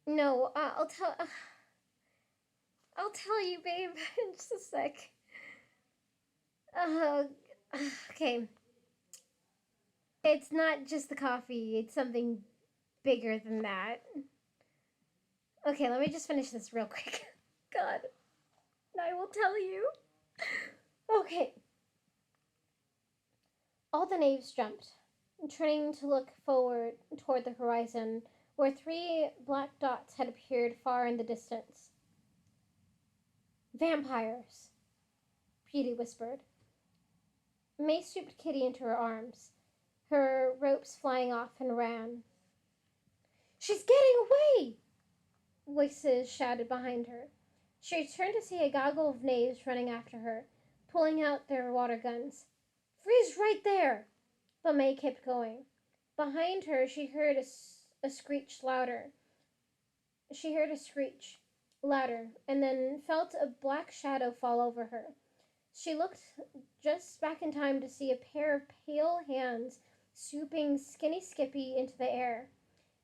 No, I'll tell you, babe, in just a sec. Uh, okay. It's not just the coffee, it's something bigger than that. Okay, let me just finish this real quick. God, I will tell you. Okay. All the knaves jumped, turning to look forward toward the horizon, where three black dots had appeared far in the distance. Vampires, Petey whispered. May swooped Kitty into her arms, her ropes flying off, and ran. She's getting away! Voices shouted behind her. She turned to see a gaggle of knaves running after her, pulling out their water guns. Freeze right there! But May kept going. Behind her, she heard a screech louder. She heard a screech louder, and then felt a black shadow fall over her. She looked just back in time to see a pair of pale hands swooping Skinny Skippy into the air.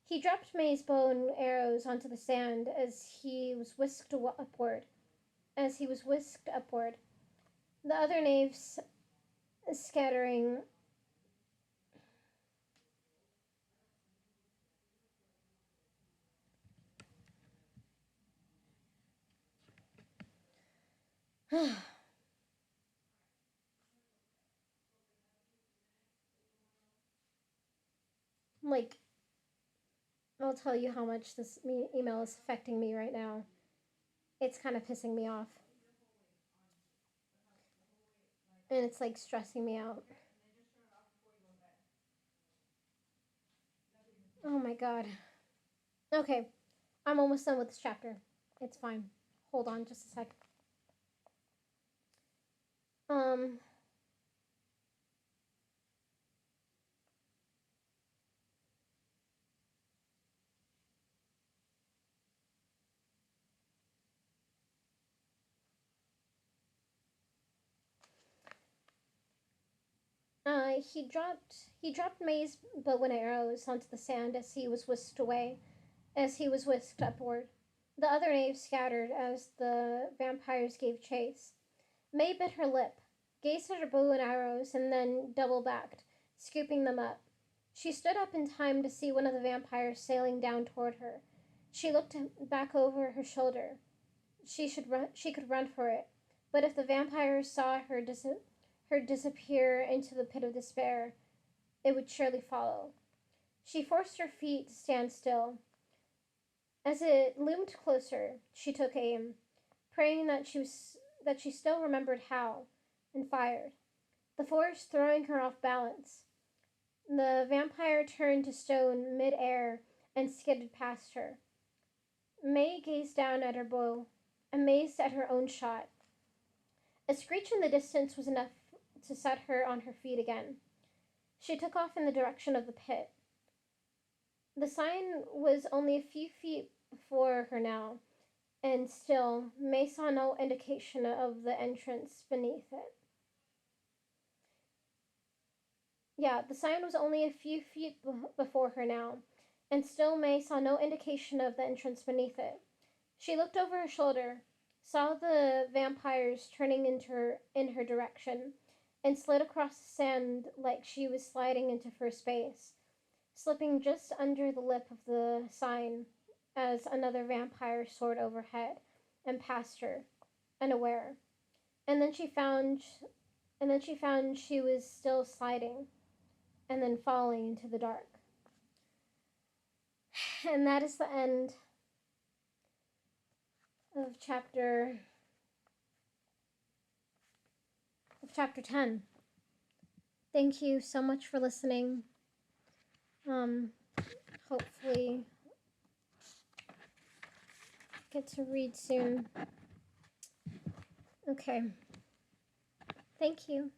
He dropped May's bow and arrows onto the sand as he was whisked upward. The other knaves scattering. Like, I'll tell you how much this email is affecting me right now. It's kind of pissing me off. And it's like stressing me out. Oh my god. Okay, I'm almost done with this chapter. It's fine. Hold on just a sec. Um, he dropped May's bow and arrows onto the sand as he was whisked upward. The other knaves scattered as the vampires gave chase. May bit her lip, gazed at her bow and arrows, and then double backed, scooping them up. She stood up in time to see one of the vampires sailing down toward her. She looked back over her shoulder. She could run for it, but if the vampires saw her disappear into the pit of despair, it would surely follow. She forced her feet to stand still. As it loomed closer, she took aim, praying that she still remembered how, and fired, the force throwing her off balance. The vampire turned to stone mid-air and skidded past her. May gazed down at her bow, amazed at her own shot. A screech in the distance was enough to set her on her feet again. She took off in the direction of the pit. The sign was only a few feet before her now, and still May saw no indication of the entrance beneath it. Yeah, the sign was only a few feet before her now, and still May saw no indication of the entrance beneath it. She looked over her shoulder, saw the vampires turning in her direction, and slid across the sand like she was sliding into first base, slipping just under the lip of the sign as another vampire soared overhead and past her, unaware. And then she found And then she found she was still sliding and then falling into the dark. And that is the end of chapter 10. Thank you so much for listening. Hopefully get to read soon. Okay. Thank you.